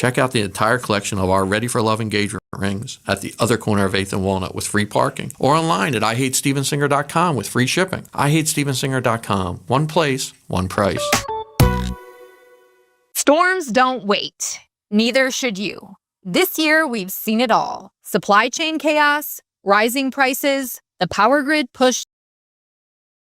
Check out the entire collection of our Ready for Love engagement rings at the other corner of 8th and Walnut with free parking, or online at IHateStevensinger.com with free shipping. IHateStevensinger.com. One place, one price. Storms don't wait. Neither should you. This year, we've seen it all. Supply chain chaos, rising prices, the power grid pushed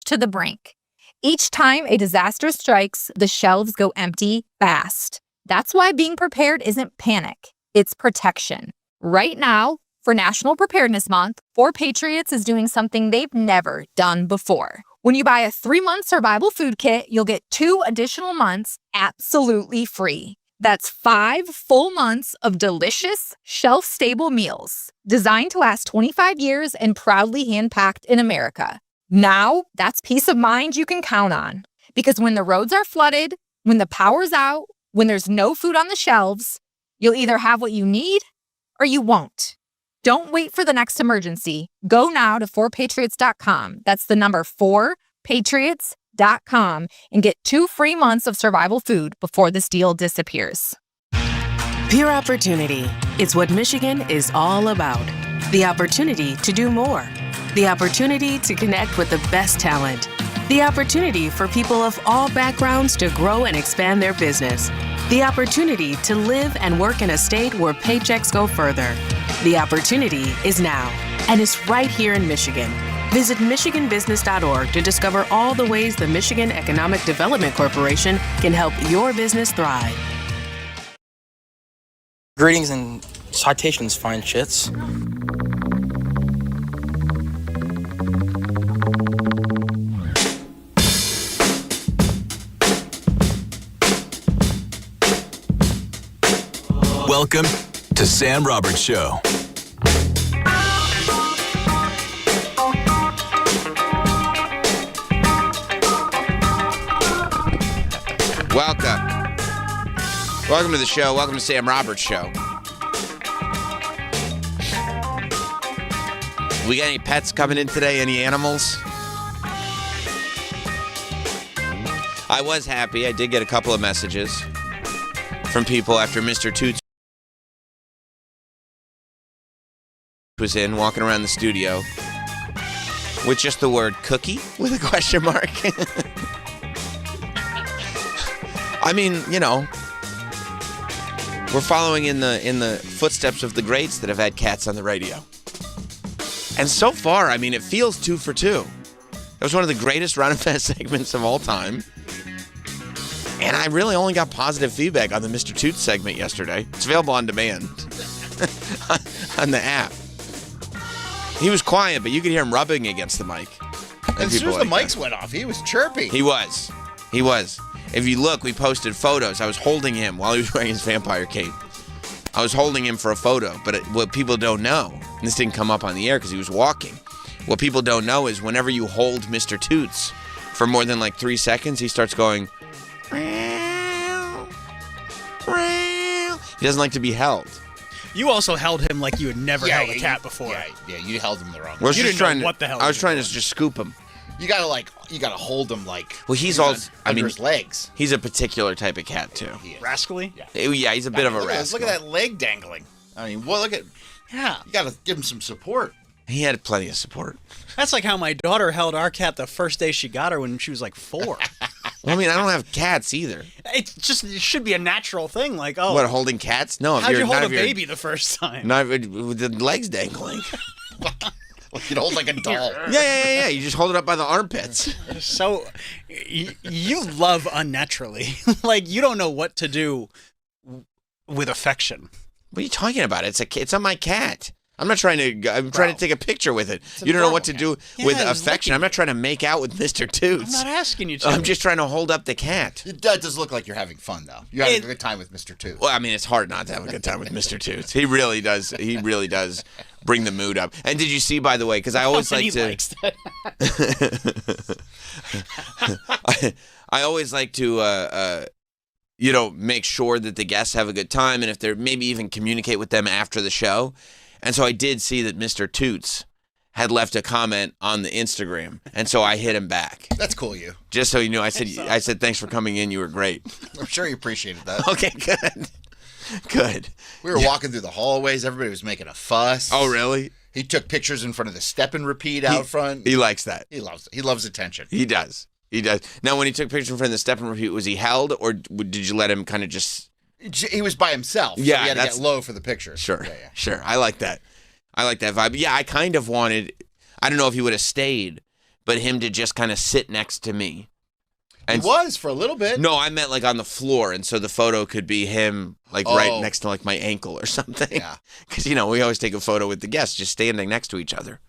to the brink. Each time a disaster strikes, the shelves go empty fast. That's why being prepared isn't panic, it's protection. Right now, for National Preparedness Month, 4 Patriots is doing something they've never done before. When you buy a 3-month survival food kit, you'll get 2 additional months absolutely free. That's 5 full months of delicious, shelf-stable meals, designed to last 25 years and proudly hand-packed in America. Now, that's peace of mind you can count on. Because when the roads are flooded, when the power's out, when there's no food on the shelves, you'll either have what you need or you won't. Don't wait for the next emergency. Go now to 4patriots.com. That's the number 4patriots.com and get 2 free months of survival food before this deal disappears. Pure opportunity. It's what Michigan is all about. The opportunity to do more. The opportunity to connect with the best talent. The opportunity for people of all backgrounds to grow and expand their business. The opportunity to live and work in a state where paychecks go further. The opportunity is now, and it's right here in Michigan. Visit MichiganBusiness.org to discover all the ways the Michigan Economic Development Corporation can help your business thrive. Greetings and citations, fine shits. Welcome to Sam Roberts Show. Welcome to the show. Welcome to Sam Roberts Show. We got any pets coming in today? Any animals? I was happy. I did get a couple of messages from people after Mr. Toots was in, walking around the studio with just the word cookie with a question mark. I mean, you know, we're following in the footsteps of the greats that have had cats on the radio. And so far, I mean, it feels 2 for 2. That was one of the greatest Run and Fest segments of all time. And I really only got positive feedback on the Mr. Toots segment yesterday. It's available on demand on the app. He was quiet, but you could hear him rubbing against the mic. As soon as the mics went off, he was chirpy. He was. If you look, we posted photos. I was holding him while he was wearing his vampire cape. I was holding him for a photo, but what people don't know, and this didn't come up on the air because he was walking, what people don't know is whenever you hold Mr. Toots for more than like 3 seconds, he starts going, meow, meow. He doesn't like to be held. You also held him like you had never held a cat before. Yeah, you held him the wrong way. You didn't know what the hell. I was trying to just scoop him. You gotta hold him like. Well, he's all. Under his legs. He's a particular type of cat too. Rascally. Yeah, he's a bit of a rascal. Look at that leg dangling. I mean, well, look at. Yeah, you gotta give him some support. He had plenty of support. That's like how my daughter held our cat the first day she got her when she was like 4. Well, I mean, I don't have cats either. It should be a natural thing. Like, oh, what, holding cats? No. How'd you hold a baby the first time? Not with the legs dangling. You'd hold like a doll. Yeah. You just hold it up by the armpits. So, you love unnaturally. Like, you don't know what to do with affection. What are you talking about? It's on my cat. I'm trying to take a picture with it. You don't know what to do with affection. I'm not trying to make out with Mr. Toots. I'm not asking you to. I'm just trying to hold up the cat. It does look like you're having fun, though. You're having a good time with Mr. Toots. Well, I mean, it's hard not to have a good time with Mr. Toots. He really does. He really does bring the mood up. And did you see, by the way, because I always like to... I always like to... make sure that the guests have a good time, and if they're maybe even communicate with them after the show. And so I did see that Mr. Toots had left a comment on the Instagram, and so I hit him back. That's cool, you. Just so you know, I said thanks for coming in. You were great. I'm sure you appreciated that. Okay, good. Good. We were walking through the hallways. Everybody was making a fuss. Oh, really? He took pictures in front of the step and repeat out front. He likes that. He loves it. He loves attention. He does. He does. Now, when he took pictures in front of the step and repeat, was he held, or did you let him kind of just... He was by himself. Yeah, so he had to get low for the picture. Sure. Yeah. Sure. I like that. I like that vibe. Yeah, I kind of wanted... I don't know if he would have stayed, but him to just kind of sit next to me. And he was for a little bit. No, I meant like on the floor, and so the photo could be him like right next to like my ankle or something. Yeah. Because, you know, we always take a photo with the guests just standing next to each other.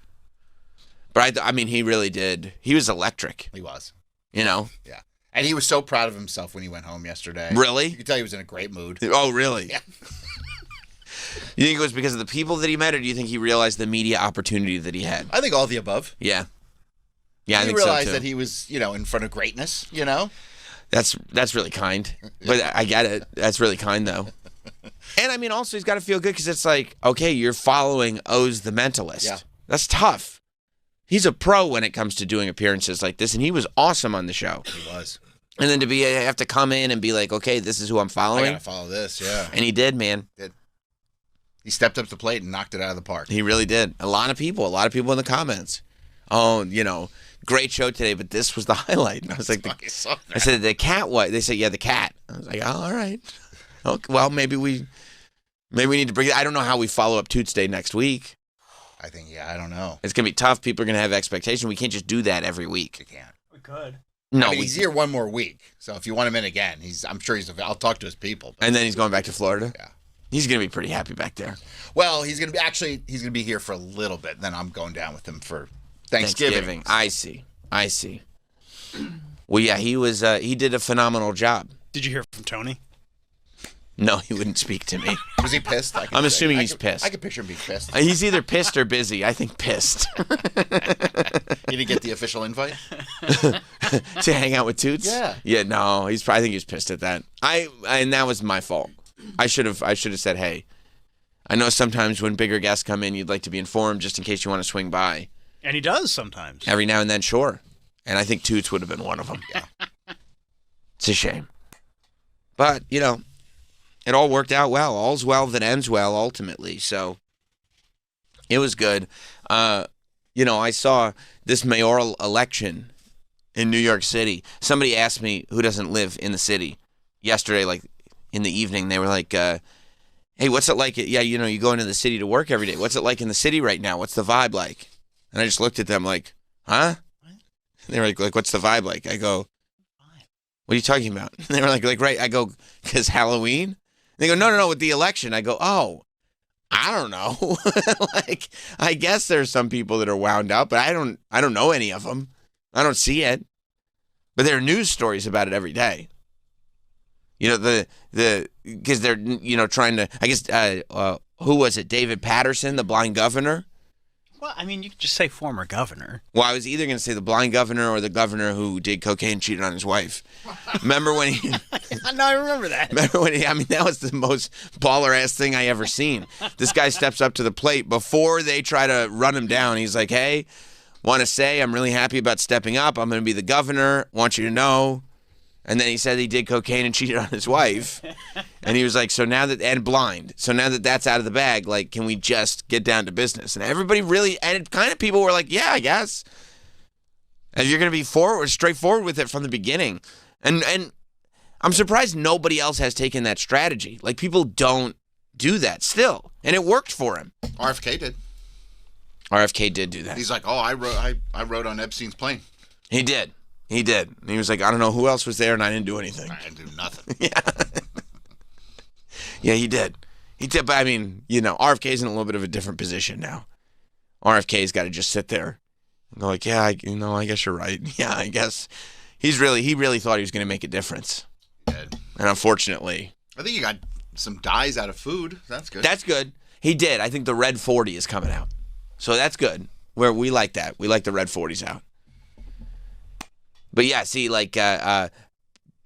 But I mean, he really did. He was electric. He was. You know? Yeah. And he was so proud of himself when he went home yesterday. Really? You could tell he was in a great mood. Oh, really? Yeah. You think it was because of the people that he met, or do you think he realized the media opportunity that he had? I think all the above. Yeah. Yeah, I think so, too. He realized too. that he was, in front of greatness, That's really kind. But I get it. That's really kind, though. And, I mean, also, he's got to feel good because it's like, okay, you're following Oz the Mentalist. Yeah. That's tough. He's a pro when it comes to doing appearances like this, and he was awesome on the show. He was. And then to have to come in and be like, okay, this is who I'm following. I got to follow this, yeah. And he did, man. He stepped up to the plate and knocked it out of the park. He really did. A lot of people in the comments. Oh, great show today, but this was the highlight. And I was like, I said, the cat what? They said, yeah, the cat. I was like, oh, all right. Okay, well, maybe we need to bring it. I don't know how we follow up Toots Day next week. I think, I don't know. It's going to be tough. People are going to have expectations. We can't just do that every week. We can't. We could. No, he's here one more week. So if you want him in again, I'm sure I'll talk to his people. And then he's going back to Florida? Yeah. He's going to be pretty happy back there. He's going to be here for a little bit. Then I'm going down with him for Thanksgiving. I see. Well, yeah, he did a phenomenal job. Did you hear from Tony? No, he wouldn't speak to me. Was he pissed? I'm assuming he's pissed. I could picture him being pissed. He's either pissed or busy. I think pissed. He didn't get the official invite to hang out with Toots. Yeah. Yeah. No, I think he was pissed at that. And that was my fault. I should have said, hey, I know sometimes when bigger guests come in, you'd like to be informed just in case you want to swing by. And he does sometimes. Every now and then, sure. And I think Toots would have been one of them. Yeah. It's a shame. But, it all worked out well. All's well that ends well, ultimately. So it was good. I saw this mayoral election in New York City. Somebody asked me who doesn't live in the city yesterday, like in the evening. They were like, hey, what's it like? Yeah, you go into the city to work every day. What's it like in the city right now? What's the vibe like? And I just looked at them like, huh? They were like, what's the vibe like? I go, what are you talking about? And they were like, right. I go, because Halloween? They go, no, with the election. I go, oh, I don't know. Like, I guess there's some people that are wound up, but I don't know any of them. I don't see it. But there are news stories about it every day. Because they're, trying to, I guess, who was it? David Patterson, the blind governor? Well, I mean, you could just say former governor. Well, I was either going to say the blind governor or the governor who did cocaine and cheated on his wife. Remember when he... No, I remember that. Remember when that was the most baller-ass thing I ever seen. This guy steps up to the plate before they try to run him down. He's like, hey, want to say I'm really happy about stepping up. I'm going to be the governor. Want you to know. And then he said he did cocaine and cheated on his wife. And he was like, and blind. So now that that's out of the bag, like, can we just get down to business? And everybody really, and kind of people were like, yeah, I guess. And you're going to be straightforward with it from the beginning. And I'm surprised nobody else has taken that strategy. Like, people don't do that still. And it worked for him. RFK did. RFK did do that. He's like, oh, I wrote on Epstein's plane. He did. And he was like, I don't know who else was there, and I didn't do anything. I didn't do nothing. Yeah. Yeah, he did. But I mean, RFK's in a little bit of a different position now. RFK's got to just sit there and go like, yeah, I guess you're right. Yeah, I guess. He really thought he was going to make a difference. He did. And unfortunately. I think he got some dyes out of food. That's good. That's good. He did. I think the red 40 is coming out. So that's good. We like that. We like the red 40s out. But yeah, see, like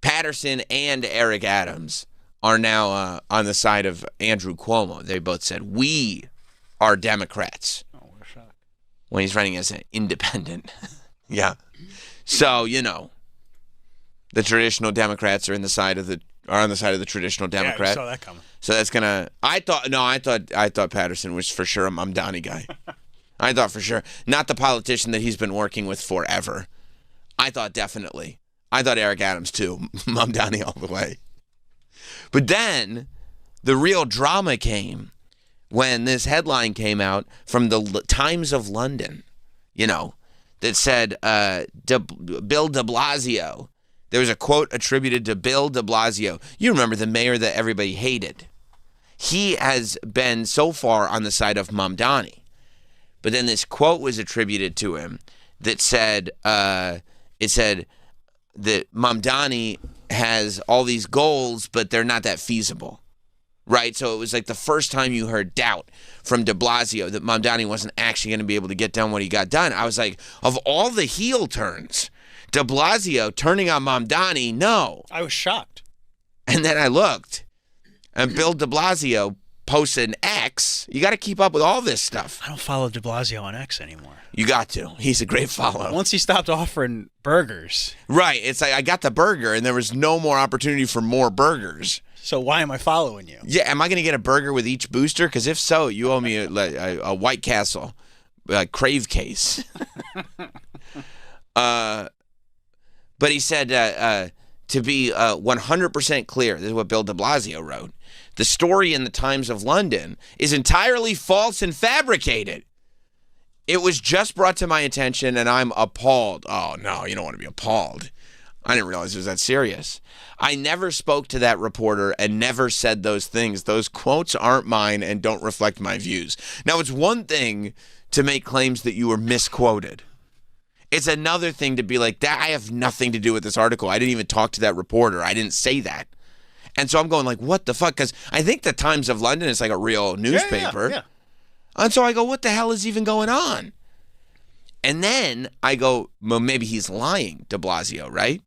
Patterson and Eric Adams are now on the side of Andrew Cuomo. They both said, we are Democrats. Oh, what a shock. When he's running as an independent. Yeah. So, the traditional Democrats are in the side of are on the side of the traditional Yeah, Democrat. I saw that coming. So that's gonna. I thought Patterson was for sure a Mamdani guy. I thought for sure, not the politician that he's been working with forever. I thought definitely. I thought Eric Adams too, Mamdani all the way. But then the real drama came when this headline came out from the Times of London, that said Bill de Blasio. There was a quote attributed to Bill de Blasio. You remember the mayor that everybody hated. He has been so far on the side of Mamdani. But then this quote was attributed to him that said, it said that Mamdani has all these goals, but they're not that feasible. Right? So it was like the first time you heard doubt from de Blasio that Mamdani wasn't actually going to be able to get done what he got done. I was like, of all the heel turns, de Blasio turning on Mamdani, no. I was shocked. And then I looked, and Bill de Blasio posted an X. You got to keep up with all this stuff. I don't follow de Blasio on X anymore. You got to. He's a great follow. Once he stopped offering burgers. Right. It's like I got the burger, and there was no more opportunity for more burgers. So why am I following you? Yeah, am I going to get a burger with each booster? Because if so, you owe me a White Castle Crave case. But he said, to be 100% clear, this is what Bill de Blasio wrote, the story in the Times of London is entirely false and fabricated. It was just brought to my attention, and I'm appalled. Oh, no, you don't want to be appalled. I didn't realize it was that serious. I never spoke to that reporter and never said those things. Those quotes aren't mine and don't reflect my views. Now, it's one thing to make claims that you were misquoted. It's another thing to be like, that I have nothing to do with this article. I didn't even talk to that reporter. I didn't say that. And so I'm going like, what the fuck? Because I think the Times of London is like a real newspaper. Yeah. And so I go, what the hell is even going on? And then I go, well, maybe he's lying, de Blasio, right?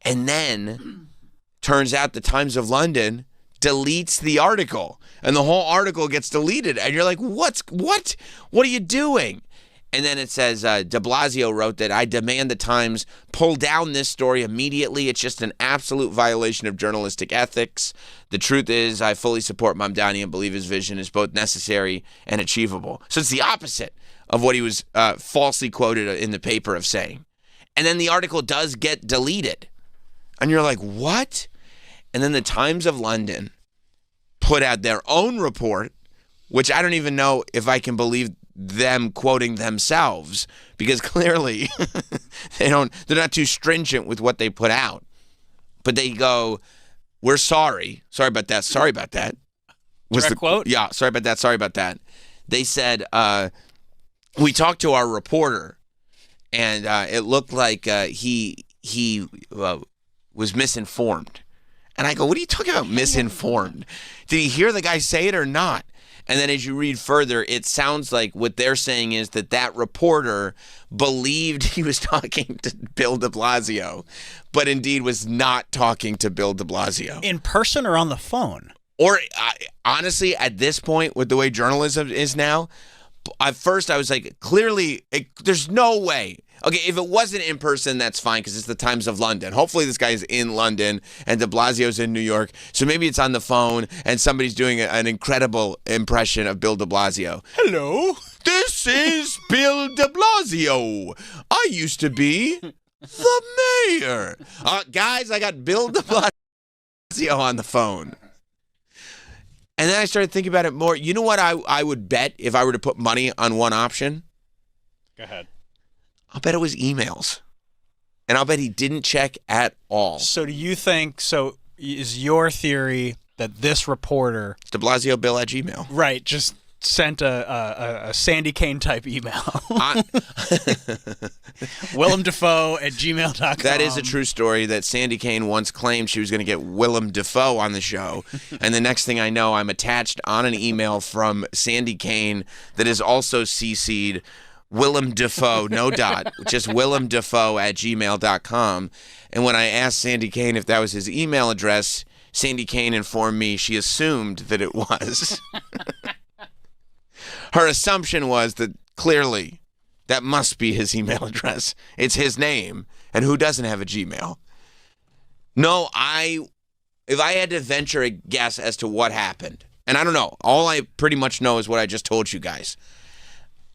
And then turns out the Times of London deletes the article. And the whole article gets deleted. And you're like, what? What are you doing? And then it says, de Blasio wrote that I demand the Times pull down this story immediately. It's just an absolute violation of journalistic ethics. The truth is, I fully support Mamdani and believe his vision is both necessary and achievable. So it's the opposite of what he was falsely quoted in the paper of saying. And then the article does get deleted. And you're like, what? And then the Times of London put out their own report, which I don't even know if I can believe them quoting themselves, because clearly they're not too stringent with what they put out. But they go, we're sorry. Sorry about that. Sorry about that. Was Direct quote? Yeah, sorry about that. Sorry about that. They said, we talked to our reporter, and it looked like he was misinformed. And I go, what are you talking about misinformed? Did he hear the guy say it or not? And then as you read further, it sounds like what they're saying is that reporter believed he was talking to Bill de Blasio, but indeed was not talking to Bill de Blasio. In person or on the phone? Or honestly, at this point, with the way journalism is now, at first I was like, clearly, there's no way. Okay, if it wasn't in person, that's fine because it's the Times of London. Hopefully this guy's in London and de Blasio's in New York. So maybe it's on the phone and somebody's doing an incredible impression of Bill de Blasio. Hello. This is Bill de Blasio. I used to be the mayor. Guys, I got Bill de Blasio on the phone. And then I started thinking about it more. You know what I would bet if I were to put money on one option? Go ahead. I'll bet it was emails. And I'll bet he didn't check at all. So do you think, is your theory that this reporter... It's de Blasio Bill at Gmail. Right, just sent a Sandy Kane type email. Willem Dafoe at gmail.com. That is a true story that Sandy Kane once claimed she was going to get Willem Dafoe on the show. And the next thing I know, I'm attached on an email from Sandy Kane that is also CC'd Willem Dafoe, no dot, just Willem Dafoe at gmail.com. And when I asked Sandy Kane if that was his email address, Sandy Kane informed me she assumed that it was. Her assumption was that clearly that must be his email address. It's his name. And who doesn't have a Gmail? No, I if I had to venture a guess as to what happened, and I don't know, all I pretty much know is what I just told you guys.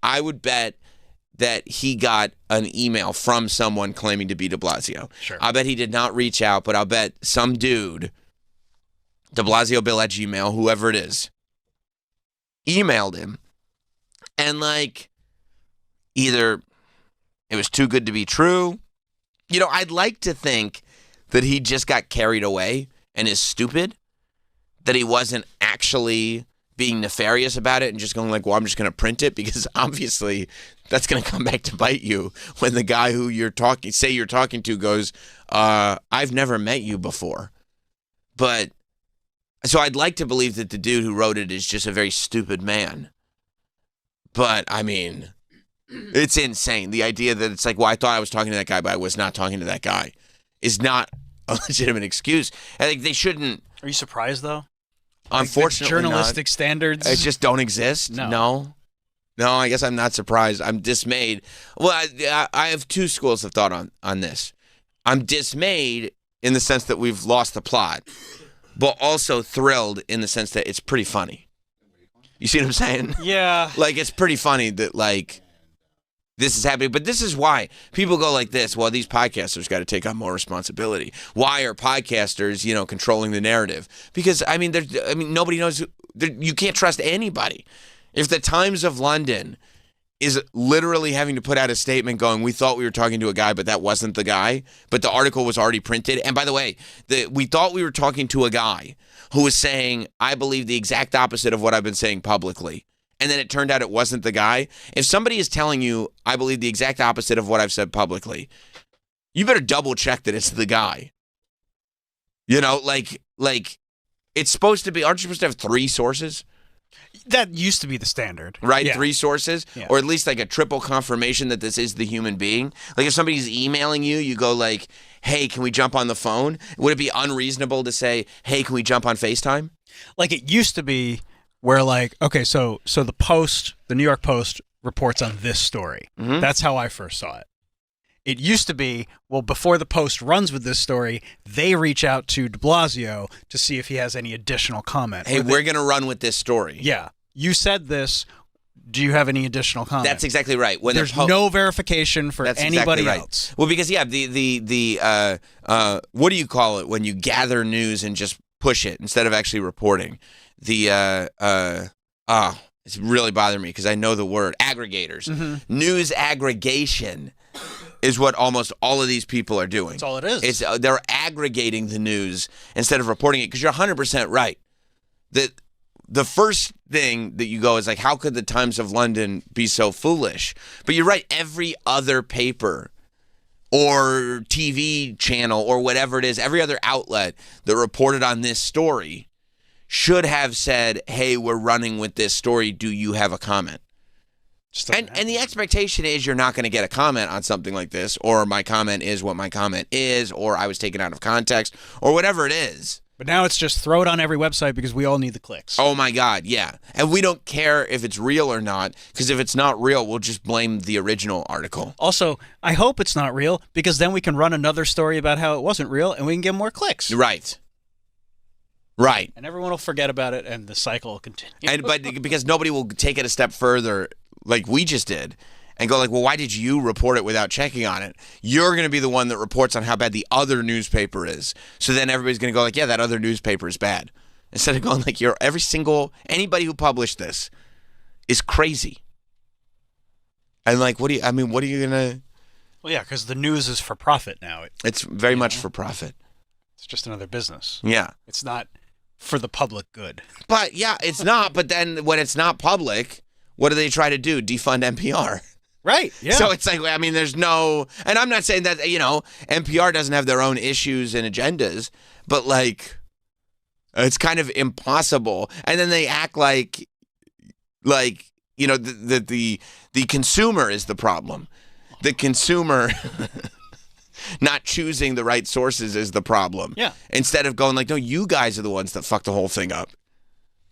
I would bet that he got an email from someone claiming to be de Blasio. Sure. I bet he did not reach out, but I'll bet some dude, de Blasio Bill at Gmail, whoever it is, emailed him. And like, either it was too good to be true. You know, I'd like to think that he just got carried away and is stupid, that he wasn't actually being nefarious about it and just going like, well, I'm just going to print it, because obviously that's going to come back to bite you when the guy who you're talking to goes, I've never met you before. But so I'd like to believe that the dude who wrote it is just a very stupid man. But I mean, it's insane. The idea that it's like, well, I thought I was talking to that guy, but I was not talking to that guy, is not a legitimate excuse. I think they shouldn't. Are you surprised though? Unfortunately, like journalistic standards just don't exist. No, I guess I'm not surprised. I'm dismayed. Well, I have two schools of thought on this. I'm dismayed in the sense that we've lost the plot, but also thrilled in the sense that it's pretty funny. You see what I'm saying? Yeah. Like, it's pretty funny that, like, this is happening. But this is why people go like this. Well, these podcasters got to take on more responsibility. Why are podcasters, controlling the narrative? Because, nobody knows. You can't trust anybody. If the Times of London is literally having to put out a statement going, we thought we were talking to a guy, but that wasn't the guy, but the article was already printed. And by the way, we thought we were talking to a guy who was saying, I believe the exact opposite of what I've been saying publicly. And then it turned out it wasn't the guy. If somebody is telling you, I believe the exact opposite of what I've said publicly, you better double check that it's the guy. Like it's supposed to be, aren't you supposed to have 3 sources? That used to be the standard. Right? Yeah. 3 sources? Yeah. Or at least like a triple confirmation that this is the human being. Like if somebody's emailing you, you go like, hey, can we jump on the phone? Would it be unreasonable to say, hey, can we jump on FaceTime? Like it used to be where like, okay, so the New York Post reports on this story. Mm-hmm. That's how I first saw it. It used to be, well, before the Post runs with this story, they reach out to de Blasio to see if he has any additional comment. Hey, we're going to run with this story. Yeah. You said this. Do you have any additional comment? That's exactly right. When there's no verification for anybody else. Well, because, yeah, the what do you call it when you gather news and just push it instead of actually reporting? It's really bothering me because I know the word. Aggregators. Mm-hmm. News aggregation is what almost all of these people are doing. That's all it is. They're aggregating the news instead of reporting it, because you're 100% right. The first thing that you go is like, how could the Times of London be so foolish? But you're right. Every other paper or TV channel or whatever it is, every other outlet that reported on this story should have said, hey, we're running with this story. Do you have a comment? And the expectation is you're not going to get a comment on something like this, or my comment is what my comment is, or I was taken out of context, or whatever it is. But now it's just throw it on every website because we all need the clicks. Oh, my God, yeah. And we don't care if it's real or not, because if it's not real, we'll just blame the original article. Also, I hope it's not real, because then we can run another story about how it wasn't real, and we can get more clicks. Right. And everyone will forget about it, and the cycle will continue. But because nobody will take it a step further, like we just did, and go like, well, why did you report it without checking on it? You're going to be the one that reports on how bad the other newspaper is. So then everybody's going to go like, yeah, that other newspaper is bad. Instead of going like, anybody who published this is crazy. And like, what are you going to? Well, yeah, because the news is for profit now. It's very much for profit. It's just another business. Yeah. It's not for the public good. But yeah, it's not. But then when it's not public, what do they try to do? Defund NPR. Right, yeah. So it's like, there's no, and I'm not saying that, NPR doesn't have their own issues and agendas, but like, it's kind of impossible. And then they act like, the consumer is the problem. The consumer not choosing the right sources is the problem. Yeah. Instead of going like, no, you guys are the ones that fucked the whole thing up.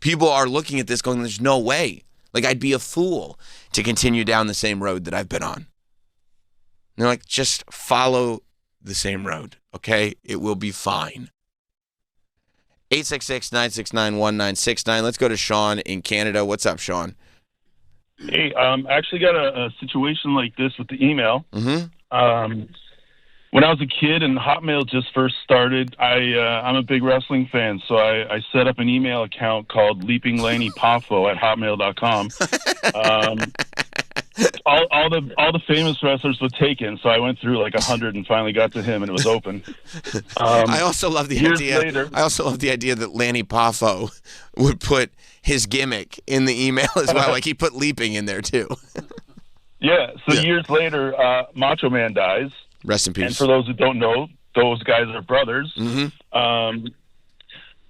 People are looking at this going, there's no way. Like, I'd be a fool to continue down the same road that I've been on. And they're like, just follow the same road, okay? It will be fine. 866-969-1969. Let's go to Sean in Canada. What's up, Sean? Hey, actually got a situation like this with the email. Mm-hmm. When I was a kid and Hotmail just first started, I'm a big wrestling fan, so I set up an email account called leapinglannypoffo@hotmail.com. All the famous wrestlers were taken, so I went through like 100 and finally got to him, and it was open. I also love the years idea. later- I also love the idea that Lanny Poffo would put his gimmick in the email as well. Like he put leaping in there too. Yeah, so years later, Macho Man dies. Rest in peace. And for those who don't know, those guys are brothers. Mm-hmm.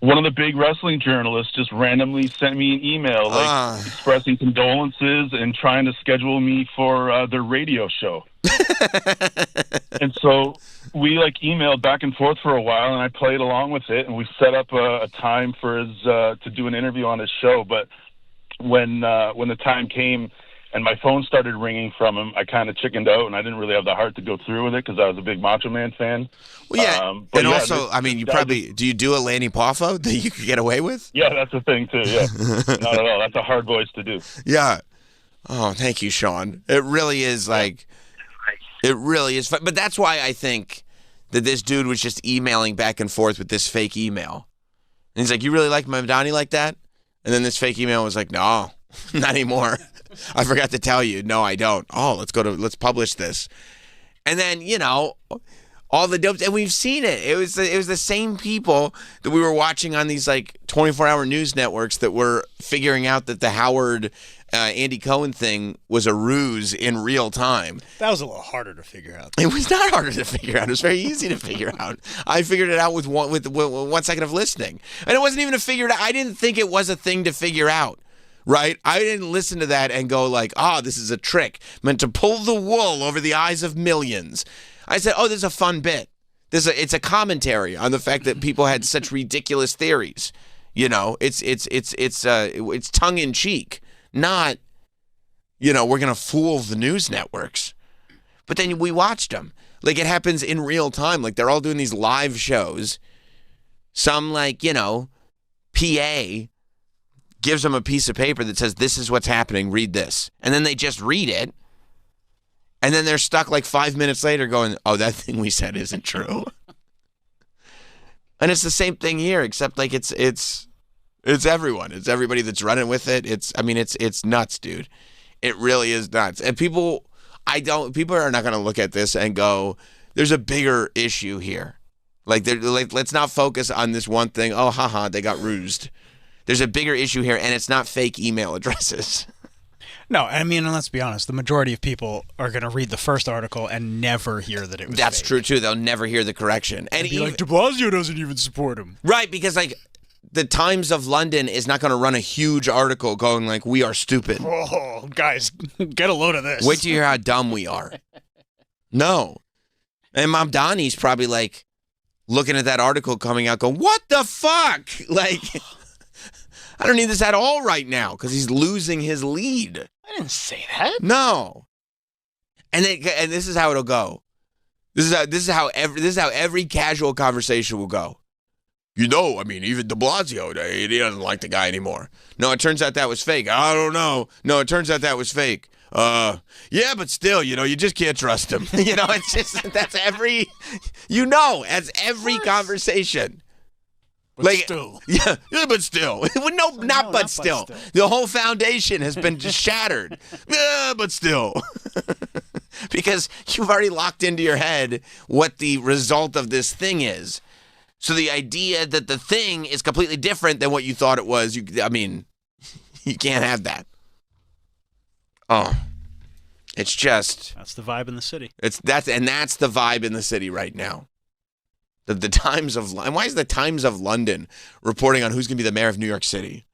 One of the big wrestling journalists just randomly sent me an email expressing condolences and trying to schedule me for their radio show. And so we emailed back and forth for a while, and I played along with it, and we set up a time for his to do an interview on his show. But when the time came and my phone started ringing from him, I kind of chickened out, and I didn't really have the heart to go through with it because I was a big Macho Man fan. Well, yeah, and also, you probably do you do a Lanny Poffo that you could get away with? Yeah, that's the thing too. Yeah, not at all. That's a hard voice to do. Yeah. Oh, thank you, Sean. It really is it really is fun. But that's why I think that this dude was just emailing back and forth with this fake email. And he's like, "You really like Madani like that?" And then this fake email was like, "No, not anymore. I forgot to tell you. No, I don't. Oh, let's publish this." And then, all the dopes, and we've seen it. It was the same people that we were watching on these 24-hour news networks that were figuring out that the Howard Andy Cohen thing was a ruse in real time. That was a little harder to figure out. It was not harder to figure out. It was very easy to figure out. I figured it out with 1 second of listening, and it wasn't even a figure out. I didn't think it was a thing to figure out. Right? I didn't listen to that and go this is a trick meant to pull the wool over the eyes of millions. I said, this is a fun bit. It's a commentary on the fact that people had such ridiculous theories. It's tongue in cheek, not, we're going to fool the news networks. But then we watched them. It happens in real time. They're all doing these live shows. Some PA gives them a piece of paper that says, "This is what's happening, read this." And then they just read it. And then they're stuck 5 minutes later going, "Oh, that thing we said isn't true." And it's the same thing here, except it's everyone. It's everybody that's running with it. It's nuts, dude. It really is nuts. And people are not going to look at this and go, there's a bigger issue here. Let's not focus on this one thing. Oh, haha, they got rused. There's a bigger issue here, and it's not fake email addresses. No, and let's be honest. The majority of people are going to read the first article and never hear that it was That's fake. true, too. They'll never hear the correction. And be de Blasio doesn't even support him. Right, because, the Times of London is not going to run a huge article going, we are stupid. Oh, guys, get a load of this. Wait till you hear how dumb we are. No. And Mamdani's probably, looking at that article coming out going, what the fuck? I don't need this at all right now because he's losing his lead. I didn't say that. No. And this is how it'll go. This is how every casual conversation will go. Even de Blasio, he doesn't like the guy anymore. No, it turns out that was fake. I don't know. No, it turns out that was fake. Yeah, but still, you just can't trust him. It's just, that's every conversation. But still. Yeah, but still. No, not but still. The whole foundation has been just shattered. Yeah, but still. Because you've already locked into your head what the result of this thing is. So the idea that the thing is completely different than what you thought it was, you can't have that. Oh. It's just... That's the vibe in the city. That's the vibe in the city right now. The Times of London. Why is the Times of London reporting on who's going to be the mayor of New York City?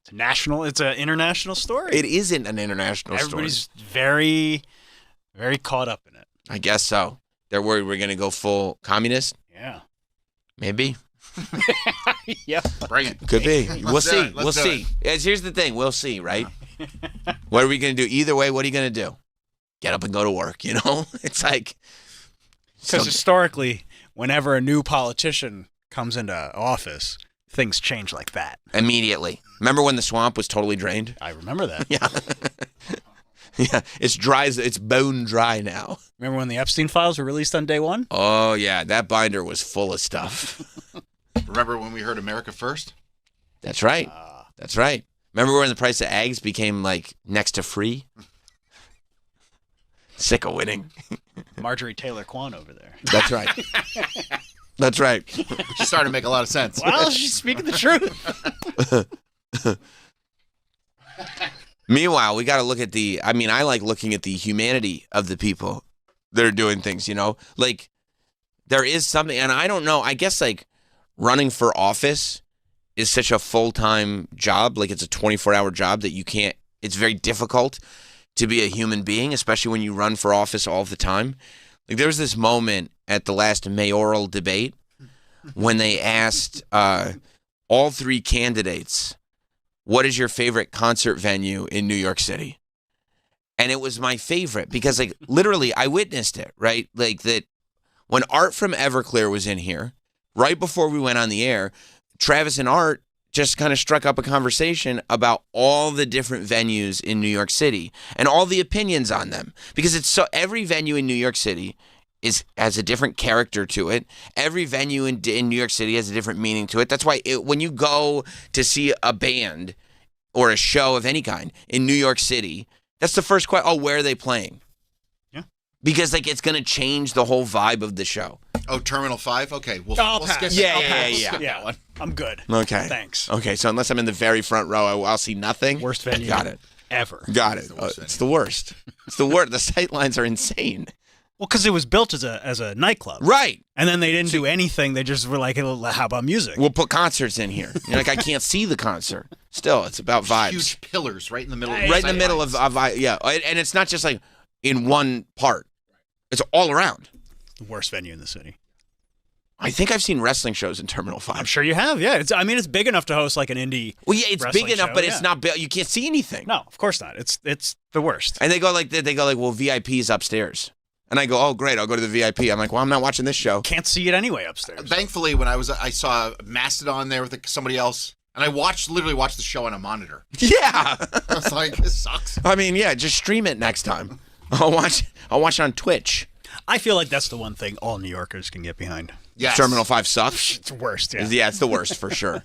It's an international story. It isn't an international story. Everybody's very, very caught up in it. I guess so. They're worried we're going to go full communist? Yeah. Maybe. Yep. Bring it. Could be. We'll see. We'll see. Here's the thing. We'll see, right? What are we going to do? Either way, what are you going to do? Get up and go to work, It's Because historically, whenever a new politician comes into office, things change like that. Immediately. Remember when the swamp was totally drained? I remember that. Yeah. Yeah, it's dry. It's bone dry now. Remember when the Epstein files were released on day one? Oh, yeah. That binder was full of stuff. Remember when we heard America First? That's right. That's right. Remember when the price of eggs became, like, next to free? Sick of winning. Marjorie Taylor Kwan over there. That's right. That's right. She's starting to make a lot of sense. Well, she's speaking the truth. Meanwhile, we got to look at I like looking at the humanity of the people that are doing things, Like, there is something, and I don't know, I guess, like, running for office is such a full-time job. Like, it's a 24-hour job that it's very difficult to be a human being, especially when you run for office all the time. Like, there was this moment at the last mayoral debate when they asked all three candidates, what is your favorite concert venue in New York City? And it was my favorite because, like, literally, I witnessed it, right? Like, that when Art from Everclear was in here, right before we went on the air, Travis and Art just kind of struck up a conversation about all the different venues in New York City and all the opinions on them. Because every venue in New York City has a different character to it. Every venue in New York City has a different meaning to it. That's why when you go to see a band or a show of any kind in New York City, that's the first question. Oh, where are they playing? Yeah. Because, like, it's going to change the whole vibe of the show. Oh, Terminal 5? Okay, we'll pass. skip Yeah, I'll yeah, pass. yeah. Skip Yeah. that one. I'm good. Okay. Thanks. Okay, so unless I'm in the very front row, I'll see nothing. Worst venue Got it. ever. Got it. It's the worst. It's the worst. The sight lines are insane. Well, because it was built as a nightclub. Right. And then they didn't do anything. They just were like, how about music? We'll put concerts in here. You're like, I can't see the concert. Still, it's about vibes. Huge pillars right in the middle. Right in the middle of yeah. And it's not just like in one part. It's all around. The worst venue in the city. I think I've seen wrestling shows in Terminal 5. I'm sure you have, yeah. It's big enough to host like an indie. Well, yeah, it's wrestling big enough, show, but yeah. it's not big. You can't see anything. No, of course not. It's the worst. And they go like, well, VIP's upstairs. And I go, oh, great, I'll go to the VIP. I'm like, well, I'm not watching this show. Can't see it anyway upstairs. Thankfully, when I saw Mastodon there with somebody else, and I literally watched the show on a monitor. Yeah. I was like, this sucks. I mean, yeah, just stream it next time. I'll watch it on Twitch. I feel like that's the one thing all New Yorkers can get behind. Yes. Terminal 5 sucks. It's the worst, yeah. Yeah, it's the worst for sure.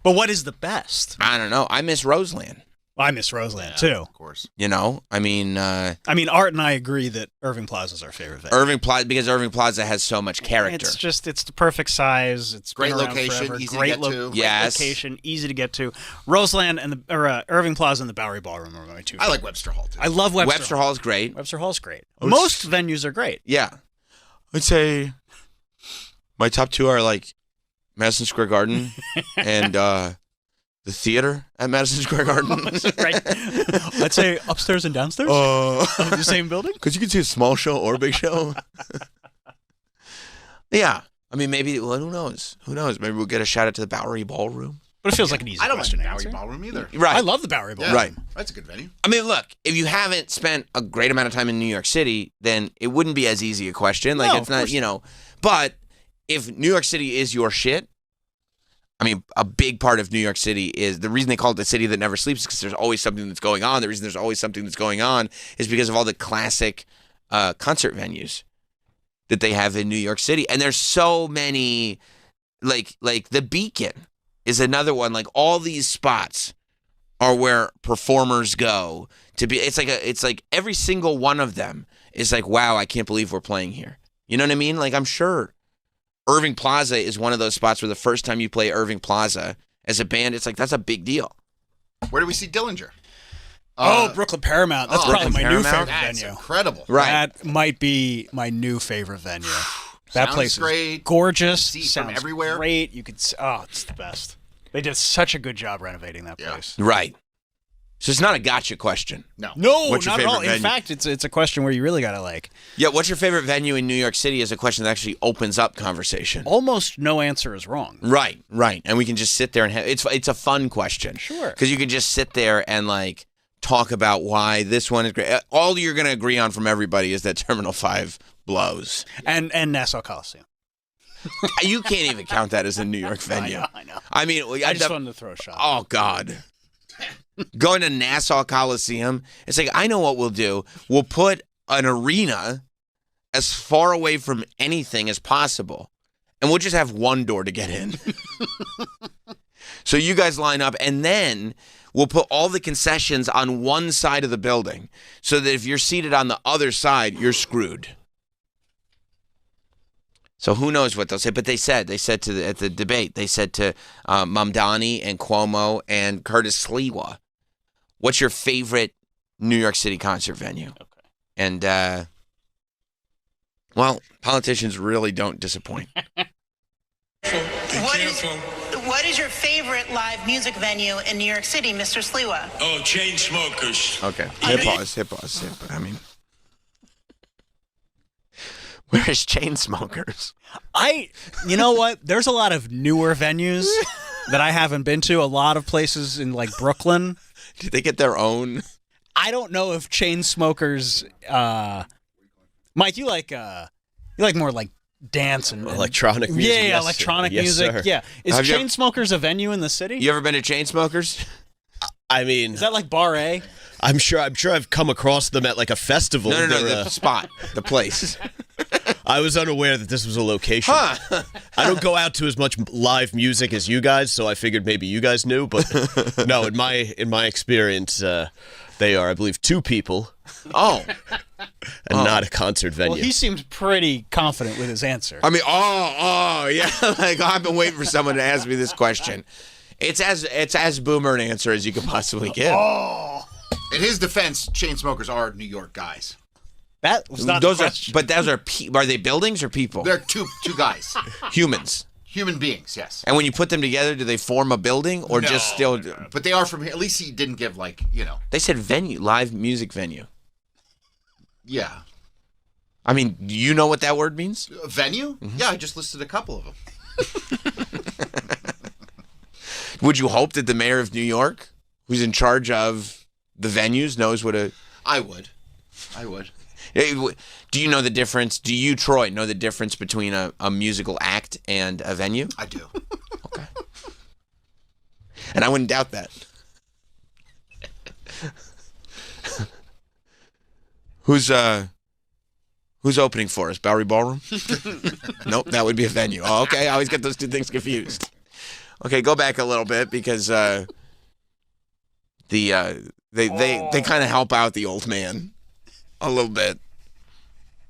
But what is the best? I don't know. I miss Roseland. I miss Roseland, too. Of course. I mean, Art and I agree that Irving Plaza is our favorite venue. because Irving Plaza has so much character. It's the perfect size. It's Great been around location, forever. easy to Great get to. Great Yes. location, easy to get to. Roseland and Irving Plaza and the Bowery Ballroom are my two. I like Webster Hall, too. I love Webster. Webster Hall is great. Webster Hall's great. Most venues are great. Yeah. I'd say my top two are like Madison Square Garden and the theater at Madison Square Garden. Right. I'd say upstairs and downstairs in the same building. Because you can see a small show or a big show. Yeah. I mean, maybe, well, who knows? Who knows? Maybe we'll get a shout out to the Bowery Ballroom. But it feels like an easy I don't question like to Bowery answer. Ballroom either. Right. I love the Bowery Ballroom. Right. That's a good venue. I mean, look, if you haven't spent a great amount of time in New York City, then it wouldn't be as easy a question. Like, No, it's of not, course but if New York City is your shit, I mean, a big part of New York City is the reason they call it the city that never sleeps is because there's always something that's going on. The reason there's always something that's going on is because of all the classic concert venues that they have in New York City. And there's so many, like the Beacon is another one. Like, all these spots are where performers go to be. It's like every single one of them is like, wow, I can't believe we're playing here. You know what I mean? Like, I'm sure Irving Plaza is one of those spots where the first time you play Irving Plaza as a band, it's like, that's a big deal. Where do we see Dillinger? Brooklyn Paramount. That's probably my new favorite That's venue. incredible. Right. That might be my new favorite venue. That Sounds place great. is gorgeous. See from Sounds everywhere. great. You could. It's the best. They did such a good job renovating that Yeah. place. Right. So it's not a gotcha question. No. No, What's your not at all. favorite In venue? fact, it's a question where you really gotta like. Yeah, what's your favorite venue in New York City is a question that actually opens up conversation. Almost no answer is wrong. Right. And we can just sit there and have, it's a fun question. Sure. Because you can just sit there and like talk about why this one is great. All you're going to agree on from everybody is that Terminal 5 blows. And Nassau Coliseum. You can't even count that as a New York venue. I know. I mean, I just wanted to throw a shot. Oh, God. Going to Nassau Coliseum, it's like, I know what we'll do. We'll put an arena as far away from anything as possible, and we'll just have one door to get in. So you guys line up, and then we'll put all the concessions on one side of the building so that if you're seated on the other side, you're screwed. So who knows what they'll say? But they said at the debate, they said to Mamdani and Cuomo and Curtis Sliwa, what's your favorite New York City concert venue? Okay. And, well, politicians really don't disappoint. What is your favorite live music venue in New York City, Mr. Sliwa? Oh, Chainsmokers. Okay. Hit pause. I mean, where is Chainsmokers? You know what? There's a lot of newer venues that I haven't been to. A lot of places in like Brooklyn. Did they get their own? I don't know if Chainsmokers. Mike, you like more like dance and electronic music. Yeah, yes, electronic yes, music. Sir. Yeah, is Have you- Chainsmokers a venue in the city? You ever been to Chainsmokers? I mean, Is that like Bar A? I'm sure I've come across them at like a festival. No, They're, the spot, the place. I was unaware that this was a location. I don't go out to as much live music as you guys, so I figured maybe you guys knew. But no, in my experience, they are, I believe, two people. Oh. And not a concert venue. Well, he seemed pretty confident with his answer. I mean, yeah. Like, I've been waiting for someone to ask me this question. It's as boomer an answer as you could possibly give. Oh. In his defense, Chainsmokers are New York guys. That was not those the are, question. but those are they buildings or people? They're two guys. Humans. Human beings, yes. And when you put them together, do they form a building or just still? No. But they are from here. At least he didn't give They said venue, live music venue. Yeah. I mean, do you know what that word means? Venue? Mm-hmm. Yeah, I just listed a couple of them. Would you hope that the mayor of New York, who's in charge of the venues, knows what a... I would. Do you know the difference? Do you, Troy, know the difference between a musical act and a venue? I do. Okay. And I wouldn't doubt that. Who's opening for us? Bowery Ballroom? Nope, that would be a venue. Oh, okay. I always get those two things confused. Okay, go back a little bit because they kind of help out the old man a little bit.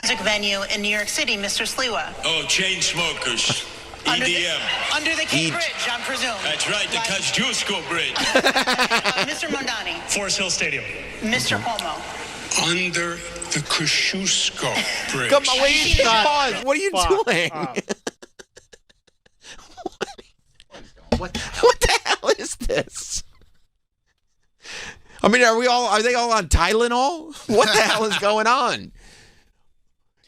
Music venue in New York City, Mr. Sliwa. Oh, Chainsmokers. EDM. Under the Cape Bridge, I presume. That's right, the Kosciuszko Bridge. Mr. Mondani. Forest Hill Stadium. Mr. Cuomo. Under the Kosciuszko Bridge. Come on, wait, pause. What are you doing? What the hell is this? I mean, are they all on Tylenol? What the hell is going on?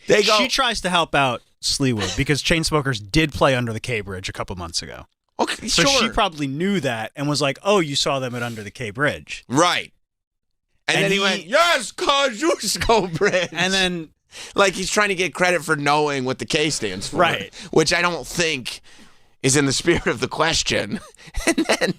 She tries to help out Sliwa because Chainsmokers did play Under the K Bridge a couple months ago. Okay, so sure. she probably knew that and was like, "Oh, you saw them at Under the K Bridge." Right. And then he went, "Yes, Kosciuszko Bridge." And then like he's trying to get credit for knowing what the K stands for. Right. Which I don't think is in the spirit of the question. And then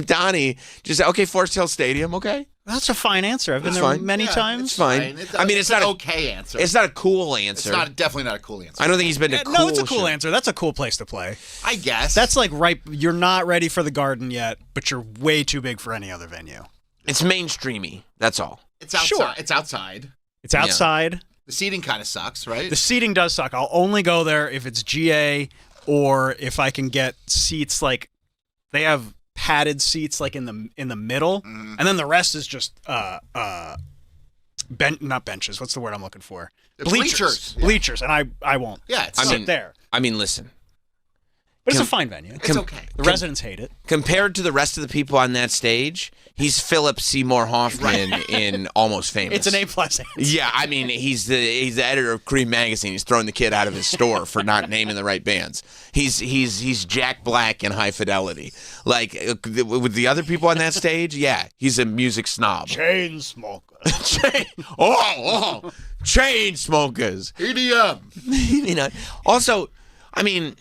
Donnie just said, "Okay, Forest Hill Stadium, okay?" That's a fine answer. I've been there many times. It's fine. I mean, it's not an okay answer. It's not a cool answer. It's definitely not a cool answer. I don't think he's been to cool. No, it's a cool answer. That's a cool place to play. I guess. That's like you're not ready for the Garden yet, but you're way too big for any other venue. It's mainstreamy. That's all. It's outside. Sure. It's outside. It's outside. Yeah. The seating kind of sucks, right? The seating does suck. I'll only go there if it's GA or if I can get seats like they have padded seats like in the middle, and then the rest is just not benches. What's the word I'm looking for? Bleachers. Bleachers, and I won't. Yeah, sit there. I mean, listen. But it's a fine venue. It's okay. The residents hate it. Compared to the rest of the people on that stage, he's Philip Seymour Hoffman in Almost Famous. It's an A+ answer. Yeah, I mean, he's the editor of Cream Magazine. He's throwing the kid out of his store for not naming the right bands. He's Jack Black in High Fidelity. Like with the other people on that stage, yeah, he's a music snob. Chainsmokers. Chain smokers. EDM. You know. Also, I mean,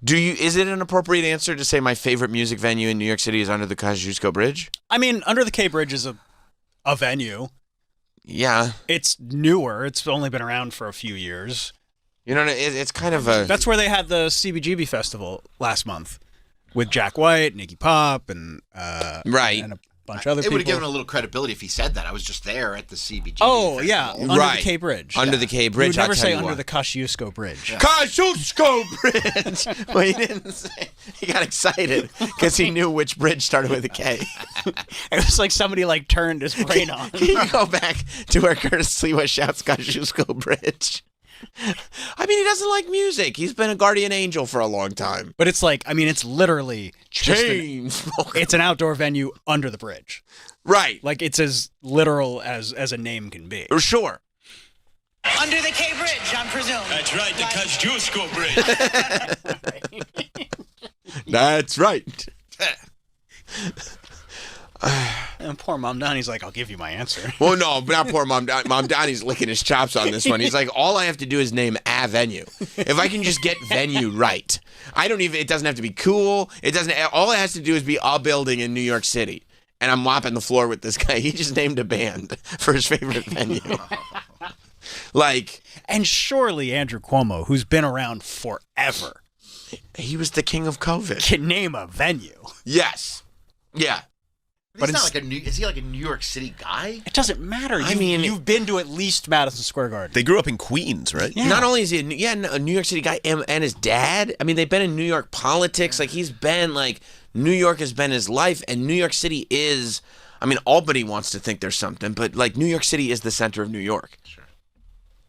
is it an appropriate answer to say my favorite music venue in New York City is under the Kosciuszko Bridge? I mean, Under the K Bridge is a venue. Yeah. It's newer. It's only been around for a few years. You know, it's kind of a... That's where they had the CBGB festival last month with Jack White, Iggy Pop, and right. and a bunch of other It people. would have given a little credibility if he said that. I was just there at the CBG. Oh, yeah. Under Right. the K Bridge. Under the K Bridge. You would never I'll tell say you under what. the Kosciuszko Bridge. Yeah. Kosciuszko Bridge! Well, he didn't say. He got excited because he knew which bridge started with a K. It was like somebody turned his brain on. Can you go back to where Curtis Lewa shouts Kosciuszko Bridge? I mean, he doesn't like music. He's been a guardian angel for a long time. But it's it's literally it's an outdoor venue under the bridge. Right. Like, it's as literal as a name can be. Sure. Under the K Bridge, I'm presuming. That's right, the Kosciuszko Bridge. That's right. And poor Mom Donnie's like, I'll give you my answer. Well, no, but not poor Mom Donnie. Mom Donnie's licking his chops on this one. He's like, all I have to do is name a venue. If I can just get venue right. It doesn't have to be cool. All it has to do is be a building in New York City. And I'm mopping the floor with this guy. He just named a band for his favorite venue. And surely Andrew Cuomo, who's been around forever. He was the king of COVID. Can name a venue. Yes. Yeah. But he's not is he like a New York City guy? It doesn't matter. You've been to at least Madison Square Garden. They grew up in Queens, right? Yeah. Not only is he a New York City guy and his dad, they've been in New York politics. He's been New York has been his life, and New York City is, Albany wants to think there's something, but New York City is the center of New York. Sure.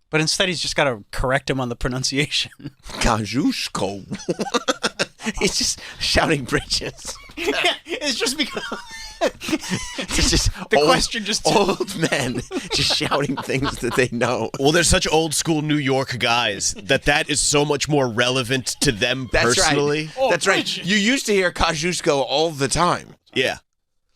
But instead he's just got to correct him on the pronunciation. Kosciuszko. He's just shouting bridges. Yeah, it's just because... It's just question just old men just shouting things that they know. Well, they're such old school New York guys that is so much more relevant to them personally. Right. That's right. You used to hear Kosciuszko all the time. Yeah.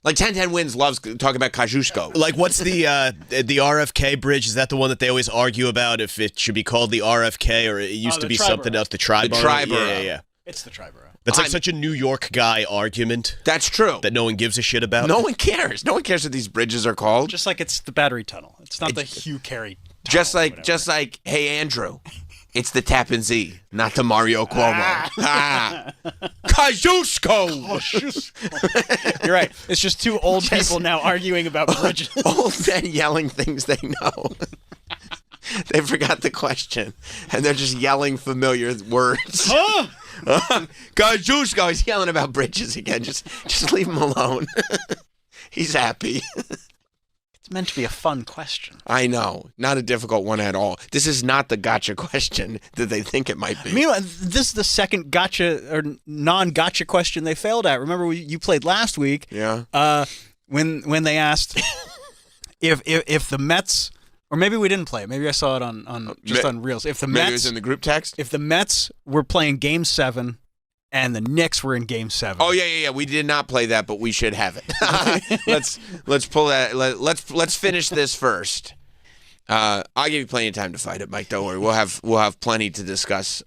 1010 Wins loves talking about Kosciuszko. What's the RFK bridge? Is that the one that they always argue about if it should be called the RFK or it used to be something else? The Triborough. The Triborough. Yeah. It's the Triborough. That's such a New York guy argument. That's true. That no one gives a shit about. No one cares. No one cares what these bridges are called. Just like it's the Battery Tunnel. It's not the Hugh Carey tunnel. Just like, hey, Andrew, it's the Tappan Zee, not the Mario Cuomo. Kosciuszko! You're right. It's just two old people now arguing about bridges. Old men yelling things they know. They forgot the question, and they're just yelling familiar words. Kosciuszko is yelling about bridges again. Just leave him alone. He's happy. It's meant to be a fun question. I know. Not a difficult one at all. This is not the gotcha question that they think it might be. Meanwhile, this is the second gotcha or non-gotcha question they failed at. Remember, you played last week. Yeah. When they asked if the Mets, or maybe we didn't play it. Maybe I saw it on Reels. If the maybe Mets, it was in the group text. If the Mets were playing Game 7 and the Knicks were in Game 7. Oh yeah. We did not play that, but we should have it. Let's pull that. Let's finish this first. I'll give you plenty of time to fight it, Mike. Don't worry. We'll have plenty to discuss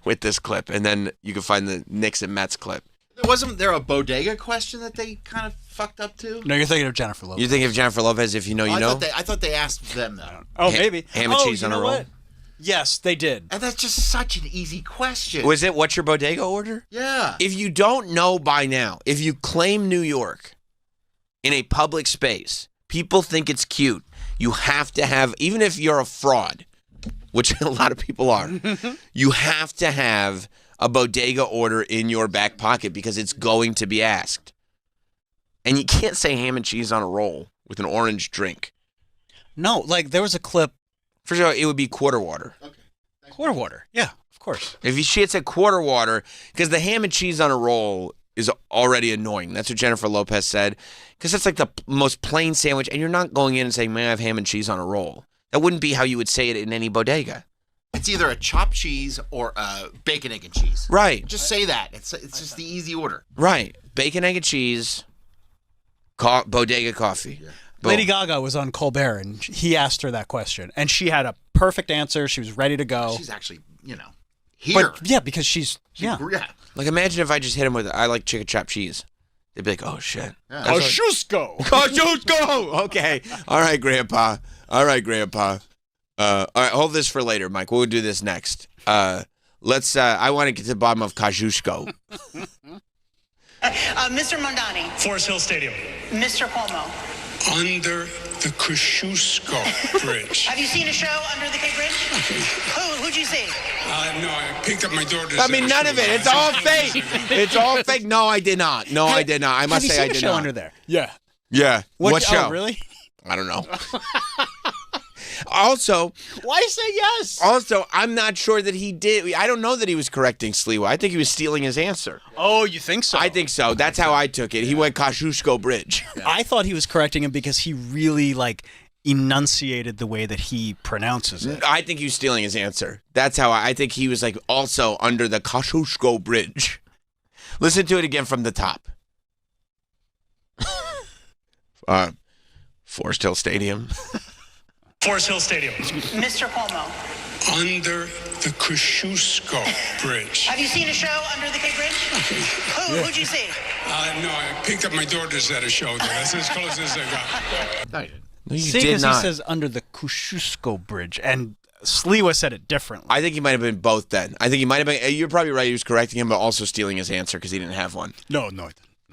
with this clip, and then you can find the Knicks and Mets clip. Wasn't there a bodega question that they kind of fucked up too? No, you're thinking of Jennifer Lopez. You think of Jennifer Lopez if you know, you know? I thought they asked them that. Oh, maybe. Ham and cheese on a roll? What? Yes, they did. And that's just such an easy question. Was it what's your bodega order? Yeah. If you don't know by now, if you claim New York in a public space, people think it's cute. You have to have, even if you're a fraud, which a lot of people are, you have to have a bodega order in your back pocket because it's going to be asked. And you can't say ham and cheese on a roll with an orange drink. No, there was a clip. For sure, it would be quarter water. Okay. Quarter water. Yeah, of course. If she had said quarter water, because the ham and cheese on a roll is already annoying. That's what Jennifer Lopez said. Because that's the most plain sandwich, and you're not going in and saying, may I have ham and cheese on a roll? That wouldn't be how you would say it in any bodega. It's either a chopped cheese or a bacon, egg, and cheese. Right. Just say that. It's just the easy order. Right. Bacon, egg, and cheese, bodega coffee. Yeah. Lady Gaga was on Colbert, and he asked her that question, and she had a perfect answer. She was ready to go. She's actually, Here. But, yeah, because she's yeah. Like, imagine if I just hit him with, I like chicken chopped cheese. They'd be like, oh, shit. Yeah. Kosciuszko. Kosciuszko! Okay. All right, Grandpa. All right, hold this for later, Mike. We'll do this next. Let's, I want to get to the bottom of Kosciuszko. Mr. Mondani. Forest Hill Stadium. Mr. Cuomo. Under the Kosciuszko Bridge. Have you seen a show Under the Cape Bridge? Who'd you see? No, I picked up my daughter's. I mean, none of it. It's all fake. It's all fake. No, I did not. No, I did not. I must say I did Have you seen a show not. under there? Yeah. Yeah. What show? Oh, really? I don't know. Also, why say yes? Also, I'm not sure that he did. I don't know that he was correcting Sliwa. I think he was stealing his answer. Oh, you think so? I think so. That's how I took it. He went Kosciuszko Bridge. Yeah. I thought he was correcting him because he really enunciated the way that he pronounces it. I think he was stealing his answer. That's how I think he was also under the Kosciuszko Bridge. Listen to it again from the top. Forest Hill Stadium. Forest Hill Stadium. Mr. Cuomo. Under the Kosciuszko Bridge. Have you seen a show Under the Cape Bridge? Who'd you see? No, I picked up my daughter's at a show there. That's as close as I got. No, you didn't. No, you See, did because not. he says under the Kosciuszko Bridge, and Sliwa said it differently. I think he might have been both then. I think he might have been. You're probably right. He was correcting him, but also stealing his answer because he didn't have one. No.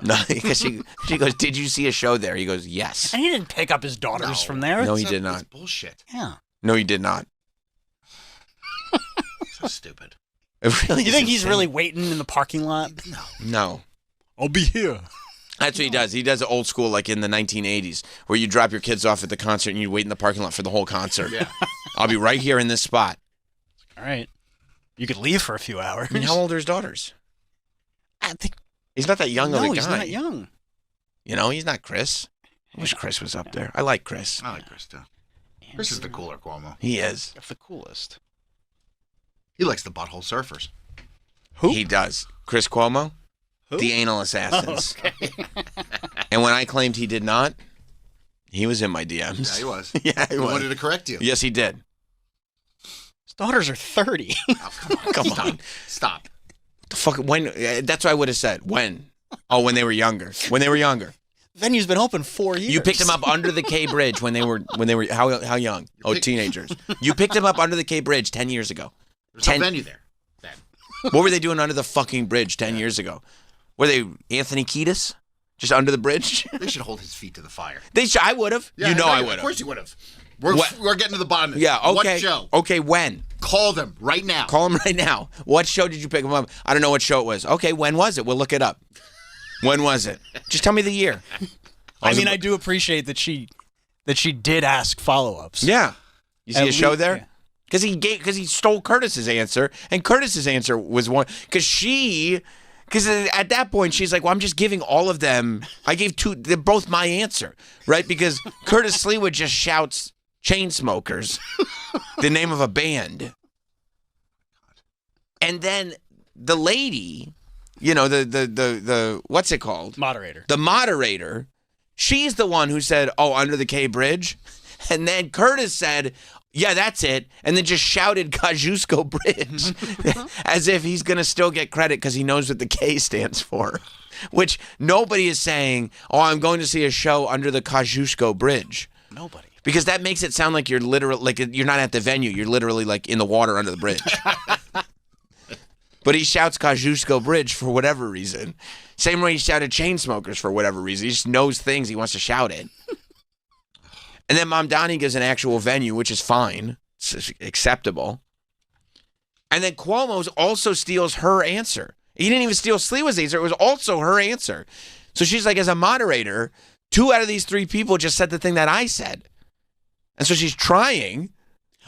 No, because she goes, did you see a show there? He goes, yes. And he didn't pick up his daughters from there. No, he did not. It's bullshit. Yeah. No, he did not. So stupid. It really You is think he's insane. really waiting in the parking lot? No. I'll be here. That's what he does. He does it old school, like in the 1980s, where you drop your kids off at the concert and you wait in the parking lot for the whole concert. Yeah. I'll be right here in this spot. All right. You could leave for a few hours. I mean, how old are his daughters? I think. He's not that young of a guy. No, he's not young. You know, he's not Chris. I wish Chris was up there. I like Chris. I like Chris, too. Chris is the cooler Cuomo. He is. The coolest. He likes the butthole surfers. Who? He does. Chris Cuomo? Who? The anal assassins. Oh, okay. And when I claimed he did not, he was in my DMs. Yeah, he was. Yeah, he He was. wanted to correct you. Yes, he did. His daughters are 30. Oh, come on. Come Stop. on. Stop. The fuck? When? That's what I would have said. When? Oh, when they were younger. When they were younger. Venue's been open 4 years. You picked them up under the K Bridge when they were how young? Oh, teenagers. You picked them up under the K Bridge 10 years ago. There's no venue there. Then. What were they doing under the fucking bridge 10 years ago? Were they Anthony Kiedis? Just under the bridge? They should hold his feet to the fire. I would have. Yeah, you know I would Of have. course you would have. We're getting to the bottom of it. Yeah, okay. What show? Okay, when? Call them right now. Call them right now. What show did you pick them up? I don't know what show it was. Okay, when was it? We'll look it up. When was it? Just tell me the year. I mean, I do appreciate that she did ask follow-ups. Yeah. You see At a show least- there? yeah. Because he stole Curtis's answer, and Curtis's answer was one. Because at that point she's like, well, I'm just giving all of them. I gave two. They're both my answer, right? Because Curtis Sliwa just shouts "Chainsmokers," the name of a band, and then the lady, you know, the what's it called? Moderator. The moderator. She's the one who said, "Oh, under the K Bridge," and then Curtis said, "Yeah, that's it," and then just shouted Kosciuszko Bridge as if he's going to still get credit because he knows what the K stands for, which nobody is saying, "Oh, I'm going to see a show under the Kosciuszko Bridge." Nobody. Because that makes it sound like you're literally, like you're not at the venue. You're literally like in the water under the bridge. But he shouts Kosciuszko Bridge for whatever reason. Same way he shouted Chainsmokers for whatever reason. He just knows things. He wants to shout it. And then Mamdani gives an actual venue, which is fine. It's acceptable. And then Cuomo's also steals her answer. He didn't even steal Sliwa's answer. It was also her answer. So she's like, as a moderator, 2 out of these 3 people just said the thing that I said. And so she's trying.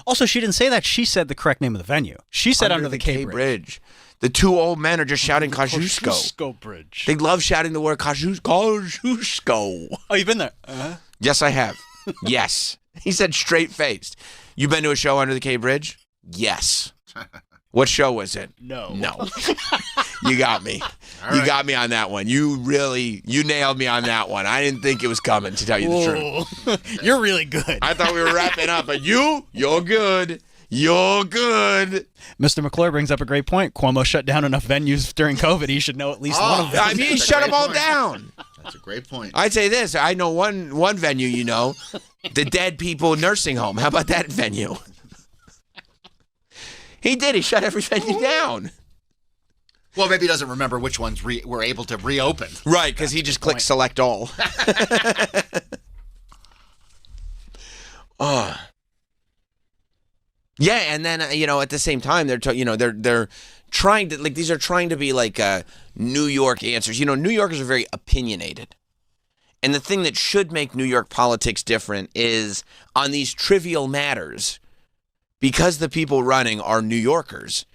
Also, she didn't say that. She said the correct name of the venue. She said under the K Bridge. The 2 old men are just shouting Kosciuszko. Kosciuszko Bridge. They love shouting the word Kosciuszko. Oh, you've been there? Uh-huh. Yes, I have. Yes. He said straight-faced. You been to a show under the K Bridge? Yes. What show was it? No. No. You got me. All You right. got me on that one. You nailed me on that one. I didn't think it was coming, to tell you the truth. You're really good. I thought we were wrapping up, but you're good. You're good. Mr. McClure brings up a great point. Cuomo shut down enough venues during COVID. He should know at least one of them. I mean, shut them all down. That's a great point. I'd say this. I know one venue, the Dead People Nursing Home. How about that venue? He did. He shut every venue down. Well, maybe he doesn't remember which ones were able to reopen. Right, because he just clicked select all. Yeah, and then at the same time they're trying to these are trying to be like New York answers. New Yorkers are very opinionated. And the thing that should make New York politics different is on these trivial matters, because the people running are New Yorkers,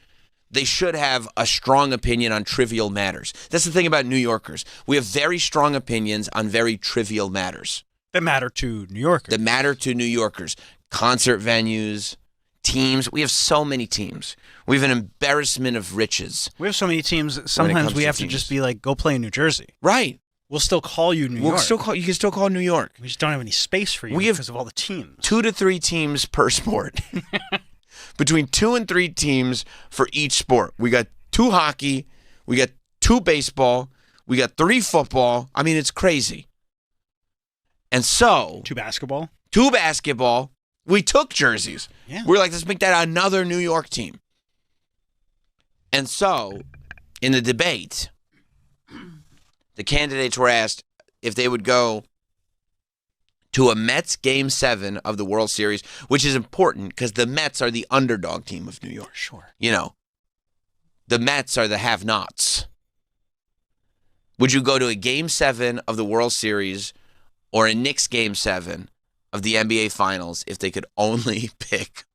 they should have a strong opinion on trivial matters. That's the thing about New Yorkers. We have very strong opinions on very trivial matters. That matter to New Yorkers. Concert venues, teams. We have so many teams. We have an embarrassment of riches. We have so many teams. Sometimes we have to just be like, go play in New Jersey. Right. We'll still call you New York. You can still call New York. We just don't have any space for you because of all the teams. 2 to 3 teams per sport. Between 2 and 3 teams for each sport. We got 2 hockey. We got 2 baseball. We got 3 football. I mean, it's crazy. And so 2 basketball. 2 basketball. We took jerseys. Yeah. We're like, let's make that another New York team. And so, in the debate, the candidates were asked if they would go to a Mets Game 7 of the World Series, which is important because the Mets are the underdog team of New York. Sure. The Mets are the have-nots. Would you go to a Game 7 of the World Series or a Knicks Game 7 of the NBA Finals if they could only pick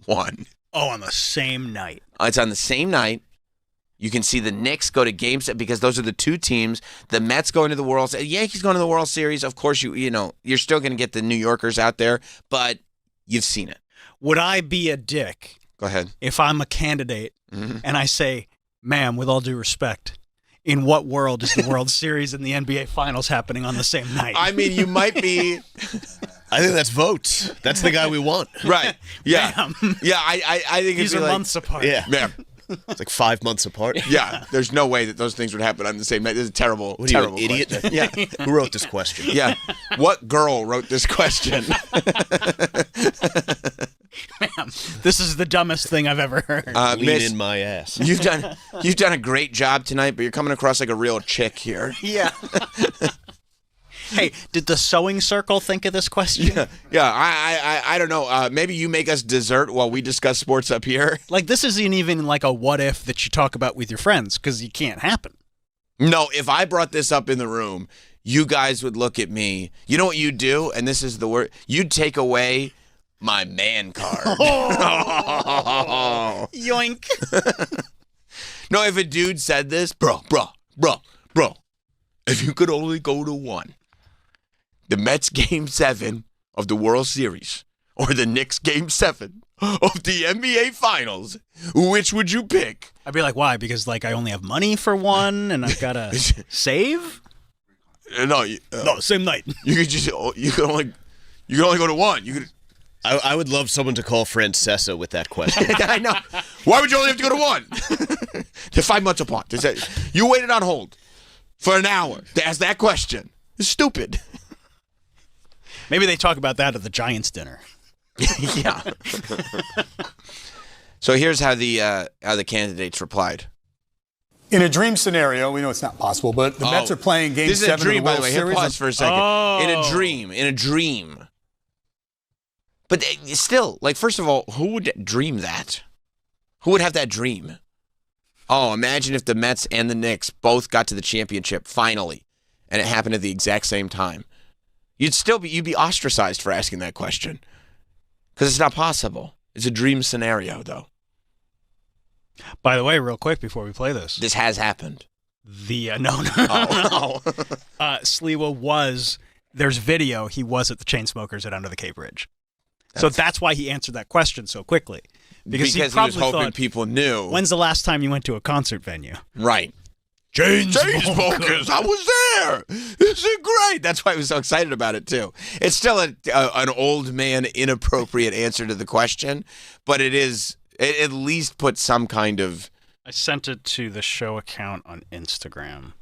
one? Oh, on the same night. It's on the same night. You can see the Knicks go to Game 7 because those are the 2 teams. The Mets going to the World Series. Yankees going to the World Series. Of course, you're still going to get the New Yorkers out there, but you've seen it. Would I be a dick? Go ahead. If I'm a candidate and I say, ma'am, with all due respect, in what world is the World Series and the NBA Finals happening on the same night? I mean, you might be. I think that's votes. That's the guy we want. Right. Yeah. Ma'am. Yeah. I think These are months apart. Yeah. Ma'am. It's like 5 months apart. Yeah. There's no way that those things would happen on the same night. This is a terrible. What are you, terrible an idiot? question. Yeah. Who wrote this question? Yeah. What girl wrote this question? Ma'am, this is the dumbest thing I've ever heard. Lean Miss, in my ass. You've done a great job tonight, but you're coming across like a real chick here. Yeah. Hey, did the sewing circle think of this question? Yeah. I don't know. Maybe you make us dessert while we discuss sports up here. Like, this isn't even like a what if that you talk about with your friends because it can't happen. No, if I brought this up in the room, you guys would look at me. You know what you'd do? And this is the word. You'd take away my man card. Yoink. No, if a dude said this, bro, if you could only go to one, the Mets Game 7 of the World Series or the Knicks Game 7 of the NBA Finals, which would you pick? I'd be like, why? Because I only have money for one and I've got to save? No, same night. You could only go to one. You could. I would love someone to call Francesa with that question. I know. Why would you only have to go to one? They're 5 months apart. You waited on hold for an hour to ask that question. It's stupid. Maybe they talk about that at the Giants dinner. Yeah. So here's how the candidates replied. In a dream scenario, we know it's not possible, but the Mets are playing Game 7 of the World Series. This is a dream, by the way. Here, pause for a second. In a dream. But still, first of all, who would dream that? Who would have that dream? Oh, imagine if the Mets and the Knicks both got to the championship finally, and it happened at the exact same time. You'd be ostracized for asking that question because it's not possible. It's a dream scenario, though. By the way, real quick before we play this, this has happened. No. Sliwa there's video. He was at the Chainsmokers at Under the Cape Ridge, so that's why he answered that question so quickly because he was hoping people knew. When's the last time you went to a concert venue? Right. Chainsmokers, I was there. This is great. That's why I was so excited about it, too. It's still an old man, inappropriate answer to the question, but it at least puts some kind of... I sent it to the show account on Instagram,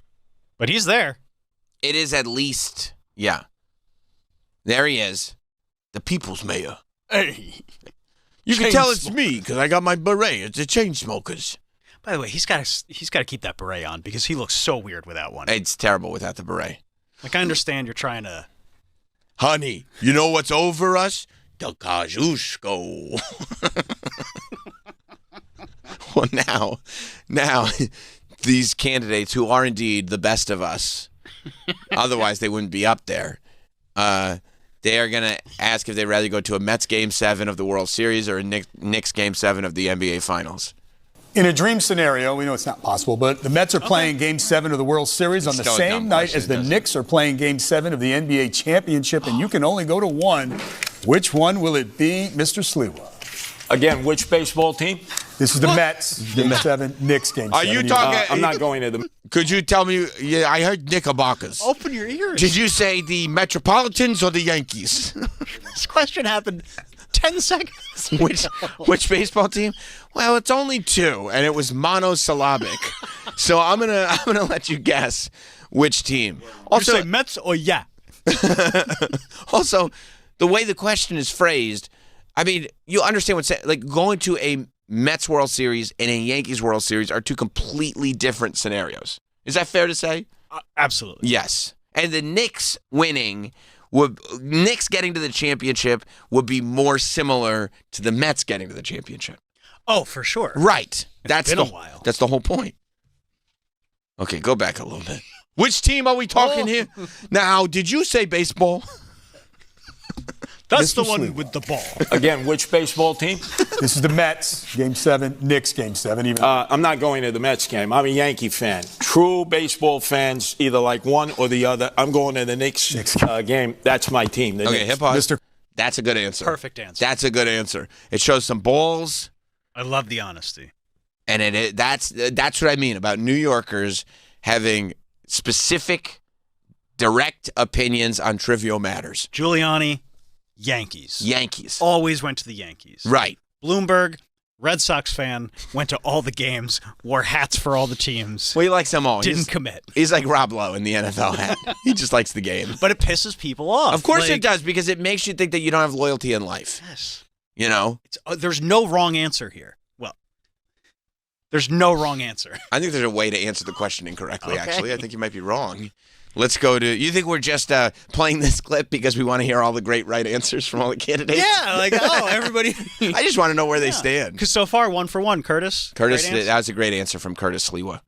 but he's there. It is at least, yeah. There he is, the people's mayor. Hey. You can tell it's me because I got my beret. It's the Chainsmokers. By the way, he's got to keep that beret on because he looks so weird without one. It's terrible without the beret. Like, I understand you're trying to... Honey, you know what's over us? The Kosciuszko. Well, now, these candidates who are indeed the best of us, otherwise they wouldn't be up there, they are going to ask if they'd rather go to a Mets Game 7 of the World Series or a Knicks Game 7 of the NBA Finals. In a dream scenario, we know it's not possible, but the Mets are playing Game 7 of the World Series on the same night as the Knicks are playing Game 7 of the NBA Championship, and you can only go to one. Which one will it be, Mr. Sliwa? Again, which baseball team? This is the Mets, Game 7, Knicks Game 7. Are you talking? I'm not going to the... Could you tell me? Yeah, I heard Knickerbockers. Open your ears. Did you say the Metropolitans or the Yankees? This question happened 10 seconds. Which baseball team? Well, it's only two, and it was monosyllabic. So I'm gonna let you guess which team. Also, you say Mets or yeah. Also, the way the question is phrased, I mean, you understand what's like going to a Mets World Series and a Yankees World Series are two completely different scenarios. Is that fair to say? Absolutely. Yes. And the Knicks getting to the championship would be more similar to the Mets getting to the championship. Oh, for sure. Right. It's been a while. That's the whole point. Okay, go back a little bit. Which team are we talking here? Now, did you say baseball? That's the one with the ball. Again, which baseball team? This is the Mets, Game 7, Knicks, Game 7. I'm not going to the Mets game. I'm a Yankee fan. True baseball fans either like one or the other. I'm going to the Knicks game. That's my team. Okay, hip hop. That's a good answer. Perfect answer. That's a good answer. It shows some balls. I love the honesty. And that's what I mean about New Yorkers having specific, direct opinions on trivial matters. Giuliani, Yankees. Always went to the Yankees. Right. Bloomberg, Red Sox fan, went to all the games, wore hats for all the teams. Well, he likes them all. Didn't commit. He's like Rob Lowe in the NFL hat. He just likes the game. But it pisses people off. Of course it does, because it makes you think that you don't have loyalty in life. Yes. You know? There's no wrong answer here. Well, there's no wrong answer. I think there's a way to answer the question incorrectly, actually. I think you might be wrong. Let's go to... You think we're just playing this clip because we want to hear all the great right answers from all the candidates? Yeah, like, everybody... I just want to know where they stand. Because so far, 1 for 1, Curtis. Curtis, that was a great answer from Curtis Sliwa.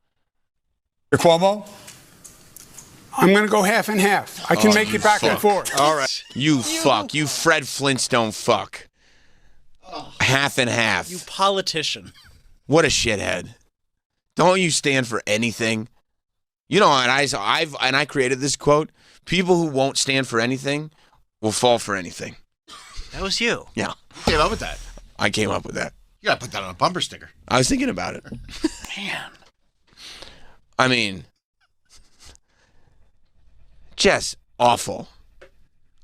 Cuomo? I'm going to go half and half. I can make it back and forth. All right. You fuck. You Fred Flintstone fuck. Half and half. You politician. What a shithead. Don't you stand for anything? You know, and I created this quote. People who won't stand for anything will fall for anything. That was you. Yeah. You came up with that. I came up with that. You got to put that on a bumper sticker. I was thinking about it. Man. I mean, just awful.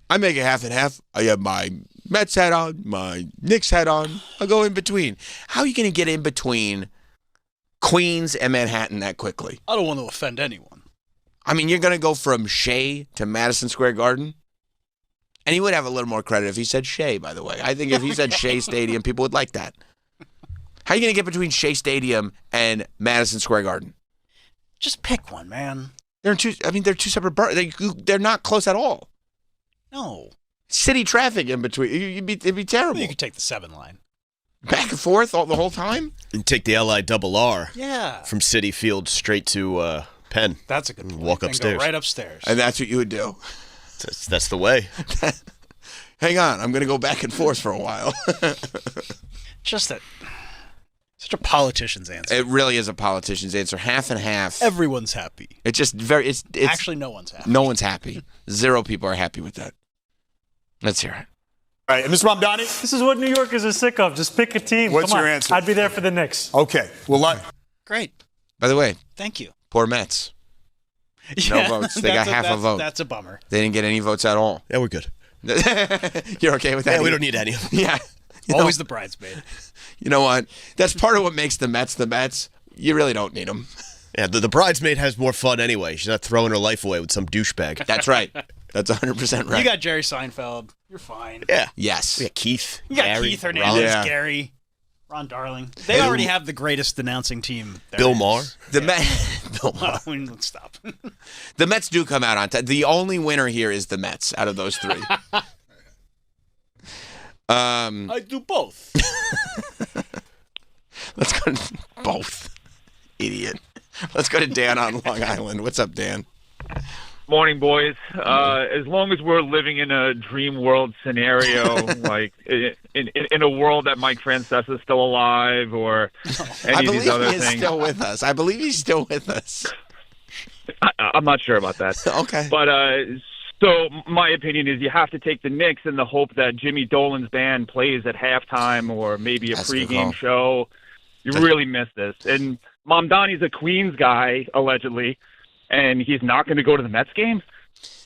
I make it half and half. I have my Mets hat on, my Knicks hat on. I'll go in between. How are you going to get in between Queens and Manhattan that quickly? I don't want to offend anyone. I mean, you're going to go from Shea to Madison Square Garden? And he would have a little more credit if he said Shea, by the way. I think if he said Shea Stadium, people would like that. How are you going to get between Shea Stadium and Madison Square Garden? Just pick one, man. They're two separate they're not close at all. No. City traffic in between. It'd be terrible. You could take the 7 line. Back and forth the whole time? And take the LIRR. Yeah. From City Field straight to Penn. That's a good point. Walk upstairs. Go right upstairs. And that's what you would do. That's the way. Hang on. I'm going to go back and forth for a while. Just such a politician's answer. It really is a politician's answer. Half and half. Everyone's happy. It's just it's actually no one's happy. No one's happy. 0 people are happy with that. Let's hear it. All right, Mr. Ramdani? This is what New Yorkers are sick of. Just pick a team. What's Come your on. answer? I'd be there for the Knicks. Okay. Well, Great. By the way, thank you. Poor Mets. No votes. They got half a vote. That's a bummer. They didn't get any votes at all. Yeah, we're good. You're okay with that? Yeah, we don't need any of them. Yeah. Always the bridesmaid. You know what? That's part of what makes the Mets the Mets. You really don't need them. Yeah, the bridesmaid has more fun anyway. She's not throwing her life away with some douchebag. That's right. That's 100% right. You got Jerry Seinfeld. You're fine. Yeah. Yes. We got Keith. You got Gary, Keith Hernandez, Yeah. Gary, Ron Darling. They already have the greatest announcing team. Bill Maher. The Bill Maher. Let's stop. The Mets do come out on top. The only winner here is the Mets out of those three. I do both. Let's go to both. Idiot. Let's go to Dan on Long Island. What's up, Dan? Morning, boys. As long as we're living in a dream world scenario, like in a world that Mike Francesa's still alive, or any of these other I believe he's things, still with us. I believe he's still with us. I'm not sure about that. Okay. But so my opinion is you have to take the Knicks in the hope that Jimmy Dolan's band plays at halftime or maybe a That's a good call. pregame show. You really miss this. And Mamdani's a Queens guy, allegedly, and he's not going to go to the Mets game?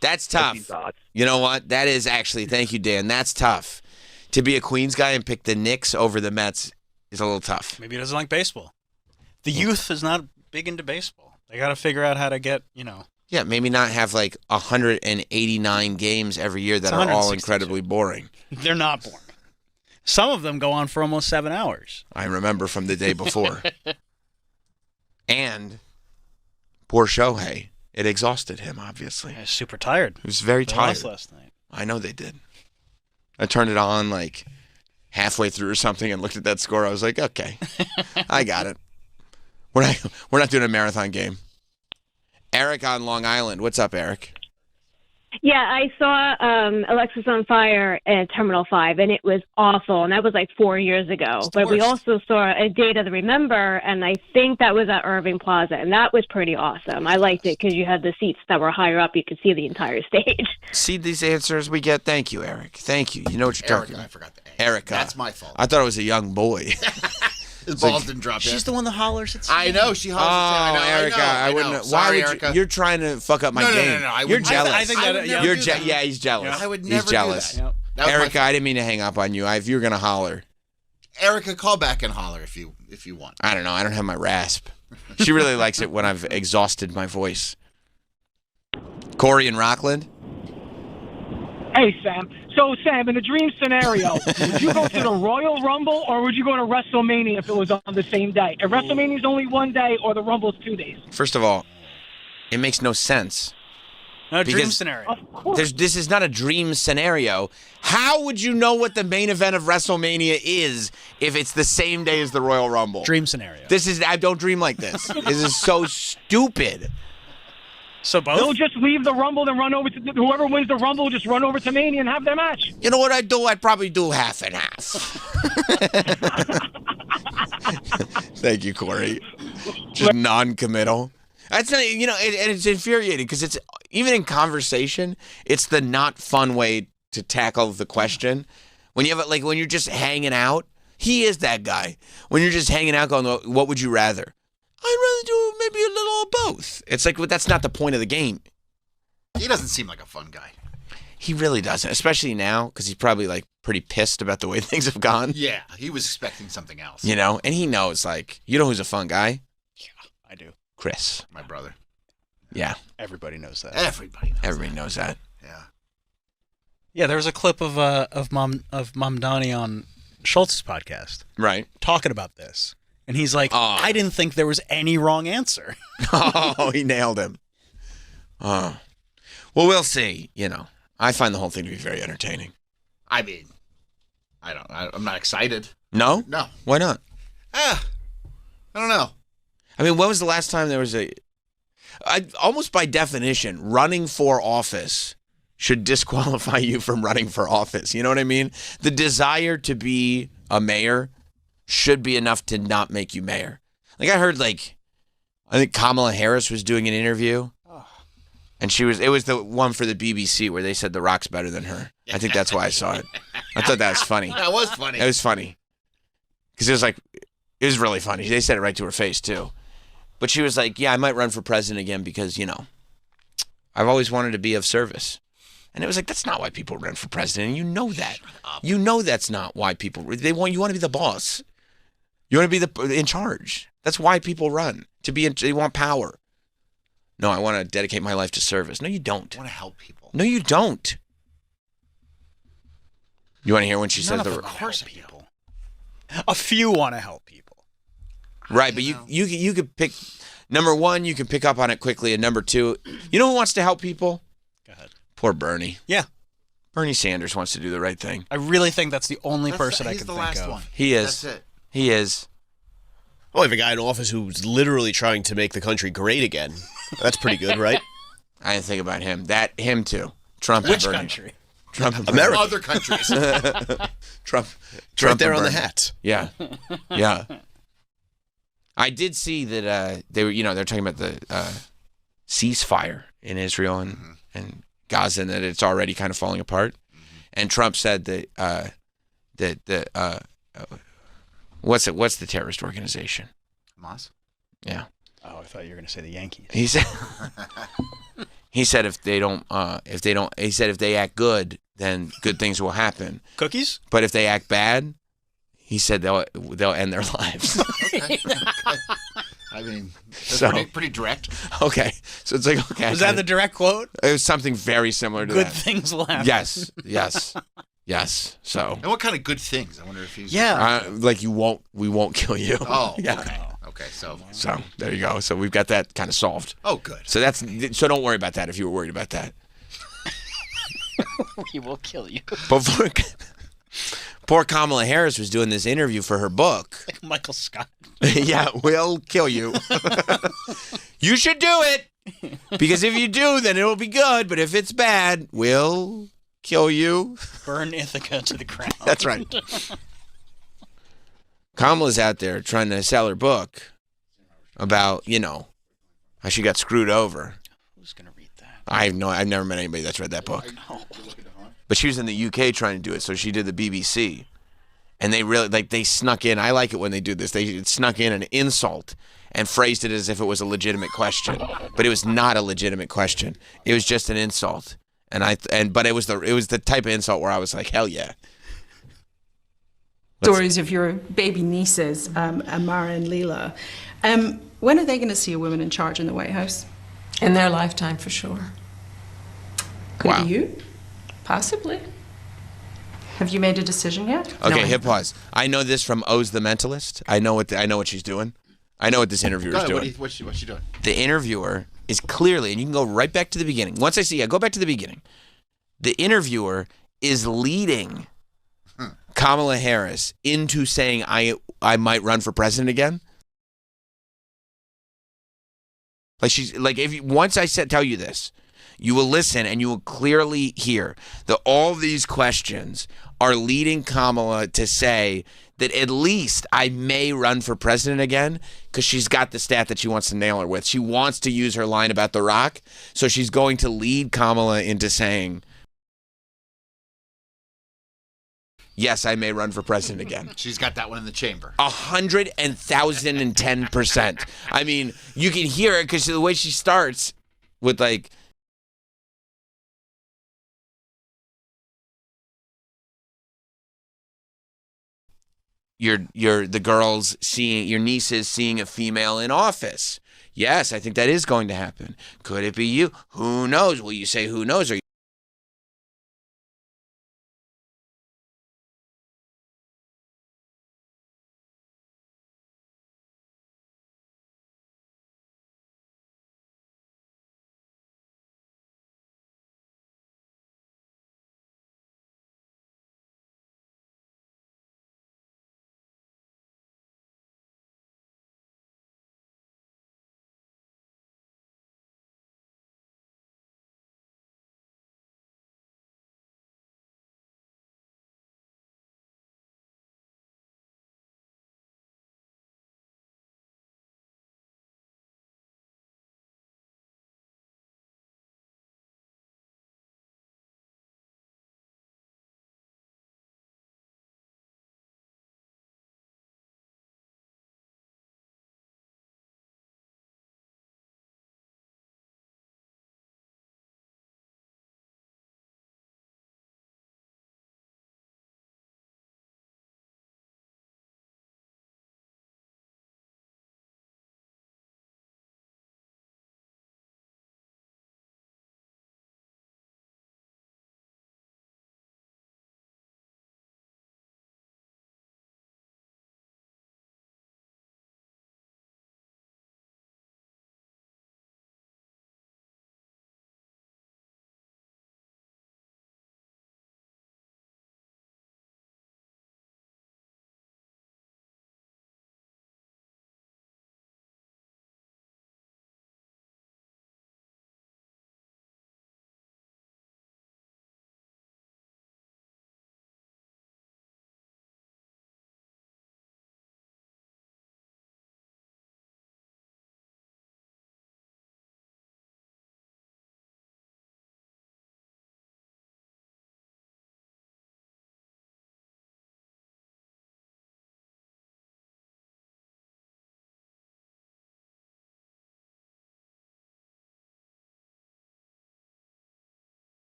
That's tough. You know what? That is actually, thank you, Dan. That's tough. To be a Queens guy and pick the Knicks over the Mets is a little tough. Maybe he doesn't like baseball. The youth is not big into baseball. They got to figure out how to get, Yeah, maybe not have like 189 games every year that are all incredibly boring. They're not boring. Some of them go on for almost 7 hours. I remember from the day before. And poor Shohei. It exhausted him, obviously. He was super tired. He was very They tired. lost last night. I know they did. I turned it on like halfway through or something and looked at that score. I was like, okay, I got it. We're not doing a marathon game. Eric on Long Island. What's up, Eric? Yeah, I saw Alexis on Fire at Terminal 5, and it was awful, and that was like 4 years ago. But we also saw A Day to Remember, and I think that was at Irving Plaza, and that was pretty awesome. I liked it because you had the seats that were higher up. You could see the entire stage. See these answers we get? Thank you, Eric. Thank you. You know what you're talking about. I forgot the A. Erica. That's my fault. I thought it was a young boy. His balls didn't drop She's yet. the one that hollers at I know, she hollers at Oh, Erica, I wouldn't. Why Sorry, would Erica. you're trying to fuck up my No, game? no, I You're wouldn't- jealous. I think that- I would never You're do that. yeah, he's jealous. Yeah, I would He's never do jealous. that. That was my Erica, I didn't mean to hang up on you. If you're gonna holler, Erica, call back and holler if you want. I don't know. I don't have my rasp. She really likes it when I've exhausted my voice. Corey in Rockland. Hey, Sam. So, Sam, in a dream scenario, would you go to the Royal Rumble or would you go to WrestleMania if it was on the same day? If WrestleMania's only one day or the Rumble's 2 days? First of all, it makes no sense. No, dream Because scenario. This is not a dream scenario. How would you know what the main event of WrestleMania is if it's the same day as the Royal Rumble? Dream scenario. I don't dream like this. This is so stupid. So both? They'll just leave the Rumble and run over to whoever wins the Rumble will just run over to Mania and have their match. You know what I'd do? I'd probably do half and half. Thank you, Corey. Just non-committal. That's not, and it's infuriating because it's even in conversation, it's the not fun way to tackle the question. When you have it, like when you're just hanging out, he is that guy. When you're just hanging out, going, "What would you rather?" I'd rather do maybe a little of both. It's like, well, that's not the point of the game. He doesn't seem like a fun guy. He really doesn't, especially now because he's probably like pretty pissed about the way things have gone. Yeah, he was expecting something else. And he knows, like, you know who's a fun guy? Yeah, I do. Chris. My brother. Yeah. Everybody knows that. Everybody knows that. Yeah. Yeah, there was a clip of Mamdani on Schultz's podcast. Right. Talking about this. And he's like, I didn't think there was any wrong answer. Oh, he nailed him. Well, we'll see. I find the whole thing to be very entertaining. I mean, I'm not excited. No? No. Why not? I don't know. I mean, when was the last time there was almost by definition, running for office should disqualify you from running for office. You know what I mean? The desire to be a mayor should be enough to not make you mayor. Like I heard, I think Kamala Harris was doing an interview, and it was the one for the BBC where they said The Rock's better than her. I think that's why I saw it. I thought that was funny. That was funny. It was funny because it was really funny. They said it right to her face too. But she was like, yeah, I might run for president again because, I've always wanted to be of service. And it was like, that's not why people run for president. And you know that. You know that's not why people, you want to be the boss. You want to be in charge. That's why people run. They want power. No, I want to dedicate my life to service. No, you don't. I want to help people. No, you don't. You want to hear when she says Of course people. A few want to help people. Right, but you could pick, number one, you can pick up on it quickly, and number two, you know who wants to help people? Go ahead. Poor Bernie. Yeah. Bernie Sanders wants to do the right thing. I really think that's the only person I can think of. He's the last one. He is. That's it. He is. Oh, we have a guy in office who's literally trying to make the country great again. That's pretty good, right? I didn't think about him. Him too. Trump Which and Bernie. country? Trump and America. Other countries. Trump right there and on the Bernie. hat. Yeah. Yeah. I did see that they were, they're talking about the ceasefire in Israel and Gaza, and that it's already kind of falling apart. And Trump said that what's the terrorist organization? Hamas. Yeah. Oh, I thought you were going to say the Yankees. He said if they act good, then good things will happen. Cookies? But if they act bad, he said they'll end their lives. Okay. I mean, that's So- pretty direct. Okay, so it's like, okay. Was that the direct quote? It was something very similar to Good that. things will happen. Yes. So. And what kind of good things? I wonder if he's. Like we won't kill you. Oh, yeah. Okay, so there you go. So we've got that kind of solved. Oh, good. So don't worry about that if you were worried about that. We will kill you. Poor Kamala Harris was doing this interview for her book. Like Michael Scott. Yeah, we'll kill you. You should do it. Because if you do, then it'll be good. But if it's bad, we'll kill you. Burn Ithaca to the ground. That's right. Kamala's out there trying to sell her book about, how she got screwed over. Who's going to read that? I've never met anybody that's read that book. But she was in the UK trying to do it, so she did the BBC. And they really, they snuck in. I like it when they do this. They snuck in an insult and phrased it as if it was a legitimate question. But it was not a legitimate question. It was just an insult. But it was the type of insult where I was like, hell yeah. Stories of your baby nieces, Amara and Leela. When are they going to see a woman in charge in the White House? In their lifetime, for sure. Could it be you? Possibly. Have you made a decision yet? Okay, hit pause. I know this from O's the Mentalist. I know what she's doing. I know what this interviewer's doing. What's she doing? The interviewer is clearly, and you can go right back to the beginning. Once I go back to the beginning. The interviewer is leading Kamala Harris into saying, I might run for president again. Once I tell you this, you will listen and you will clearly hear that all these questions are leading Kamala to say that at least I may run for president again, because she's got the stat that she wants to nail her with. She wants to use her line about The Rock, so she's going to lead Kamala into saying, yes, I may run for president again. She's got that one in the chamber. 1,010%. I mean, you can hear it because the way she starts with the girls seeing, your nieces seeing a female in office. Yes, I think that is going to happen. Could it be you? Who knows? Will you say who knows? Or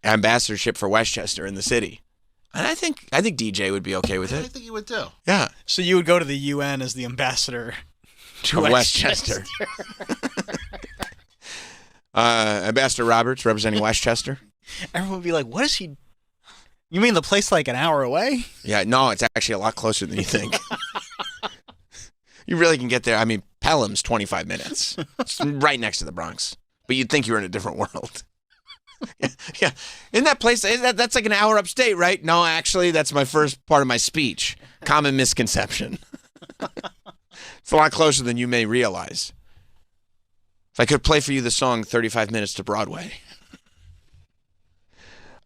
ambassadorship for Westchester in the city. And I think DJ would be okay with I it. think he would too. Yeah. So you would go to the UN as the ambassador to Westchester. Ambassador Roberts representing Westchester. Everyone would be like, what is he? You mean the place like an hour away? Yeah, no, it's actually a lot closer than you think. You really can get there. I mean, Pelham's 25 minutes. It's right next to the Bronx. But you'd think you were in a different world. Yeah. Isn't that place, that's like an hour upstate, right? No, actually, that's my first part of my speech. Common misconception. It's a lot closer than you may realize. If I could play for you the song 35 Minutes to Broadway.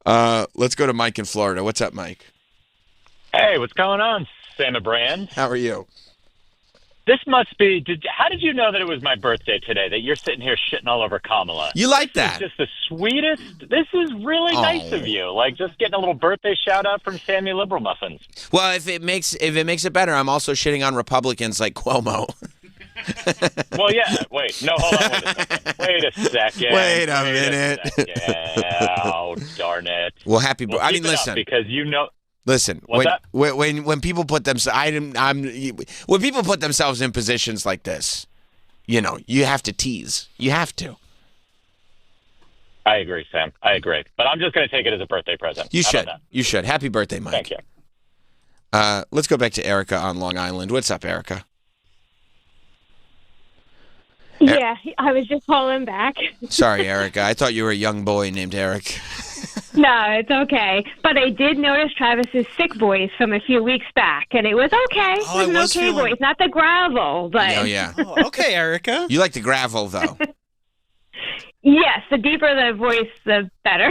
Let's go to Mike in Florida. What's up, Mike? Hey, what's going on, Sam and Brand? How are you? This must be. How did you know that it was my birthday today? That you're sitting here shitting all over Kamala? You like that? This is just the sweetest. This is really nice of you. Like just getting a little birthday shout out from Sammy Liberal Muffins. Well, if it makes it better, I'm also shitting on Republicans like Cuomo. Well, yeah. Wait. No, hold on. Wait a second. Wait a minute. Oh, darn it. Well, happy. Well, I keep mean, it up, listen. because you know. Listen, What's when people put themselves, when people put themselves in positions like this, you know, you have to tease. You have to. I agree, Sam. I agree. But I'm just going to take it as a birthday present. You How should. about that? You should. Happy birthday, Mike. Thank you. Let's go back to Erica on Long Island. What's up, Erica? Yeah, I was just calling back. Sorry, Erica. I thought you were a young boy named Eric. No, it's okay. But I did notice Travis's sick voice from a few weeks back, and it was okay. Oh, it was an okay voice, not the gravel, but... Oh, yeah. Okay, Erica. You like the gravel, though. Yes, the deeper the voice, the better.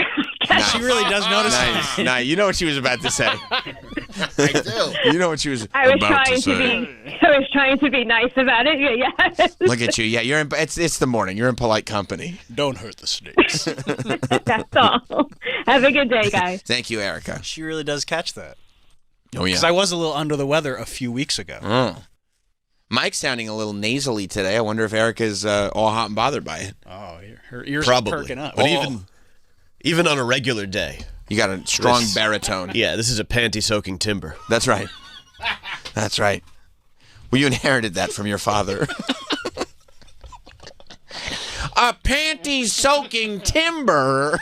She really does notice Nice. Nice. You know what she was about to say. I do. You know what she was I was about trying to say. I was trying to be nice about it. Yeah. Look at you. Yeah, you're in. It's the morning. You're in polite company. Don't hurt the snakes. That's all. Have a good day, guys. Thank you, Erica. She really does catch that. Oh, yeah. Because I was a little under the weather a few weeks ago. Oh. Mike's sounding a little nasally today. I wonder if Erica's all hot and bothered by it. Oh, her ears Probably. are perking up. But even on a regular day, you got a strong baritone. Yeah, this is a panty-soaking timber. That's right. That's right. Well, you inherited that from your father. A panty-soaking timber.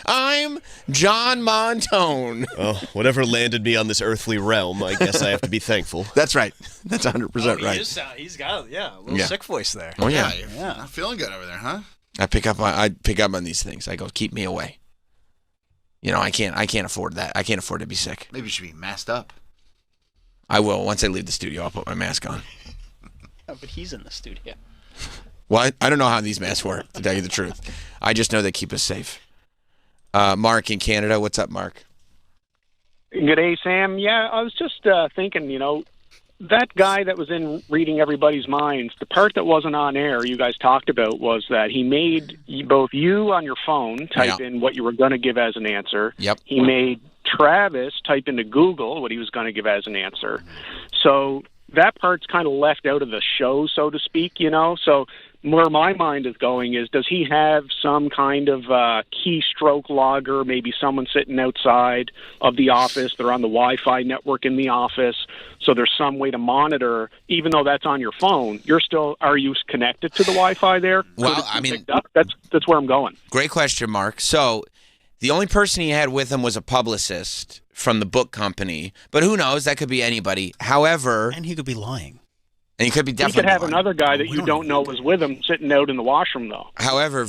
I'm John Montone. Oh, whatever landed me on this earthly realm, I guess I have to be thankful. That's right. That's 100% right. He's got a little sick voice there. Oh, yeah. You're not feeling good over there, huh? I pick up on these things. I go, keep me away. You know, I can't afford that. I can't afford to be sick. Maybe you should be masked up. I will. Once I leave the studio, I'll put my mask on. Oh, but he's in the studio. Well, I don't know how these masks work, to tell you the truth. I just know they keep us safe. Mark in Canada. What's up, Mark? Good day, Sam. Yeah, I was just thinking, that guy that was in reading everybody's minds, the part that wasn't on air you guys talked about was that he made both you on your phone type in what you were going to give as an answer. Yep. He made Travis type into Google what he was going to give as an answer. So that part's kind of left out of the show, so to speak, So where my mind is going is, does he have some kind of keystroke logger, maybe someone sitting outside of the office, they're on the Wi-Fi network in the office, so there's some way to monitor, even though that's on your phone, are you connected to the Wi-Fi there? Well, I mean, that's where I'm going. Great question, Mark. So the only person he had with him was a publicist from the book company, but who knows? That could be anybody. However... And he could be lying. And he could be definitely. He could have another guy that you don't know was with him sitting out in the washroom, though. However,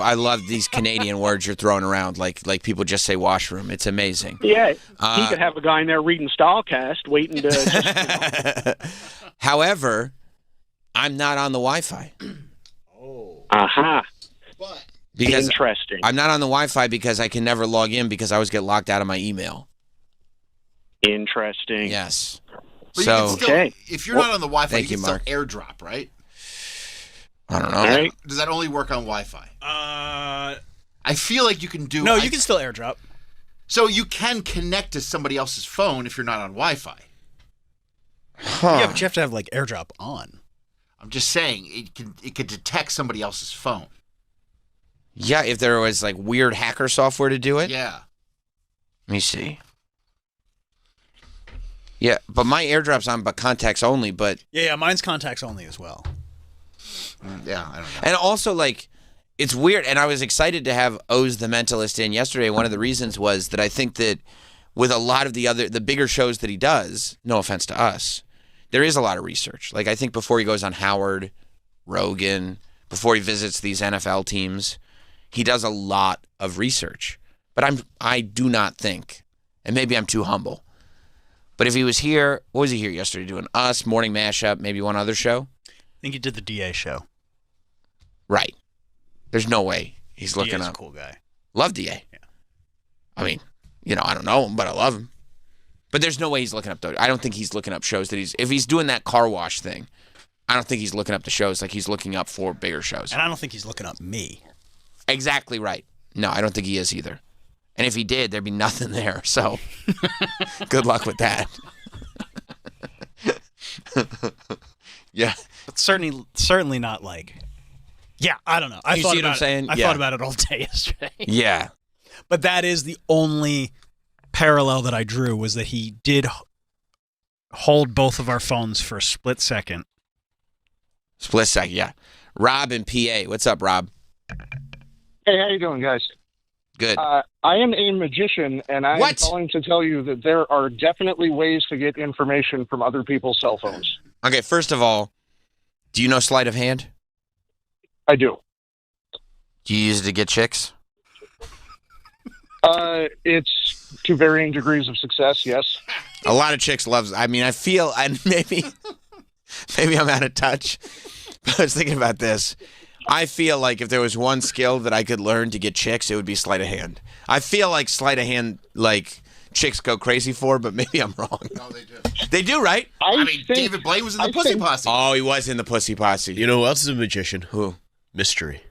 I love these Canadian words you're throwing around, like people just say washroom. It's amazing. Yeah, he could have a guy in there reading Stylecast, waiting to. Just, However, I'm not on the Wi-Fi. Aha. Because interesting. I'm not on the Wi-Fi because I can never log in because I always get locked out of my email. Interesting. Yes. But so you can still, if you're not on the Wi-Fi, you can still Mark. airdrop, right? I don't know. Does that only work on Wi-Fi? I feel like you can do. No, you can still airdrop. So you can connect to somebody else's phone if you're not on Wi-Fi. Yeah, but you have to have like airdrop on. I'm just saying it could detect somebody else's phone. Yeah, if there was like weird hacker software to do it. Yeah. Let me see. Yeah, but my AirDrop's on but contacts only, but... Yeah, mine's contacts only as well. Yeah, I don't know. And also, like, it's weird, and I was excited to have Oz the Mentalist in yesterday. One of the reasons was that I think that with a lot of the bigger shows that he does, no offense to us, there is a lot of research. Like, I think before he goes on Howard, Rogan, before he visits these NFL teams, he does a lot of research. But I do not think, and maybe I'm too humble, but if he was here, what was he here yesterday doing? Us, Morning Mashup, maybe one other show? I think he did the DA show. Right. There's no way he's looking DA's up. a cool guy. Love DA. Yeah. I mean, I don't know him, but I love him. But there's no way he's looking up, I don't think he's looking up shows that if he's doing that car wash thing, I don't think he's looking up the shows like he's looking up for bigger shows. And I don't think he's looking up me. Exactly right. No, I don't think he is either. And if he did, there'd be nothing there. So good luck with that. Yeah. But certainly not like, yeah, I don't know. I see what I'm saying? Yeah. thought about it all day yesterday. Yeah. But that is the only parallel that I drew, was that he did hold both of our phones for a split second. Split second, yeah. Rob in PA. What's up, Rob? Hey, how you doing, guys? Good. I am a magician, and I am calling to tell you that there are definitely ways to get information from other people's cell phones. Okay, first of all, do you know sleight of hand? I do. Do you use it to get chicks? It's to varying degrees of success, yes. A lot of chicks loves. I mean, I feel, and maybe I'm out of touch, but I was thinking about this. I feel like if there was one skill that I could learn to get chicks, it would be sleight of hand. I feel like sleight of hand, like, chicks go crazy for, but maybe I'm wrong. No, they do. They do, right? I mean, David Blaine was in the Pussy Posse. Oh, he was in the Pussy Posse. You know who else is a magician? Who? Mystery.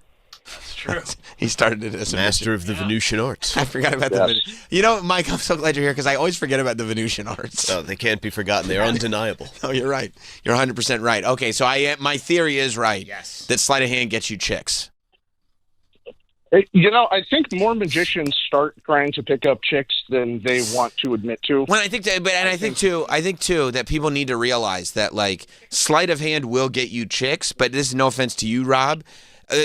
That's true. He started it as a master of the Venusian arts. I forgot about the You know, Mike, I'm so glad you're here because I always forget about the Venusian arts. Oh, they can't be forgotten. They're undeniable. Oh, you're right. You're 100% right. Okay, so my theory is right. Yes. That sleight of hand gets you chicks. You know, I think more magicians start trying to pick up chicks than they want to admit to. Well, I think too that people need to realize that, like, sleight of hand will get you chicks, but this is no offense to you, Rob.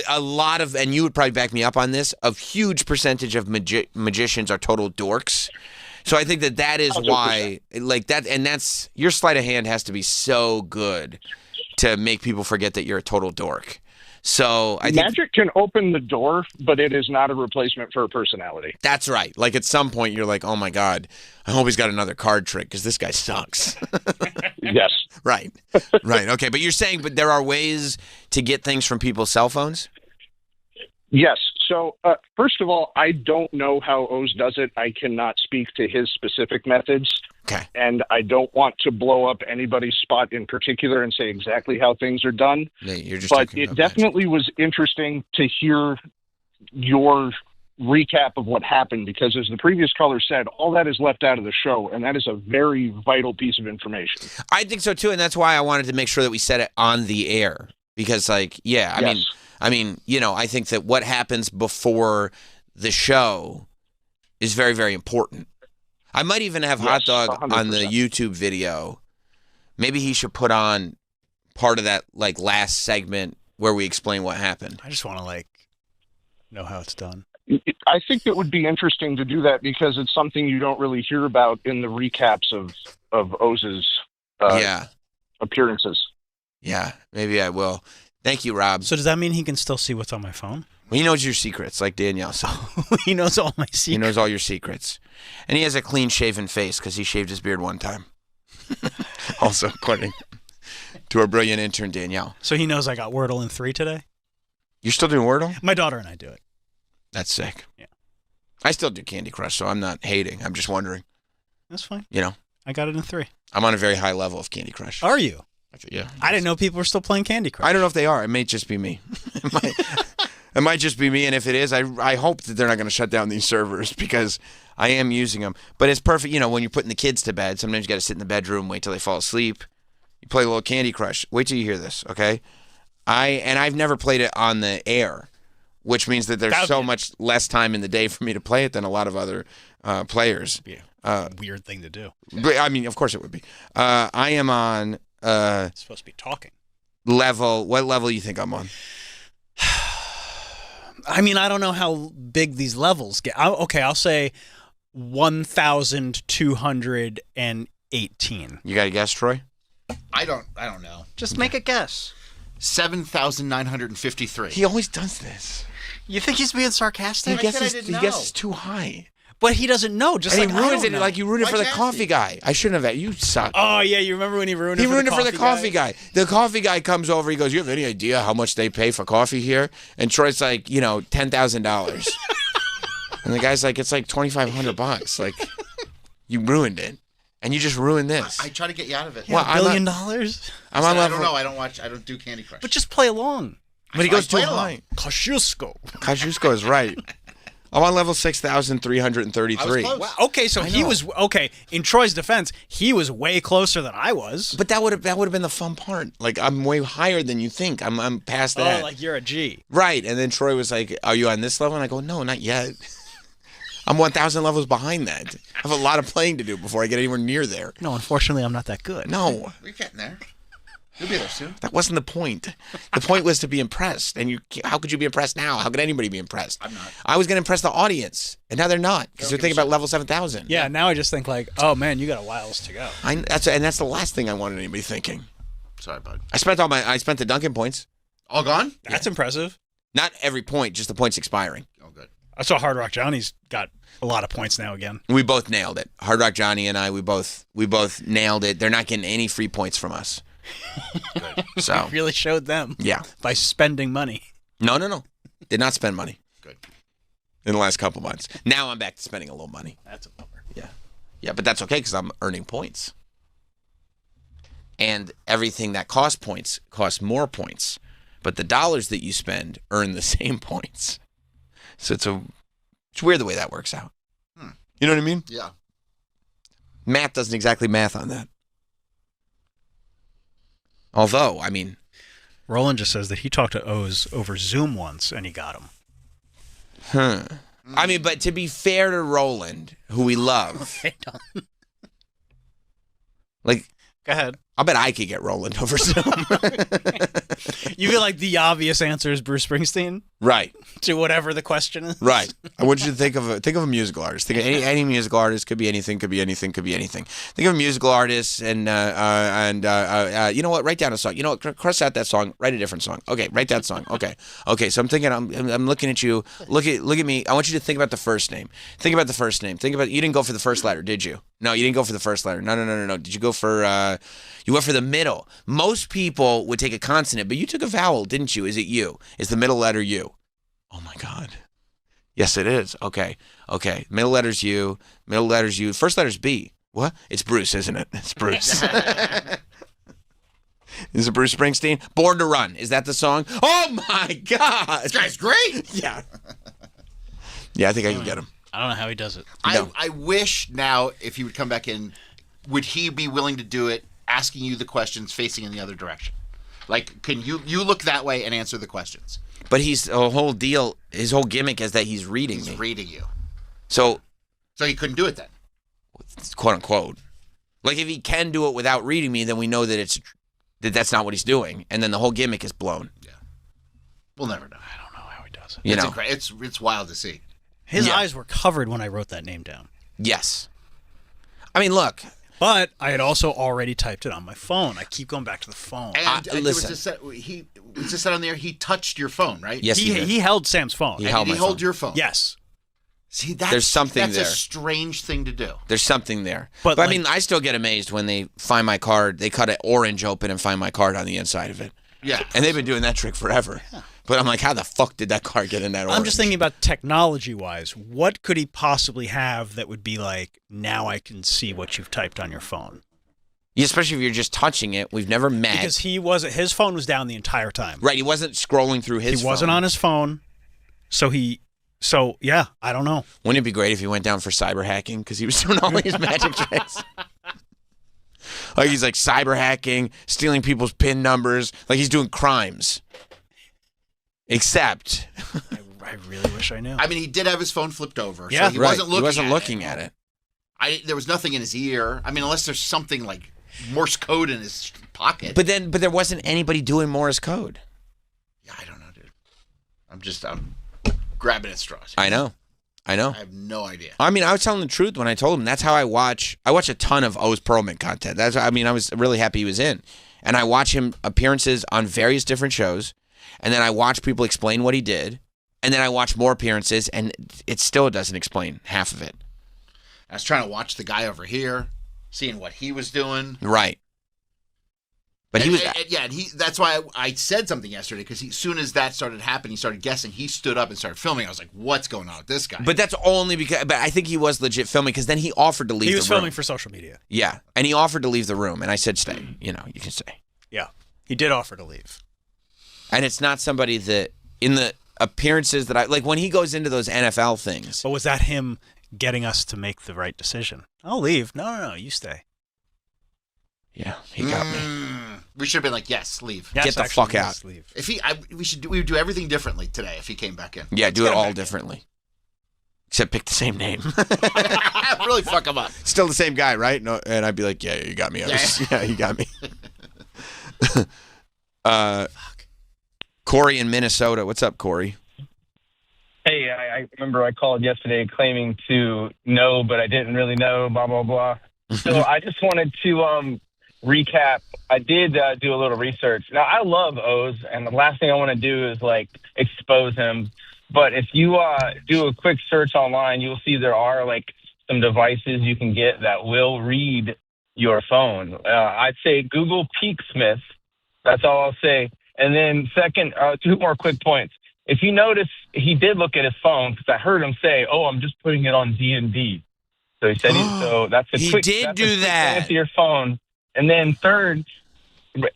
A lot of, and you would probably back me up on this, a huge percentage of magicians are total dorks. So I think that is 100%. Why, like that, and that's, your sleight of hand has to be so good to make people forget that you're a total dork. So I think magic can open the door, but it is not a replacement for a personality. That's right. Like, at some point, you're like, oh my God, I hope he's got another card trick because this guy sucks. Yes. Right. Right. Okay. But you're saying, but there are ways to get things from people's cell phones? Yes. So, first of all, I don't know how Oz does it. I cannot speak to his specific methods. Okay. And I don't want to blow up anybody's spot in particular and say exactly how things are done. No, you're just but it definitely was interesting to hear your recap of what happened, because as the previous caller said, all that is left out of the show, and that is a very vital piece of information. I think so too, and that's why I wanted to make sure that we said it on the air, because, like, yeah, I mean, you know, I think that what happens before the show is very, very important. I might even have Hot Dog 100%. On the YouTube video. Maybe he should put on part of that, like, last segment where we explain what happened. I just want to, like, know how it's done. I think it would be interesting to do that because it's something you don't really hear about in the recaps of Oz's appearances. Yeah, maybe I will. Thank you, Rob. So does that mean he can still see what's on my phone? Well, he knows your secrets, like Danielle said. He knows all my secrets. He knows all your secrets. And he has a clean-shaven face because he shaved his beard one time. Also, according to our brilliant intern, Danielle. So he knows I got Wordle in 3 today? You're still doing Wordle? My daughter and I do it. That's sick. Yeah. I still do Candy Crush, so I'm not hating. I'm just wondering. That's fine. You know? I got it in 3. I'm on a very high level of Candy Crush. Are you? Yeah. I didn't know people were still playing Candy Crush. I don't know if they are. It may just be me. It might just be me, and if it is, I hope that they're not going to shut down these servers because I am using them. But it's perfect, you know, when you're putting the kids to bed, sometimes you got to sit in the bedroom, wait till they fall asleep. You play a little Candy Crush. Wait till you hear this, okay? I've never played it on the air. which means that there's so much less time in the day for me to play it than a lot of other players. Yeah, weird thing to do. But, I mean, of course it would be. I am on... It's supposed to be talking. Level. What level you think I'm on? I mean, I don't know how big these levels get. I'll say 1,218. You got a guess, Troy? I don't know. Just make a guess. 7,953. He always does this. You think he's being sarcastic? He guesses too high. But he doesn't know. Just and like he ruins it know. like you ruined it for the coffee guy. I shouldn't have. You suck. Oh yeah, you remember when he ruined it? He ruined it for the coffee guy. The coffee guy comes over. He goes, "You have any idea how much they pay for coffee here?" And Troy's like, $10,000. And the guy's like, "It's like $2,500. Like, you ruined it, and you just ruined this." I try to get you out of it. Well, $1 billion? I'm on level. I don't know. I don't do Candy Crush. But just play along. But he goes too high. Kosciuszko is right. I'm on level 6,333. Wow. Okay, so he was in Troy's defense, he was way closer than I was. But that would have been the fun part. Like, I'm way higher than you think. I'm past that. Oh, like you're a G. Right. And then Troy was like, "Are you on this level?" And I go, "No, not yet. I'm 1,000 levels behind that. I have a lot of playing to do before I get anywhere near there." No, unfortunately, I'm not that good. No. We're getting there. You'll be there soon. That wasn't the point. The point was to be impressed. And how could you be impressed now? How could anybody be impressed? I'm not. I was going to impress the audience, and now they're not because they're thinking about level 7,000. Yeah, now I just think like, oh man, you got a whiles to go. That's the last thing I wanted anybody thinking. Sorry, bud. I spent the Duncan points. All gone? That's impressive. Not every point, just the points expiring. Oh, good. I saw Hard Rock Johnny's got a lot of points now again. We both nailed it. Hard Rock Johnny and I, we both nailed it. They're not getting any free points from us. So we really showed them. Yeah. By spending money. No. Did not spend money. Good. In the last couple months. Now I'm back to spending a little money. That's a bummer. Yeah. Yeah, but that's okay because I'm earning points. And everything that costs points costs more points. But the dollars that you spend earn the same points. So it's weird the way that works out. You know what I mean? Yeah. Math doesn't exactly math on that. Although, I mean... Roland just says that he talked to O's over Zoom once, and he got him. I mean, but to be fair to Roland, who we love... like... Go ahead. I bet I could get Roland over Zoom. You feel like the obvious answer is Bruce Springsteen? Right. To whatever the question is? Right. I want you to think of a musical artist. Think of any musical artist. Could be anything, could be anything, could be anything. Think of a musical artist and you know what? Write down a song. You know what? Cross out that song. Write a different song. Okay, write that song. Okay. So I'm thinking, I'm looking at you. Look at me. I want you to think about the first name. Think about the first name. You didn't go for the first letter, did you? No, you didn't go for the first letter. No. Did you go for, you went for the middle. Most people would take a consonant, but you took a vowel, didn't you? Is it you? Is the middle letter you? Oh my God. Yes, it is. Okay. Middle letter's you. Middle letter's you. First letter's B. What? It's Bruce, isn't it? It's Bruce. Is it Bruce Springsteen? Born to Run. Is that the song? Oh my God. This guy's great. Yeah. Yeah, I think I can get him. I don't know how he does it. I wish now if he would come back in, would he be willing to do it, asking you the questions facing in the other direction? Like, can you look that way and answer the questions? But his whole gimmick is that he's reading me. He's reading you. So he couldn't do it then? Quote unquote. Like, if he can do it without reading me, then we know that that's not what he's doing. And then the whole gimmick is blown. Yeah. We'll never know. I don't know how he does it. It's wild to see. His eyes were covered when I wrote that name down. Yes. I mean, look. But I had also already typed it on my phone. I keep going back to the phone. And listen. He was just said on there, he touched your phone, right? Yes, he held Sam's phone. He held your phone. Yes. See, there's something there. That's a strange thing to do. There's something there. But I mean, I still get amazed when they find my card. They cut it orange open and find my card on the inside of it. Yeah. And they've been doing that trick forever. Yeah. But I'm like, how the fuck did that card get in that orange? I'm just thinking about technology-wise. What could he possibly have that would be like, now I can see what you've typed on your phone? Yeah, especially if you're just touching it. We've never met. Because his phone was down the entire time. Right, he wasn't scrolling through his phone. He wasn't on his phone. So yeah, I don't know. Wouldn't it be great if he went down for cyber hacking? Because he was doing all these magic tricks. Like, he's like cyber hacking, stealing people's PIN numbers. Like, he's doing crimes. Except... I really wish I knew. I mean, he did have his phone flipped over. Yeah, so he wasn't looking. He wasn't looking at it. There was nothing in his ear. I mean, unless there's something like Morse code in his pocket. But there wasn't anybody doing Morse code. Yeah, I don't know, dude. I'm grabbing at straws. I know. I have no idea. I mean, I was telling the truth when I told him. That's how I watch. I watch a ton of O's Perlman content. I was really happy he was in. And I watch him appearances on various different shows. And then I watch people explain what he did. And then I watch more appearances, and it still doesn't explain half of it. I was trying to watch the guy over here, seeing what he was doing. Right. But he was... that's why I said something yesterday, because as soon as that started happening, he started guessing. He stood up and started filming. I was like, what's going on with this guy? But that's only because... But I think he was legit filming, because then he offered to leave the room. He was filming for social media. Yeah. And he offered to leave the room, and I said, stay. You can stay. Yeah. He did offer to leave. And it's not somebody that... In the appearances that I... Like, when he goes into those NFL things... But was that him getting us to make the right decision? I'll leave. No, you stay. Yeah, he got me. We should have been like, yes, leave. Yes, get the fuck out. Leave. If we would do everything differently today if he came back in. Yeah, do it all differently. Except pick the same name. Really fuck him up. Still the same guy, right? No, and I'd be like, yeah, you got me. Yeah, you got me. Corey in Minnesota. What's up, Corey? Hey, I remember I called yesterday claiming to know, but I didn't really know, blah, blah, blah. So I just wanted to recap. I did do a little research. Now, I love O's, and the last thing I want to do is, expose him. But if you do a quick search online, you'll see there are, some devices you can get that will read your phone. I'd say Google Peaksmith. That's all I'll say. And then second, 2 more quick points. If you notice, he did look at his phone because I heard him say, "Oh, I'm just putting it on D&D." So he said, "So that's a quick." He did do that. Glance at your phone, and then third,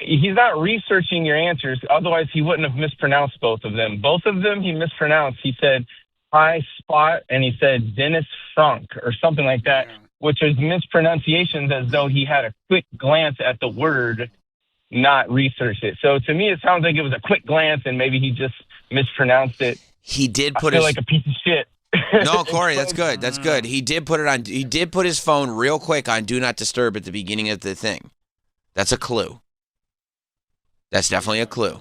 he's not researching your answers. Otherwise, he wouldn't have mispronounced both of them. Both of them he mispronounced. He said "Hi Spot" and he said "Dennis Frank" or something like that, which is mispronunciations, as though he had a quick glance at the word, not researched it. So to me, it sounds like it was a quick glance, and maybe he just mispronounced it. He did I feel like a piece of shit. No, Corey, that's good. That's good. He did put it on. He did put his phone real quick on Do Not Disturb at the beginning of the thing. That's a clue. That's definitely a clue.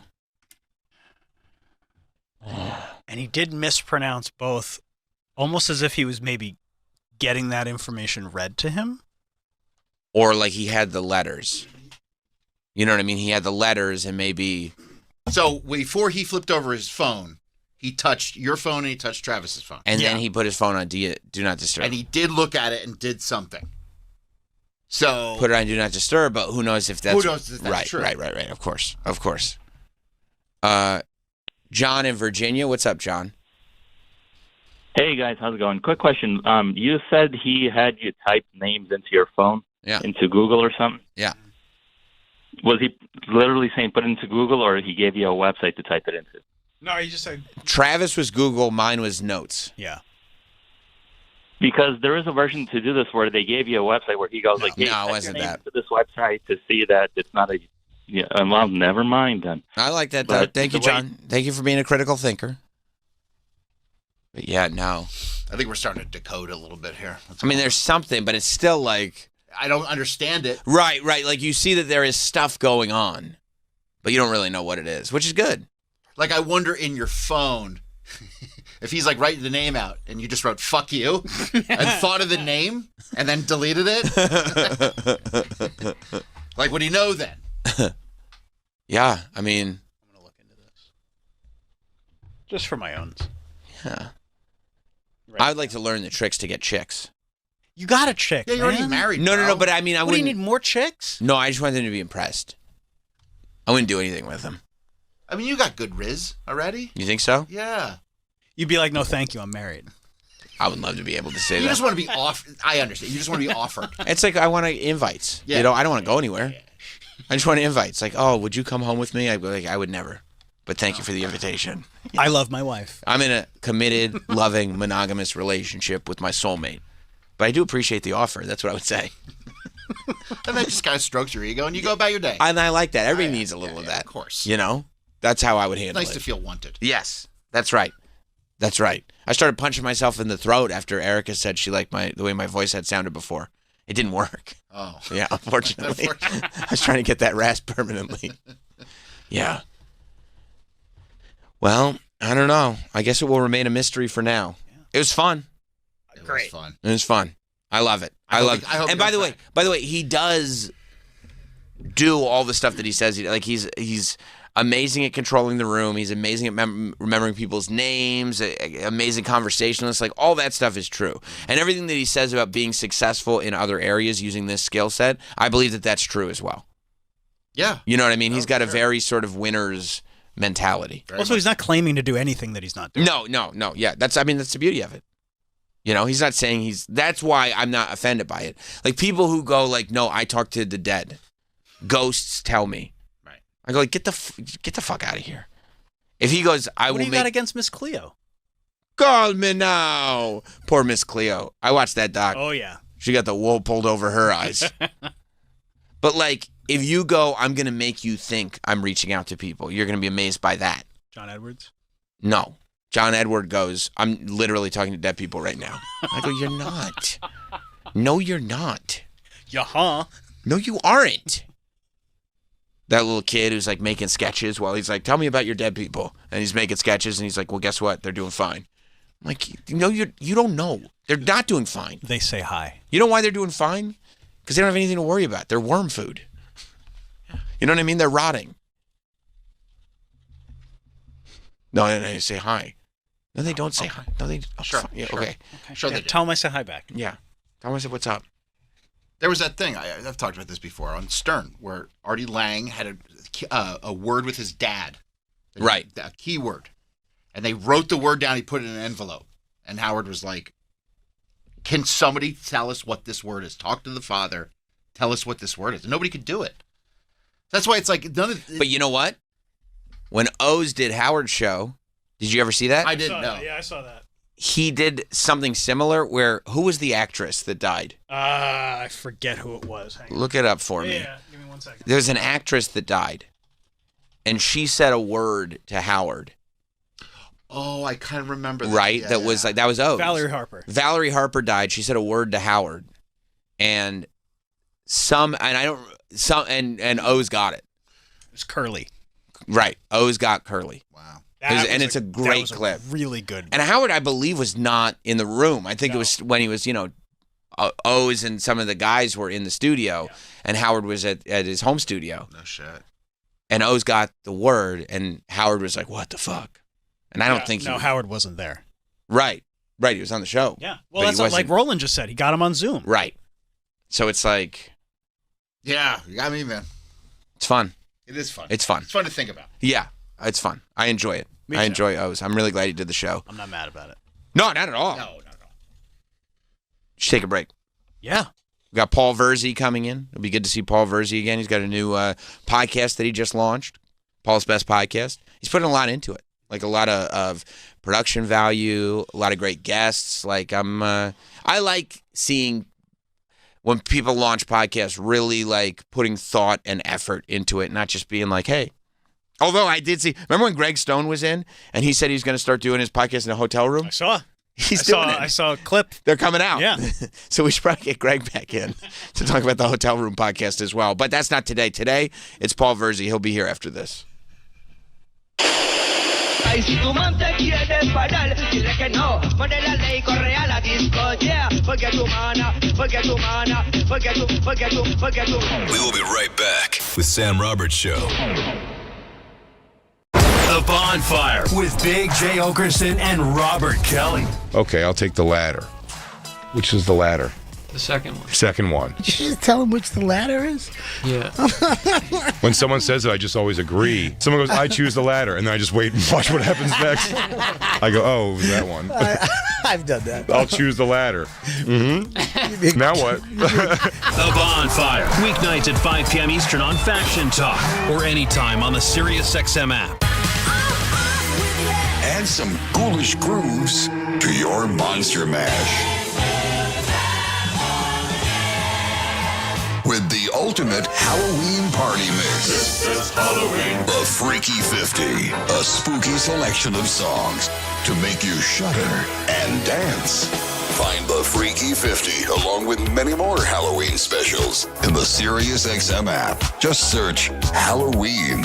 And he did mispronounce both, almost as if he was maybe getting that information read to him. Or like he had the letters. You know what I mean? He had the letters and maybe... So before he flipped over his phone, he touched your phone and he touched Travis's phone. And then he put his phone on Do Not Disturb. And he did look at it and did something. So... Put it on Do Not Disturb, but who knows if that's... Who knows if that's true. Right. Of course. John in Virginia. What's up, John? Hey, guys. How's it going? Quick question. You said he had you type names into your phone? Yeah. Into Google or something? Yeah. Was he literally saying put it into Google, or he gave you a website to type it into? No, he just said... Travis was Google, mine was Notes. Yeah. Because there is a version to do this where they gave you a website where he goes hey, no, it wasn't that. To this website to see that it's not a... Yeah, well, never mind then. I like that, though. Thank you, John. Thank you for being a critical thinker. But yeah, no. I think we're starting to decode a little bit here. There's something, but it's still like... I don't understand it. Right. Like you see that there is stuff going on, but you don't really know what it is, which is good. Like I wonder in your phone if he's like writing the name out and you just wrote "fuck you" and thought of the name and then deleted it. Like, would he know then? Yeah, I'm gonna look into this just for my own. Yeah, right. I'd like to learn the tricks to get chicks. You got a chick. Yeah, you're already married. No, but I mean, I wouldn't. Do you need more chicks? No, I just want them to be impressed. I wouldn't do anything with them. I mean, you got good riz already. You think so? Yeah. You'd be like, no, thank you, I'm married. I would love to be able to say that. You just want to be off. I understand. You just want to be offered. It's like I want invites. Yeah. I don't want to go anywhere. I just want invites. Like, oh, would you come home with me? I'd be like, I would never. But thank you for the invitation. I love my wife. I'm in a committed, loving, monogamous relationship with my soulmate. But I do appreciate the offer. That's what I would say. And that just kind of strokes your ego, and you go about your day. And I like that. Everybody needs a little of that. Of course. That's how I would handle it. Nice to feel wanted. Yes, that's right. That's right. I started punching myself in the throat after Erica said she liked the way my voice had sounded before. It didn't work. Oh. Yeah, unfortunately. I was trying to get that rasp permanently. Yeah. Well, I don't know. I guess it will remain a mystery for now. Yeah. It was fun. Great. It was fun. It was fun. I love it. I love it. And by the way, he does do all the stuff that he says. He's amazing at controlling the room. He's amazing at remembering people's names, amazing conversationalist. Like, all that stuff is true. And everything that he says about being successful in other areas using this skill set, I believe that that's true as well. Yeah. You know what I mean? He's got a very sort of winner's mentality. Also, he's not claiming to do anything that he's not doing. No. Yeah, that's the beauty of it. You know, he's not saying that's why I'm not offended by it. Like, people who go like, no, I talk to the dead. Ghosts tell me. Right. I go like, get the fuck out of here. If he goes, what do you got against Miss Cleo? Call me now. Poor Miss Cleo. I watched that doc. Oh, yeah. She got the wool pulled over her eyes. But like, if you go, I'm going to make you think I'm reaching out to people, you're going to be amazed by that. John Edwards? No. John Edward goes, I'm literally talking to dead people right now. I go, you're not. No, you're not. Yeah. No, you aren't. That little kid who's like making sketches while he's like, tell me about your dead people. And he's making sketches and he's like, well, guess what? They're doing fine. I'm like, you don't know. They're not doing fine. They say hi. You know why they're doing fine? Because they don't have anything to worry about. They're worm food. You know what I mean? They're rotting. No, they say hi. No, they don't say hi. No, they. Oh, sure. Yeah, sure. Okay. Sure, yeah, they do. Tell him I said hi back. Yeah. Tell him I said what's up. There was that thing, I've talked about this before, on Stern, where Artie Lang had a word with his dad. Right. A key word. And they wrote the word down, he put it in an envelope. And Howard was like, can somebody tell us what this word is? Talk to the father. Tell us what this word is. And nobody could do it. That's why it's like... But you know what? When Oz did Howard's show, did you ever see that? I didn't know. Yeah, I saw that. He did something similar where, who was the actress that died? I forget who it was. Look it up for me. Yeah, give me 1 second. There's an actress that died, and she said a word to Howard. Oh, I kind of remember that. Right? Yeah, that was Oz. Valerie Harper. Valerie Harper died. She said a word to Howard, and Oz got it. It was Curly. Right. Oz got Curly. Wow. It's a great clip. Really good. And Howard, I believe, was not in the room. I think it was when he was, Oz and some of the guys were in the studio, and Howard was at his home studio. No shit. And Oz got the word, and Howard was like, what the fuck? And I don't think Howard wasn't there. Right. He was on the show. Yeah. Well, that's like Roland just said. He got him on Zoom. Right. So it's like... Yeah, you got me, man. It's fun. It is fun. It's fun. It's fun to think about. Yeah, it's fun. I enjoy it. I enjoy Oz. I'm really glad he did the show. I'm not mad about it. No, not at all. No, not at all. Should take a break. Yeah. We got Paul Verzi coming in. It'll be good to see Paul Verzi again. He's got a new podcast that he just launched, Paul's Best Podcast. He's putting a lot into it, like a lot of production value, a lot of great guests. Like I like seeing when people launch podcasts, really like putting thought and effort into it, not just being like, hey. Although I did see, remember when Greg Stone was in and he said he was going to start doing his podcast in a hotel room? I saw. He's doing it. I saw a clip. They're coming out. Yeah. So we should probably get Greg back in to talk about the hotel room podcast as well. But that's not today. Today, it's Paul Verzi. He'll be here after this. Y si tu man te quiere parar, dile que no, pone la ley y corre a la disco, yeah. Porque tu mana. We will be right back with Sam Roberts Show. The Bonfire with Big J. Okerson and Robert Kelly. Okay, I'll take the ladder. Which is the ladder? The second one. Second one. Did you just tell him which the ladder is? Yeah. When someone says it, I just always agree. Someone goes, I choose the ladder, and then I just wait and watch what happens next. I go, oh, it was that one. I've done that. I'll choose the ladder. Mm-hmm. Now what? The Bonfire. Weeknights at 5 p.m. Eastern on Faction Talk or anytime on the SiriusXM app. Add some ghoulish grooves to your Monster Mash with the ultimate Halloween party mix. This is Halloween. The Freaky 50, a spooky selection of songs to make you shudder and dance. Find the Freaky 50 along with many more Halloween specials in the SiriusXM app. Just search Halloween.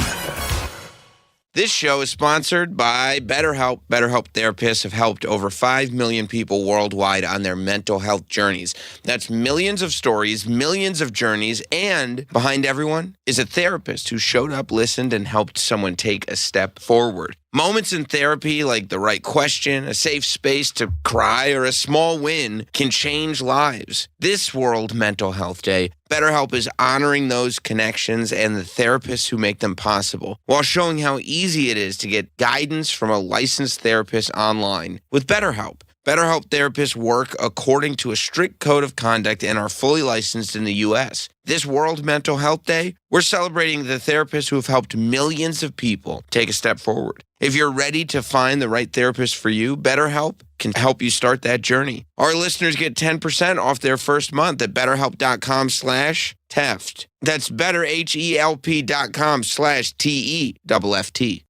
This show is sponsored by BetterHelp. BetterHelp therapists have helped over 5 million people worldwide on their mental health journeys. That's millions of stories, millions of journeys, and behind everyone is a therapist who showed up, listened, and helped someone take a step forward. Moments in therapy, like the right question, a safe space to cry, or a small win, can change lives. This World Mental Health Day, BetterHelp is honoring those connections and the therapists who make them possible, while showing how easy it is to get guidance from a licensed therapist online. With BetterHelp, BetterHelp therapists work according to a strict code of conduct and are fully licensed in the U.S. This World Mental Health Day, we're celebrating the therapists who have helped millions of people take a step forward. If you're ready to find the right therapist for you, BetterHelp can help you start that journey. Our listeners get 10% off their first month at BetterHelp.com/Teft. That's BetterHelp.com/TEFFT.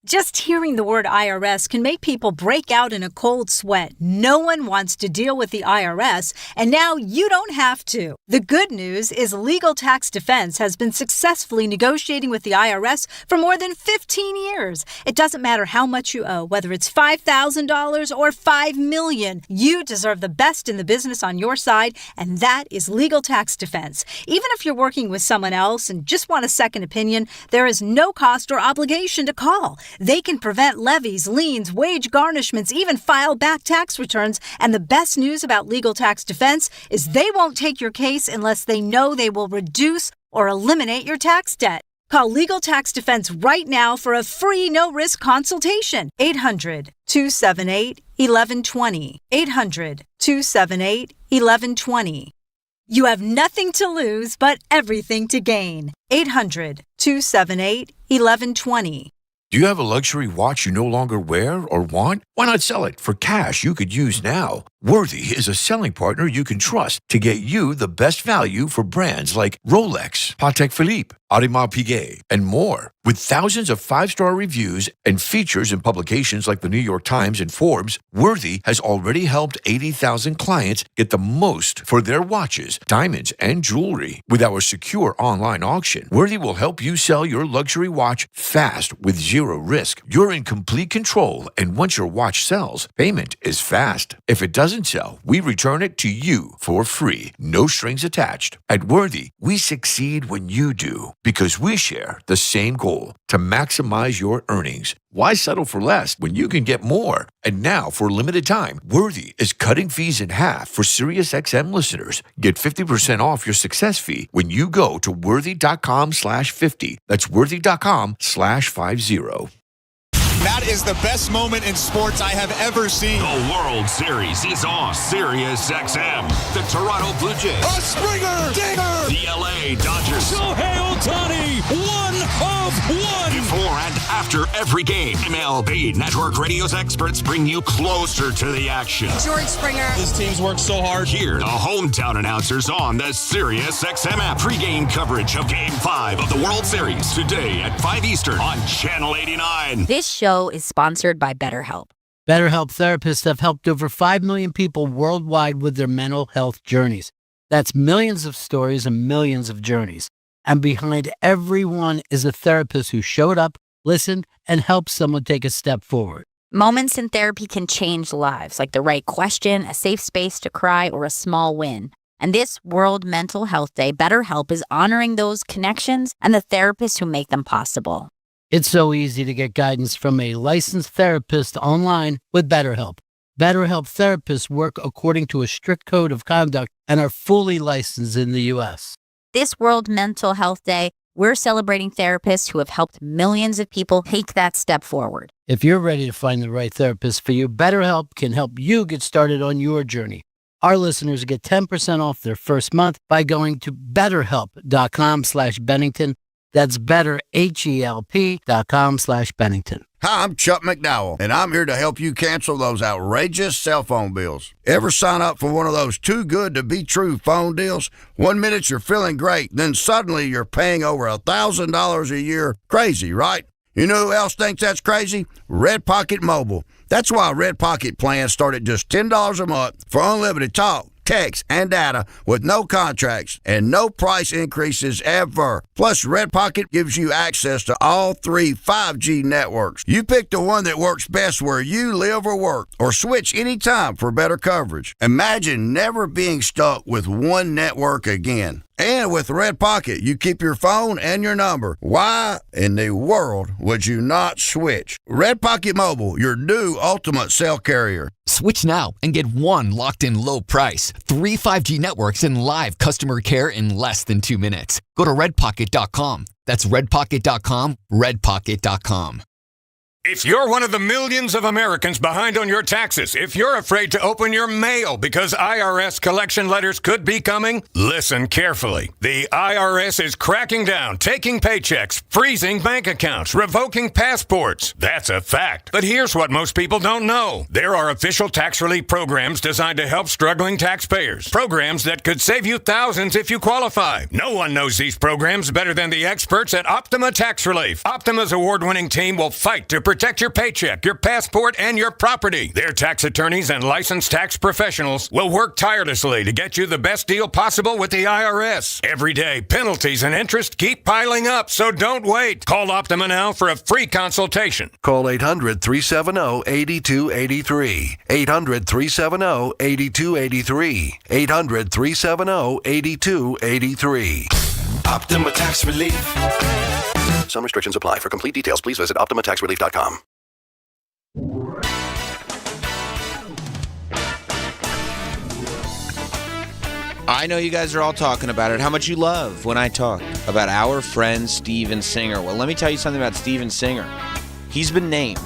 Just hearing the word IRS can make people break out in a cold sweat. No one wants to deal with the IRS, and now you don't have to. The good news is Legal Tax Defense has been successfully negotiating with the IRS for more than 15 years. It doesn't matter how much you owe, whether it's $5,000 or $5 million. You deserve the best in the business on your side, and that is Legal Tax Defense. Even if you're working with someone else and just want a second opinion, there is no cost or obligation to call. They can prevent levies, liens, wage garnishments, even file back tax returns. And the best news about Legal Tax Defense is they won't take your case unless they know they will reduce or eliminate your tax debt. Call Legal Tax Defense right now for a free no-risk consultation. 800-278-1120. 800-278-1120. You have nothing to lose but everything to gain. 800-278-1120. Do you have a luxury watch you no longer wear or want? Why not sell it for cash you could use now? Worthy is a selling partner you can trust to get you the best value for brands like Rolex, Patek Philippe, Audemars Piguet, and more. With thousands of 5-star reviews and features in publications like the New York Times and Forbes, Worthy has already helped 80,000 clients get the most for their watches, diamonds, and jewelry. With our secure online auction, Worthy will help you sell your luxury watch fast with zero risk. You're in complete control, and once your watch sells, payment is fast. If it doesn't sell, we return it to you for free, no strings attached. At Worthy, we succeed when you do, because we share the same goal, to maximize your earnings. Why settle for less when you can get more? And now, for a limited time, Worthy is cutting fees in half for SiriusXM listeners. Get 50% off your success fee when you go to worthy.com/50. That's worthy.com/50. That is the best moment in sports I have ever seen. The World Series is on SiriusXM. The Toronto Blue Jays. A Springer dinger. The LA Dodgers. Shohei Ohtani, 1 of 1. Before and after every game, MLB Network Radio's experts bring you closer to the action. George Springer. This team's worked so hard. Hear the hometown announcers on the SiriusXM app. Pre-game coverage of Game 5 of the World Series today at 5 Eastern on Channel 89. This show is sponsored by BetterHelp. BetterHelp therapists have helped over 5 million people worldwide with their mental health journeys. That's millions of stories and millions of journeys. And behind every one is a therapist who showed up, listened, and helped someone take a step forward. Moments in therapy can change lives, like the right question, a safe space to cry, or a small win. And this World Mental Health Day, BetterHelp is honoring those connections and the therapists who make them possible. It's so easy to get guidance from a licensed therapist online with BetterHelp. BetterHelp therapists work according to a strict code of conduct and are fully licensed in the U.S. This World Mental Health Day, we're celebrating therapists who have helped millions of people take that step forward. If you're ready to find the right therapist for you, BetterHelp can help you get started on your journey. Our listeners get 10% off their first month by going to BetterHelp.com/Bennington. That's BetterHelp.com/Bennington. Hi, I'm Chuck McDowell, and I'm here to help you cancel those outrageous cell phone bills. Ever sign up for one of those too-good-to-be-true phone deals? 1 minute you're feeling great, then suddenly you're paying over $1,000 a year. Crazy, right? You know who else thinks that's crazy? Red Pocket Mobile. That's why Red Pocket plans start at just $10 a month for unlimited talk, text, and data with no contracts and no price increases ever. Plus, Red Pocket gives you access to all 3 5G networks. You pick the one that works best where you live or work, or switch anytime for better coverage. Imagine never being stuck with one network again. And with Red Pocket, you keep your phone and your number. Why in the world would you not switch? Red Pocket Mobile, your new ultimate cell carrier. Switch now and get one locked-in low price, 3 5G networks, and live customer care in less than 2 minutes. Go to redpocket.com. That's redpocket.com, redpocket.com. If you're one of the millions of Americans behind on your taxes, if you're afraid to open your mail because IRS collection letters could be coming, listen carefully. The IRS is cracking down, taking paychecks, freezing bank accounts, revoking passports. That's a fact. But here's what most people don't know. There are official tax relief programs designed to help struggling taxpayers. Programs that could save you thousands if you qualify. No one knows these programs better than the experts at Optima Tax Relief. Optima's award-winning team will fight to protect your paycheck, your passport, and your property. Their tax attorneys and licensed tax professionals will work tirelessly to get you the best deal possible with the IRS. Every day, penalties and interest keep piling up, so don't wait. Call Optima now for a free consultation. Call 800-370-8283. 800-370-8283. 800-370-8283. Optima Tax Relief. Some restrictions apply. For complete details, please visit OptimaTaxRelief.com. I know you guys are all talking about it, how much you love when I talk about our friend Steven Singer. Well, let me tell you something about Steven Singer. He's been named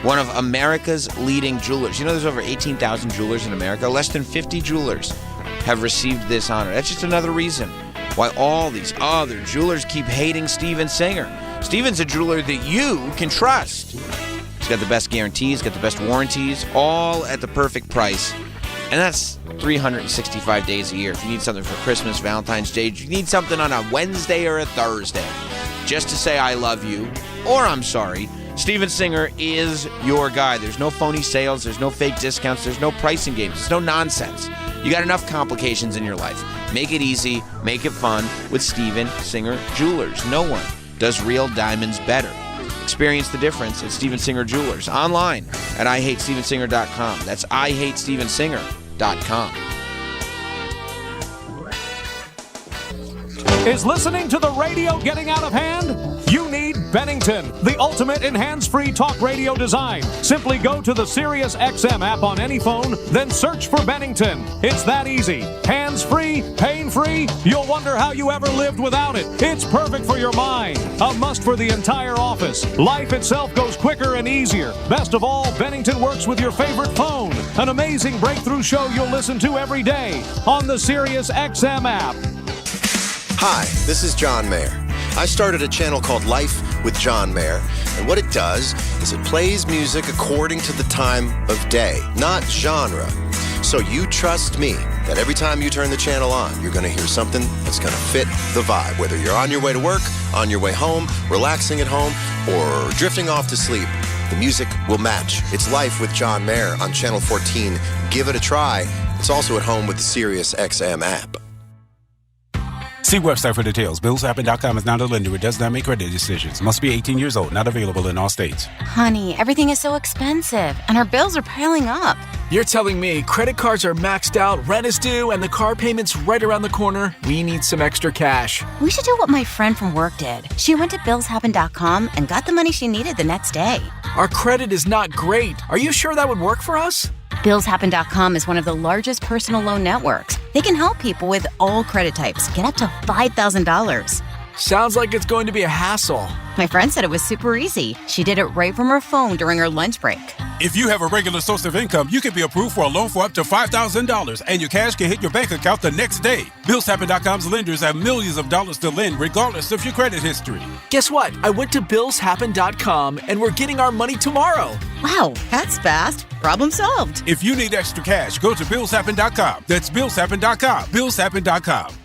one of America's leading jewelers. You know there's over 18,000 jewelers in America. Less than 50 jewelers have received this honor. That's just another reason why all these other jewelers keep hating Steven Singer. Steven's a jeweler that you can trust. He's got the best guarantees, got the best warranties, all at the perfect price. And that's 365 days a year. If you need something for Christmas, Valentine's Day, if you need something on a Wednesday or a Thursday, just to say I love you, or I'm sorry, Steven Singer is your guy. There's no phony sales, there's no fake discounts, there's no pricing games, there's no nonsense. You got enough complications in your life. Make it easy, make it fun with Steven Singer Jewelers. No one does real diamonds better. Experience the difference at Steven Singer Jewelers. Online at IHateStevenSinger.com. That's IHateStevenSinger.com. Is listening to the radio getting out of hand? You need Bennington, the ultimate in hands-free talk radio design. Simply go to the Sirius XM app on any phone, then search for Bennington. It's that easy. Hands-free, pain-free. You'll wonder how you ever lived without it. It's perfect for your mind. A must for the entire office. Life itself goes quicker and easier. Best of all, Bennington works with your favorite phone. An amazing breakthrough show you'll listen to every day on the Sirius XM app. Hi, this is John Mayer. I started a channel called Life with John Mayer, and what it does is it plays music according to the time of day, not genre. So you trust me that every time you turn the channel on, you're going to hear something that's going to fit the vibe. Whether you're on your way to work, on your way home, relaxing at home, or drifting off to sleep, the music will match. It's Life with John Mayer on Channel 14. Give it a try. It's also at home with the Sirius XM app. See website for details. BillsHappen.com is not a lender. It does not make credit decisions. Must be 18 years old. Not available in all states. Honey, everything is so expensive, and our bills are piling up. You're telling me credit cards are maxed out, rent is due, and the car payment's right around the corner? We need some extra cash. We should do what my friend from work did. She went to BillsHappen.com and got the money she needed the next day. Our credit is not great. Are you sure that would work for us? BillsHappen.com is one of the largest personal loan networks. They can help people with all credit types get up to $5,000. Sounds like it's going to be a hassle. My friend said it was super easy. She did it right from her phone during her lunch break. If you have a regular source of income, you can be approved for a loan for up to $5,000, and your cash can hit your bank account the next day. BillsHappen.com's lenders have millions of dollars to lend regardless of your credit history. Guess what? I went to BillsHappen.com, and we're getting our money tomorrow. Wow, that's fast. Problem solved. If you need extra cash, go to BillsHappen.com. That's BillsHappen.com. BillsHappen.com.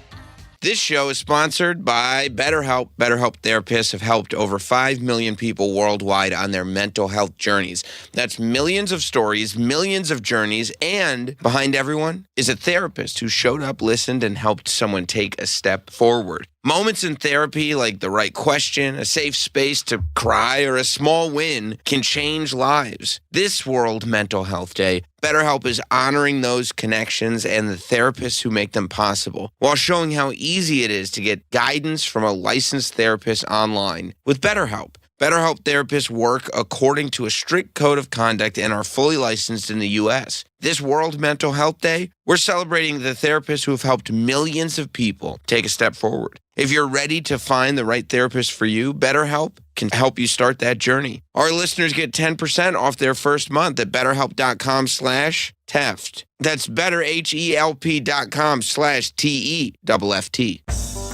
This show is sponsored by BetterHelp. BetterHelp therapists have helped over 5 million people worldwide on their mental health journeys. That's millions of stories, millions of journeys, and behind everyone is a therapist who showed up, listened, and helped someone take a step forward. Moments in therapy, like the right question, a safe space to cry, or a small win, can change lives. This World Mental Health Day, BetterHelp is honoring those connections and the therapists who make them possible, while showing how easy it is to get guidance from a licensed therapist online with BetterHelp. BetterHelp therapists work according to a strict code of conduct and are fully licensed in the U.S. This World Mental Health Day, we're celebrating the therapists who have helped millions of people take a step forward. If you're ready to find the right therapist for you, BetterHelp can help you start that journey. Our listeners get 10% off their first month at BetterHelp.com/Teft. That's BetterHelp.com/TEFT.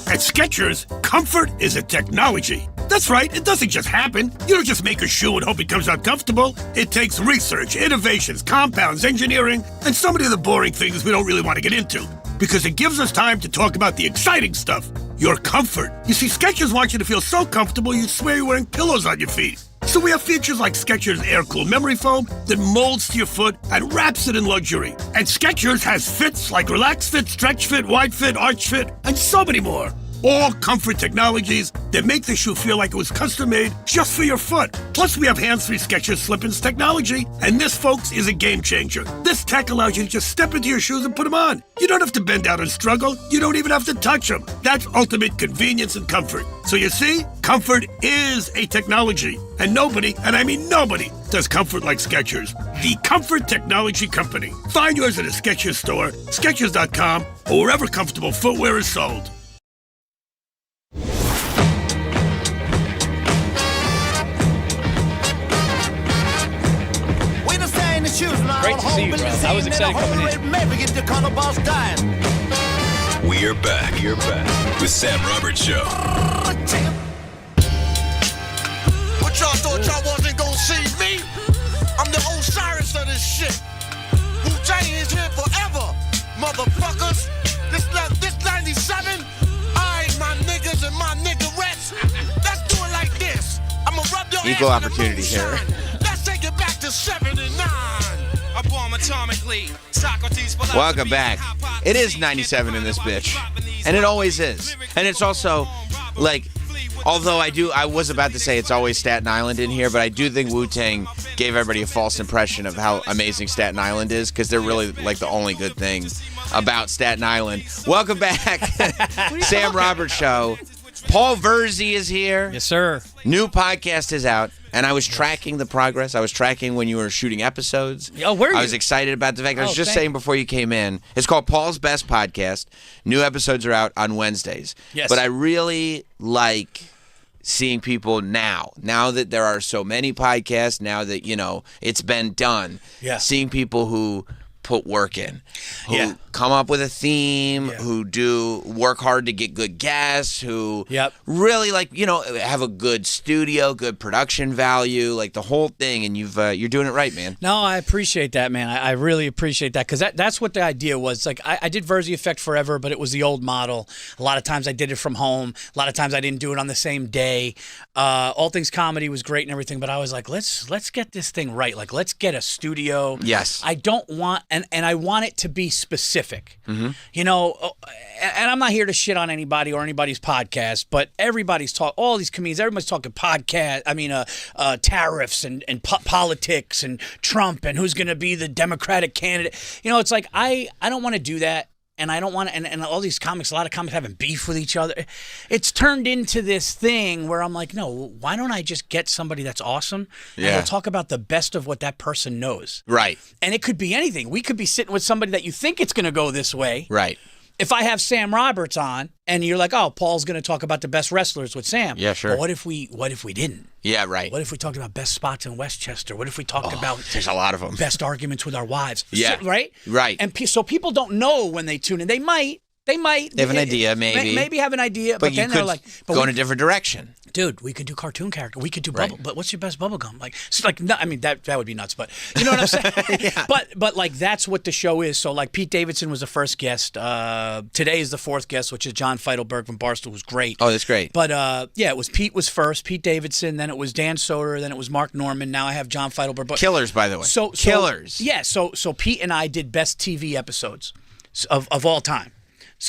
At Skechers, comfort is a technology. That's right, it doesn't just happen. You don't just make a shoe and hope it comes out comfortable. It takes research, innovations, compounds, engineering, and so many of the boring things we don't really want to get into. Because it gives us time to talk about the exciting stuff, your comfort. You see, Skechers want you to feel so comfortable you'd swear you're wearing pillows on your feet. So we have features like Skechers Air-Cool Memory Foam that molds to your foot and wraps it in luxury. And Skechers has fits like Relax Fit, Stretch Fit, Wide Fit, Arch Fit, and so many more. All comfort technologies that make the shoe feel like it was custom-made just for your foot. Plus, we have hands-free Skechers Slip-ins technology, and this, folks, is a game-changer. This tech allows you to just step into your shoes and put them on. You don't have to bend down and struggle. You don't even have to touch them. That's ultimate convenience and comfort. So you see, comfort is a technology, and nobody, and I mean nobody, does comfort like Skechers. The Comfort Technology Company. Find yours at a Skechers store, Skechers.com, or wherever comfortable footwear is sold. Great to see you, bro. I was excited coming in. We're back. With Sam Roberts Show. What y'all thought y'all wasn't gonna see me? I'm the Osiris of this shit. Wu-Tang is here forever, motherfuckers. This 97, I, my niggas and my niggerettes. Let's do it like this. I'ma rub your Equal ass opportunity here. Let's take it back to 79. Welcome back. It is 97 in this bitch. And it always is. And it's also, like, although I was about to say it's always Staten Island in here, but I do think Wu-Tang gave everybody a false impression of how amazing Staten Island is, because they're really, like, the only good thing about Staten Island. Welcome back. Sam Roberts Show. Paul Verzi is here. Yes, sir. New podcast is out, and I was tracking the progress. I was tracking when you were shooting episodes. Oh, were you? I was excited about the fact. I was just saying before you came in, it's called Paul's Best Podcast. New episodes are out on Wednesdays. Yes. But I really like seeing people now that there are so many podcasts, now that, it's been done. Yeah. Seeing people who put work in, who come up with a theme, who work hard to get good guests, who really have a good studio, good production value, like the whole thing, and you're doing it right, man. No, I appreciate that, man. I really appreciate that, because that's what the idea was. Like, I did Verzi Effect forever, but it was the old model. A lot of times I did it from home. A lot of times I didn't do it on the same day. All Things Comedy was great and everything, but I was like, let's get this thing right. Like, let's get a studio. Yes. I don't want, and I want it to be specific. Mm-hmm. And I'm not here to shit on anybody or anybody's podcast, but everybody's all these comedians, everybody's talking tariffs and politics and Trump and who's going to be the Democratic candidate. It's like, I don't want to do that. And I don't want to, and all these comics, a lot of comics having beef with each other. It's turned into this thing where I'm like, no, why don't I just get somebody that's awesome? And we'll talk about the best of what that person knows. Right. And it could be anything. We could be sitting with somebody that you think it's going to go this way. Right. if I have Sam Roberts on, and you're like, oh, Paul's going to talk about the best wrestlers with Sam. Yeah, sure. But what if we didn't? Yeah, right. What if we talked about best spots in Westchester? What if we talked about there's a lot of them. Best arguments with our wives? Yeah. So, right? Right. And so people don't know when they tune in. They might. They have an idea, maybe. Maybe have an idea, but then you they're could like, go in a different direction. Dude, we could do cartoon character. We could do Right. bubble. But what's your best bubble gum? Like, it's like, no, I mean, that would be nuts. But you know what I'm saying? Yeah. But like, that's what the show is. So like, Pete Davidson was the first guest. Today is the fourth guest, which is John Feidelberg from Barstool, who's great. Oh, that's great. But yeah, it was Pete was first. Pete Davidson. Then it was Dan Soder. Then it was Mark Norman. Now I have John Feidelberg. But, Killers, by the way. Killers. Yeah. So Pete and I did best TV episodes of all time.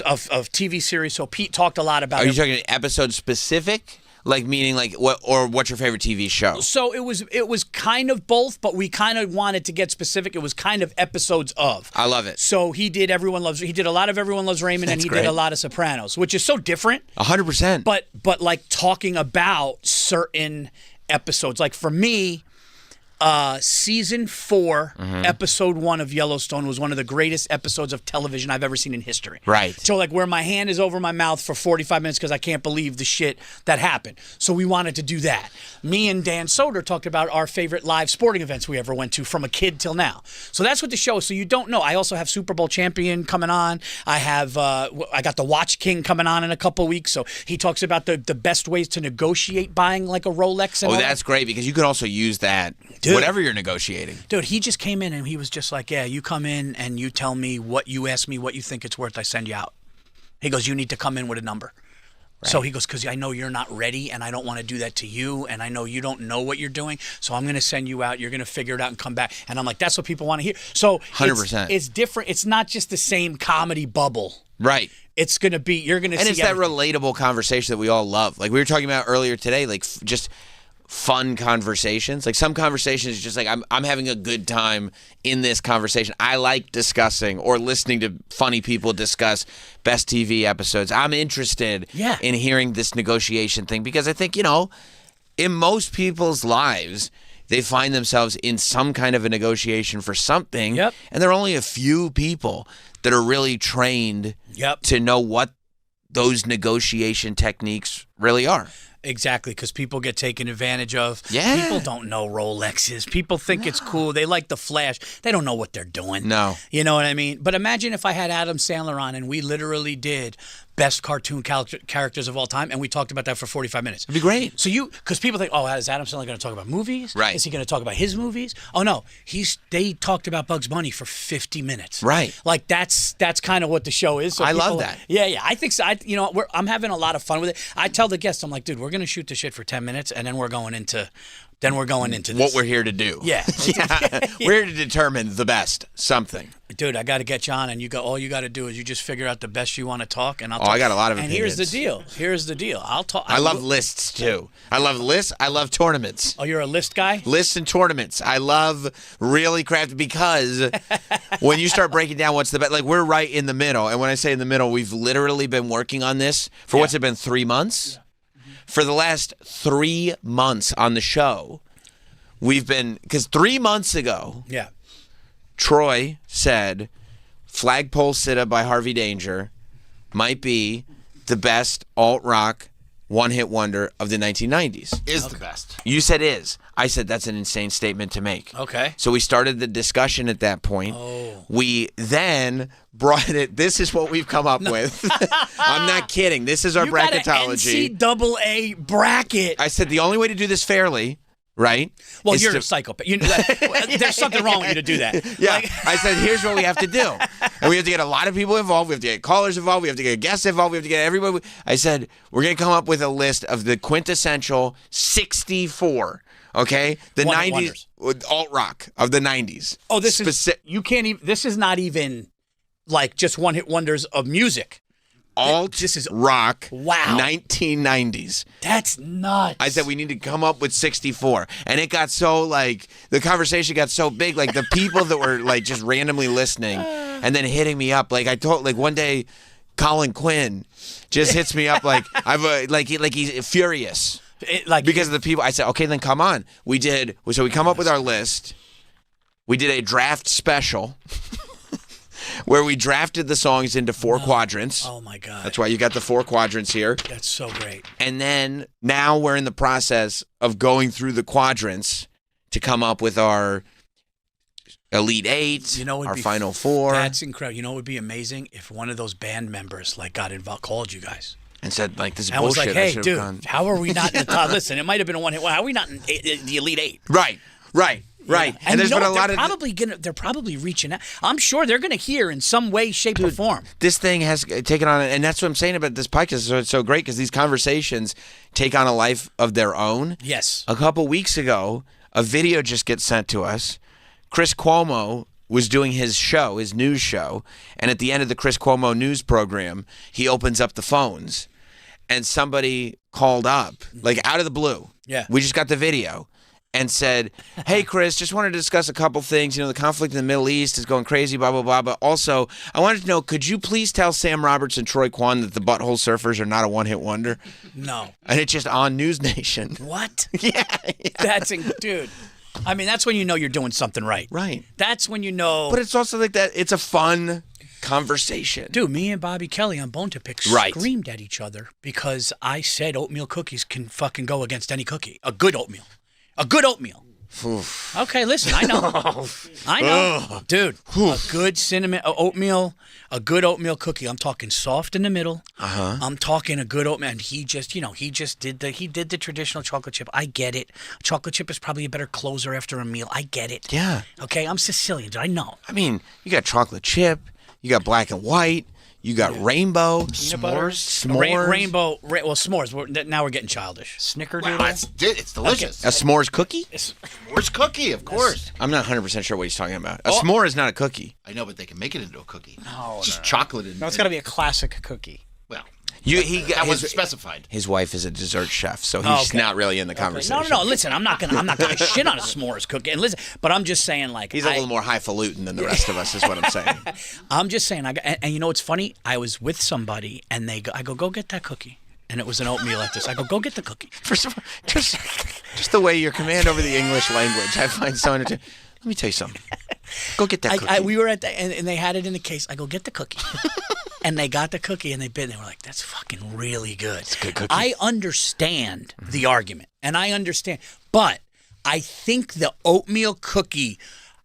Of TV series. So Pete talked a lot about Are you talking episode specific? Like meaning like what's your favorite TV show? So it was kind of both, but we kind of wanted to get specific. It was kind of episodes of. I love it. So he did a lot of Everyone Loves Raymond, and he did a lot of Sopranos, which is so different. 100%. But like talking about certain episodes. Like for me, season 4, episode 1 of Yellowstone was one of the greatest episodes of television I've ever seen in history. Right. So like where my hand is over my mouth for 45 minutes because I can't believe the shit that happened. So we wanted to do that. Me and Dan Soder talked about our favorite live sporting events we ever went to from a kid till now. So that's what the show is. So you don't know. I also have Super Bowl champion coming on. I have I got the Watch King coming on in a couple weeks. So he talks about the best ways to negotiate buying like a Rolex. And all that's great because you can also use that. Dude. Whatever you're negotiating. Dude, he just came in and he was just like, yeah, you come in and you tell me what you ask me, what you think it's worth, I send you out. He goes, you need to come in with a number. Right. So he goes, because I know you're not ready and I don't want to do that to you and I know you don't know what you're doing, so I'm going to send you out. You're going to figure it out and come back. And I'm like, that's what people want to hear. So 100%. It's different. It's not just the same comedy bubble. Right. It's going to be, you're going to see. And it's that relatable conversation that we all love. Like we were talking about earlier today, like just fun conversations. Like some conversations just like I'm having a good time in this conversation. I like discussing or listening to funny people discuss best TV episodes. I'm interested in hearing this negotiation thing because I think, in most people's lives, they find themselves in some kind of a negotiation for something. Yep. And there are only a few people that are really trained to know what those negotiation techniques really are. Exactly, because people get taken advantage of. Yeah. People don't know Rolexes. People think it's cool. They like the flash. They don't know what they're doing. No. You know what I mean? But imagine if I had Adam Sandler on and we literally did best cartoon characters of all time, and we talked about that for 45 minutes. It'd be great. So because people think, oh, is Adam Sandler going to talk about movies? Right. Is he going to talk about his movies? Oh, no. They talked about Bugs Bunny for 50 minutes. Right. Like, that's kind of what the show is. So I love that. Yeah. I think so. I'm having a lot of fun with it. I tell the guests, I'm like, dude, we're going to shoot the shit for 10 minutes, and then we're going into this. What we're here to do. Yeah. We're here to determine the best something. Dude, I got to get you on, and all you got to do is you just figure out the best you want to talk, and I'll talk. I got a lot of and opinions. Here's the deal. I'll talk. I love lists, too. I love lists. I love tournaments. Oh, you're a list guy? Lists and tournaments. I love really crafted because when you start breaking down what's the best, like we're right in the middle. And when I say in the middle, we've literally been working on this for what's it been, 3 months? Yeah. For the last 3 months on the show, because 3 months ago, Troy said Flagpole Sitta by Harvey Danger might be the best alt-rock one-hit wonder of the 1990s. Is the best. You said is. I said that's an insane statement to make. Okay. So we started the discussion at that point. Oh. We then brought it. This is what we've come up with. I'm not kidding. This is our bracketology. You got an NCAA bracket. I said the only way to do this fairly, right? Well, you're a psychopath. There's something wrong with you to do that. Yeah. I said, here's what we have to do. And we have to get a lot of people involved. We have to get callers involved. We have to get guests involved. We have to get everybody. I said, we're going to come up with a list of the quintessential 64, okay? The 90s, alt-rock of the 90s. Oh, you can't even, this is not even like just one-hit wonders of music. Rock. Wow. 1990s. That's nuts. I said we need to come up with 64. And it got so the conversation got so big, like the people that were just randomly listening and then hitting me up. Like I told, one day Colin Quinn just hits me up he's furious. Because of the people. I said, okay, then come on. We come up with our list. We did a draft special. where we drafted the songs into 4 quadrants. Oh my God. That's why you got the 4 quadrants here. That's so great. And then now we're in the process of going through the quadrants to come up with our Elite 8, our Final 4. That's incredible. You know what would be amazing? If one of those band members got involved, called you guys. And said, like, this is I was bullshit. like, hey, dude, how are we not in the top? Listen, it might have been a one-hit. How are we not in the Elite 8? Right. Yeah. And there's been a lot of... They're probably reaching out. I'm sure they're going to hear in some way, shape, or form. This thing has taken on... And that's what I'm saying about this podcast. So it's so great because these conversations take on a life of their own. Yes. A couple weeks ago, a video just gets sent to us. Chris Cuomo was doing his show, his news show, and at the end of the Chris Cuomo news program, he opens up the phones, and somebody called up, like out of the blue. Yeah. We just got the video, and said, hey, Chris, just wanted to discuss a couple things. You know, the conflict in the Middle East is going crazy, blah, blah, blah. But also, I wanted to know, could you please tell Sam Roberts and Troy Kwan that the Butthole Surfers are not a one-hit wonder? No. And it's just on News Nation. What? Yeah. Dude. I mean, that's when you know you're doing something right. Right. That's when you know. But it's also like that. It's a fun conversation. Dude, me and Bobby Kelly on Bone to Pick screamed at each other because I said oatmeal cookies can fucking go against any cookie. A good oatmeal. A good oatmeal. Oof. Okay, listen, I know. I know. Dude, a good cinnamon oatmeal, a good oatmeal cookie. I'm talking soft in the middle. Uh-huh. I'm talking a good oatmeal. And he just did the traditional chocolate chip. I get it. Chocolate chip is probably a better closer after a meal. I get it. Yeah. Okay, I'm Sicilian. I know. I mean, you got chocolate chip, you got black and white, you got rainbow, s'mores. Rainbow, s'mores. Now we're getting childish. Snickerdoodle. Wow, it's delicious. A s'mores cookie? S'mores cookie, of course. I'm not 100% sure what he's talking about. A s'more is not a cookie. I know, but they can make it into a cookie. No, it's just chocolate. No, it's got to be a classic cookie. Well, that wasn't specified. His wife is a dessert chef, so he's not really in the conversation. No. Listen, I'm not gonna shit on a s'mores cookie. And listen, but I'm just saying, like, he's a little more highfalutin than the rest of us, is what I'm saying. I'm just saying, and you know what's funny? I was with somebody, and I go get that cookie. And it was an oatmeal at this. I go get the cookie. First of all, just the way your command over the English language, I find so entertaining. Let me tell you something. Go get that cookie. We were at and they had it in the case. I go get the cookie. And they got the cookie and they bit and they were like, that's fucking really good. It's a good cookie. I understand the argument. And I understand. But I think the oatmeal cookie,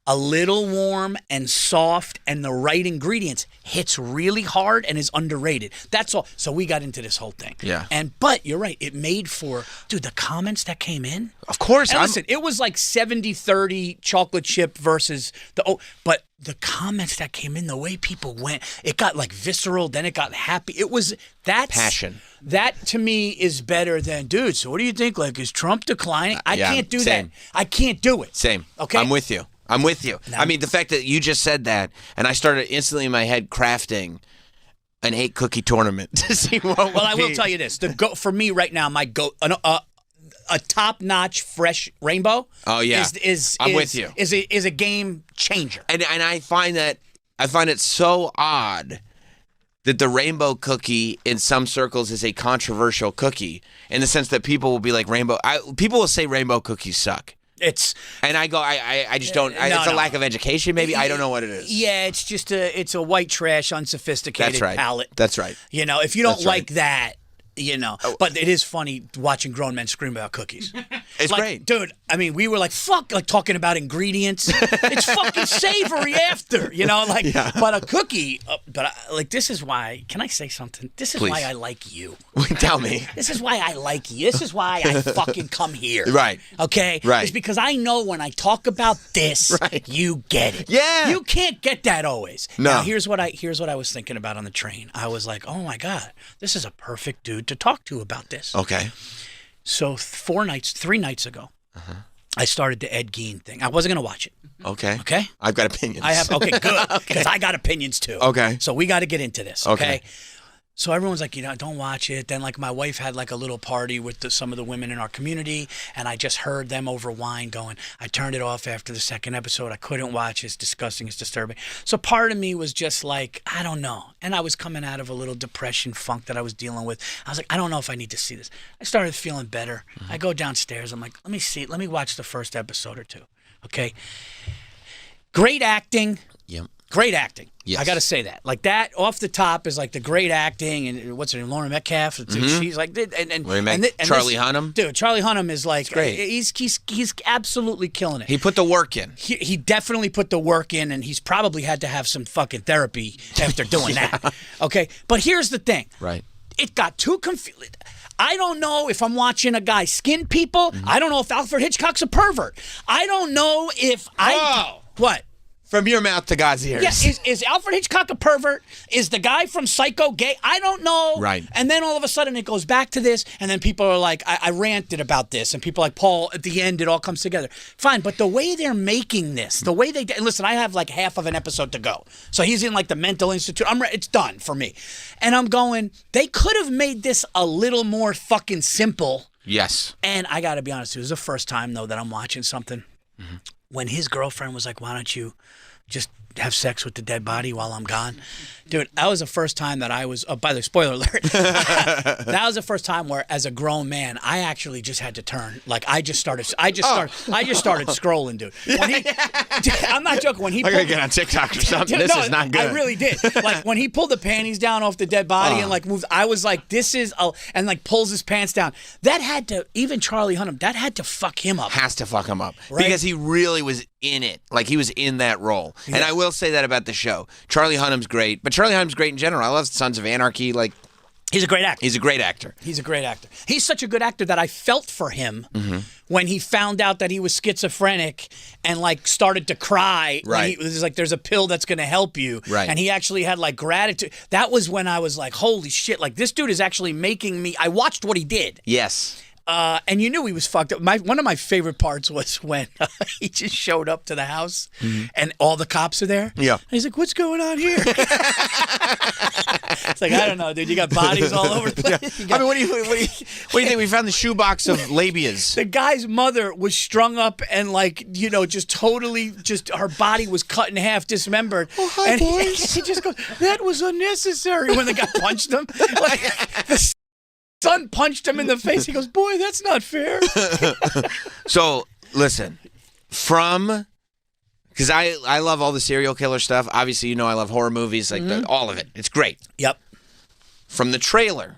a little warm and soft and the right ingredients, hits really hard and is underrated. That's all. So we got into this whole thing. Yeah. But you're right. It made for, dude, the comments that came in. Of course. And listen, it was like 70-30 chocolate chip versus but the comments that came in, the way people went, it got like visceral, then it got happy. That's passion. That to me is better than, dude, so what do you think? Like, is Trump declining? I can't do same. that. I can't do it. Same. Okay. I'm with you. I mean, the fact that you just said that, and I started instantly in my head crafting an 8 cookie tournament to see what would Well, I will tell you this. For me right now, my a top-notch fresh rainbow. Oh yeah, I'm with you. Is a game changer. And I find it so odd that the rainbow cookie in some circles is a controversial cookie in the sense that people will be like people will say rainbow cookies suck. And I go, I just don't. It's a lack of education, maybe. I don't know what it is. Yeah, it's just it's a white trash, unsophisticated palate. That's right. You know, if you don't like that. You know, but it is funny watching grown men scream about cookies. It's great. Dude, I mean, we were like, fuck, like talking about ingredients. It's fucking savory after, you know, like, but a cookie, this is why, can I say something? This is why I like you. Tell me. This is why I like you. This is why I fucking come here. Right. Okay? Right. It's because I know when I talk about this, you get it. Yeah. You can't get that always. No. Now, here's what I was thinking about on the train. I was like, oh my God, this is a perfect dude to talk to about this. Okay. So 3 nights ago, I started the Ed Gein thing. I wasn't going to watch it. Okay. Okay? I've got opinions. Okay, good. Because I got opinions too. Okay. So we got to get into this. Okay. Okay. So everyone's like, don't watch it. Then like my wife had like a little party with some of the women in our community, and I just heard them over wine going, I turned it off after the second episode. I couldn't watch it. It's disgusting. It's disturbing. So part of me was just like, I don't know. And I was coming out of a little depression funk that I was dealing with. I was like, I don't know if I need to see this. I started feeling better. I go downstairs. I'm like, let me watch the first episode or two. Okay. Great acting. Yep. Great acting. Yes. I got to say that. Like that off the top is like the great acting and what's her name, Lauren Metcalf. She's like and Charlie Hunnam. Dude, Charlie Hunnam is like great. He's absolutely killing it. He put the work in. He definitely put the work in, and he's probably had to have some fucking therapy after doing that. Okay, but here's the thing. Right. It got too confused. I don't know if I'm watching a guy skin people. I don't know if Alfred Hitchcock's a pervert. I don't know if what. From your mouth to God's ears. Yeah, is Alfred Hitchcock a pervert? Is the guy from Psycho gay? I don't know. Right. And then all of a sudden it goes back to this, and then people are like, I ranted about this, and people are like, Paul, at the end it all comes together. Fine, but the way they're making this, the way they listen, I have like half of an episode to go. So he's in like the mental institute. It's done for me. And I'm going, they could have made this a little more fucking simple. Yes. And I got to be honest, it was the first time, though, that I'm watching something. When his girlfriend was like, why don't you just have sex with the dead body while I'm gone? Dude, that was the first time that I was, by the way, spoiler alert, that was the first time where, as a grown man, I actually just had to turn. Like, I just started scrolling, dude. I'm not joking. When he I gotta get on TikTok or something. This is not good. I really did. Like, when he pulled the panties down off the dead body and, like, moved, I was like, and, like, pulls his pants down. That had to, even Charlie Hunnam, that had to fuck him up. Has to fuck him up. Right? Because he really was in it. Like, he was in that role. Yeah. And I will say that about the show. Charlie Hunnam's great, but Charlie Hunnam's great in general. I love Sons of Anarchy. Like, he's a great actor. He's a great actor. He's a great actor. He's such a good actor that I felt for him when he found out that he was schizophrenic and, like, started to cry. Right. It was like, there's a pill that's going to help you. Right. And he actually had, like, gratitude. That was when I was like, holy shit, like, this dude is actually making me. I watched what he did. Yes. And you knew he was fucked up. One of my favorite parts was when he just showed up to the house and all the cops are there. Yeah. And he's like, what's going on here? It's like, I don't know, dude. You got bodies all over the place. I mean, what do you think? We found the shoebox of labias. The guy's mother was strung up and, like, you know, just totally, just her body was cut in half, dismembered. Oh, hi, and boys. He just goes, that was unnecessary when the guy punched him. Like, the son punched him in the face. He goes, boy, that's not fair. So, listen, because I love all the serial killer stuff. Obviously, you know I love horror movies, like all of it. It's great. Yep. From the trailer,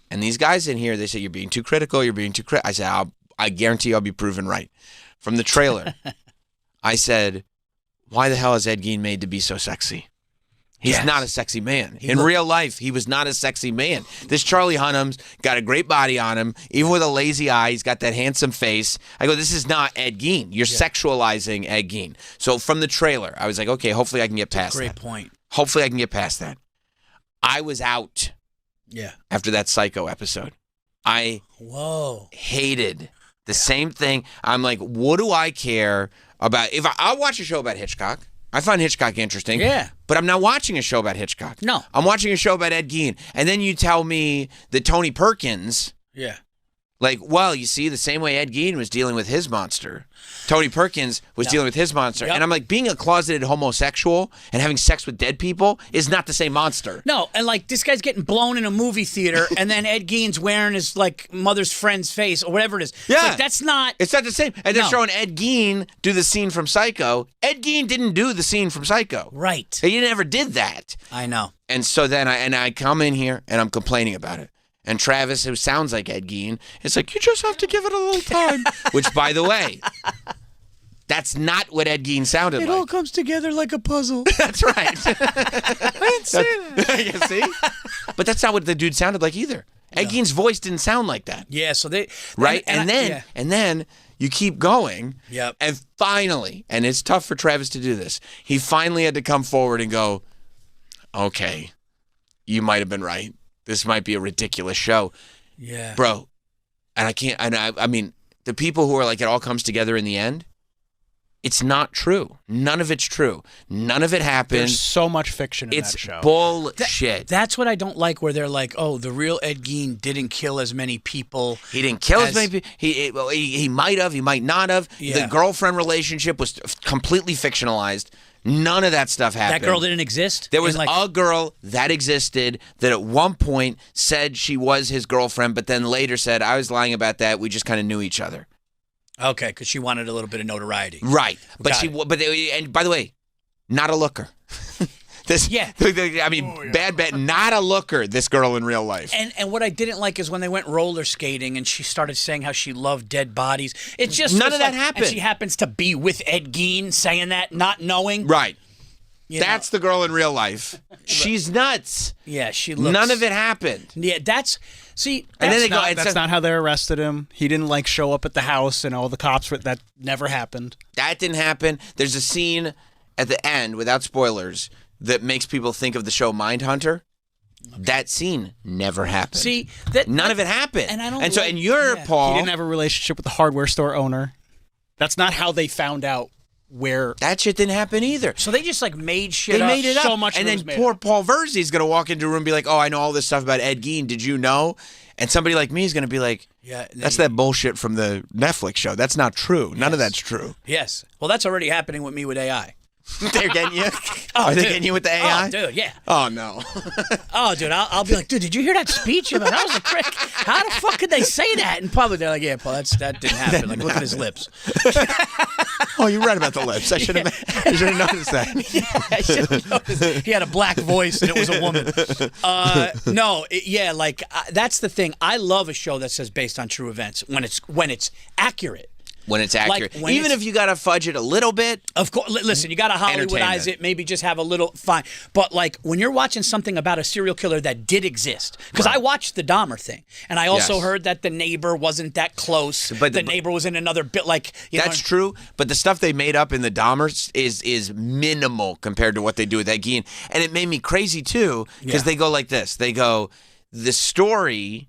and these guys in here, they say, you're being too critical, I said, I guarantee I'll be proven right. From the trailer, I said, why the hell is Ed Gein made to be so sexy? He's not a sexy man. In real life, he was not a sexy man. This Charlie Hunnam's got a great body on him. Even with a lazy eye, he's got that handsome face. I go, this is not Ed Gein. You're sexualizing Ed Gein. So from the trailer, I was like, okay, hopefully I can get past that. Great point. Hopefully I can get past that. I was out after that Psycho episode. I hated the same thing. I'm like, what do I care about? If I'll watch a show about Hitchcock. I find Hitchcock interesting. Yeah. But I'm not watching a show about Hitchcock. No. I'm watching a show about Ed Gein. And then you tell me that Tony Perkins, like, well, you see, the same way Ed Gein was dealing with his monster, Tony Perkins was dealing with his monster. And I'm like, being a closeted homosexual and having sex with dead people is not the same monster. No, and, like, this guy's getting blown in a movie theater, and then Ed Gein's wearing his, like, mother's friend's face or whatever it is. Yeah. It's like, that's not. It's not the same. And they're showing Ed Gein do the scene from Psycho. Ed Gein didn't do the scene from Psycho. Right. He never did that. I know. And so then I come in here and I'm complaining about it. And Travis, who sounds like Ed Gein, is like, you just have to give it a little time. Which, by the way, that's not what Ed Gein sounded like. It all comes together like a puzzle. That's right. I didn't say that. You see? But that's not what the dude sounded like either. Ed Gein's voice didn't sound like that. Yeah, so they... Right? And then you keep going. Yep. And finally, and it's tough for Travis to do this, he finally had to come forward and go, okay, you might have been right. This might be a ridiculous show. Yeah. Bro, and I can't, and I mean, the people who are like, it all comes together in the end, it's not true. None of it's true. None of it happened. There's so much fiction in that show. It's bullshit. That's what I don't like, where they're like, oh, the real Ed Gein didn't kill as many people. He didn't kill as many people. He might have. He might not have. Yeah. The girlfriend relationship was completely fictionalized. None of that stuff happened. That girl didn't exist? There was a girl that existed that at one point said she was his girlfriend, but then later said, I was lying about that. We just kind of knew each other. Okay, because she wanted a little bit of notoriety. Right. And by the way, not a looker. Bad Bet, not a looker, this girl in real life. And what I didn't like is when they went roller skating and she started saying how she loved dead bodies. It's just none of that happened. And she happens to be with Ed Gein saying that, not knowing. Right. That's the girl in real life. She's nuts. Yeah, she looks. None of it happened. Yeah, that's not how they arrested him. He didn't show up at the house and all the cops were. That never happened. That didn't happen. There's a scene at the end, without spoilers, that makes people think of the show Mindhunter. Okay. That scene never happened. See, none of it happened. And I don't. And you're Paul. He didn't have a relationship with the hardware store owner. That's not how they found out where that shit didn't happen either. So they just made shit up. They made it up. So much and then poor Paul Verzi is going to walk into a room and be like, oh, I know all this stuff about Ed Gein. Did you know? And somebody like me is going to be like, yeah, that's that bullshit from the Netflix show. That's not true. None of that's true. Yes. Well, that's already happening with me with AI. They're getting you? Are they getting you with the AI? Oh, dude, yeah. Oh, no. Oh, dude, I'll be like, dude, did you hear that speech? That was a prick. How the fuck could they say that in public? They're like, yeah, Paul, that didn't happen. Like, look at his lips. Oh, you're right about the lips. I should have noticed that. Yeah, I should have noticed. He had a black voice and it was a woman. That's the thing. I love a show that says based on true events when it's accurate. When it's accurate. Even if you got to fudge it a little bit. Of course. Listen, you got to Hollywoodize it, maybe just have a little, fine. But when you're watching something about a serial killer that did exist, because I watched the Dahmer thing, and I also heard that the neighbor wasn't that close. But the neighbor was in another bit, that's true, but the stuff they made up in the Dahmers is minimal compared to what they do with Ed Gein. And it made me crazy, too, because they go like this. They go, the story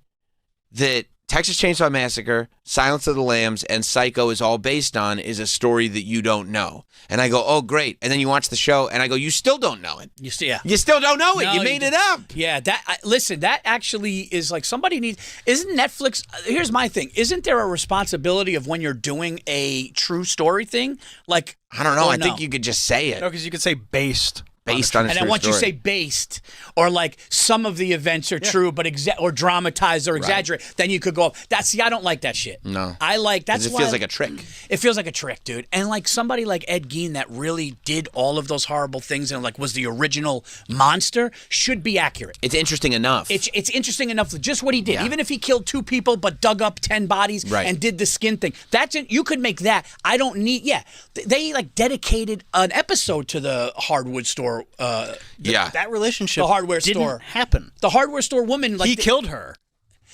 that Texas Chainsaw Massacre, Silence of the Lambs, and Psycho is all based on is a story that you don't know. And I go, oh, great. And then you watch the show, and I go, you still don't know it. You still don't know it. You made it up. Yeah, listen, that actually is somebody needs... Isn't Netflix... Here's my thing. Isn't there a responsibility of when you're doing a true story thing? I don't know. I think you could just say it. No, because you could say based on a true story. And then once you say based, or some of the events are true, but or dramatized or exaggerated, then you could go up. I don't like that shit. No. That's it feels like a trick. It feels like a trick, dude. And somebody like Ed Gein that really did all of those horrible things and was the original monster should be accurate. It's interesting enough. It's interesting enough for just what he did. Yeah. Even if he killed 2 people but dug up 10 bodies and did the skin thing. You could make that. I don't need, they dedicated an episode to the hardwood store. That relationship the hardware didn't store happen. The hardware store woman he killed her.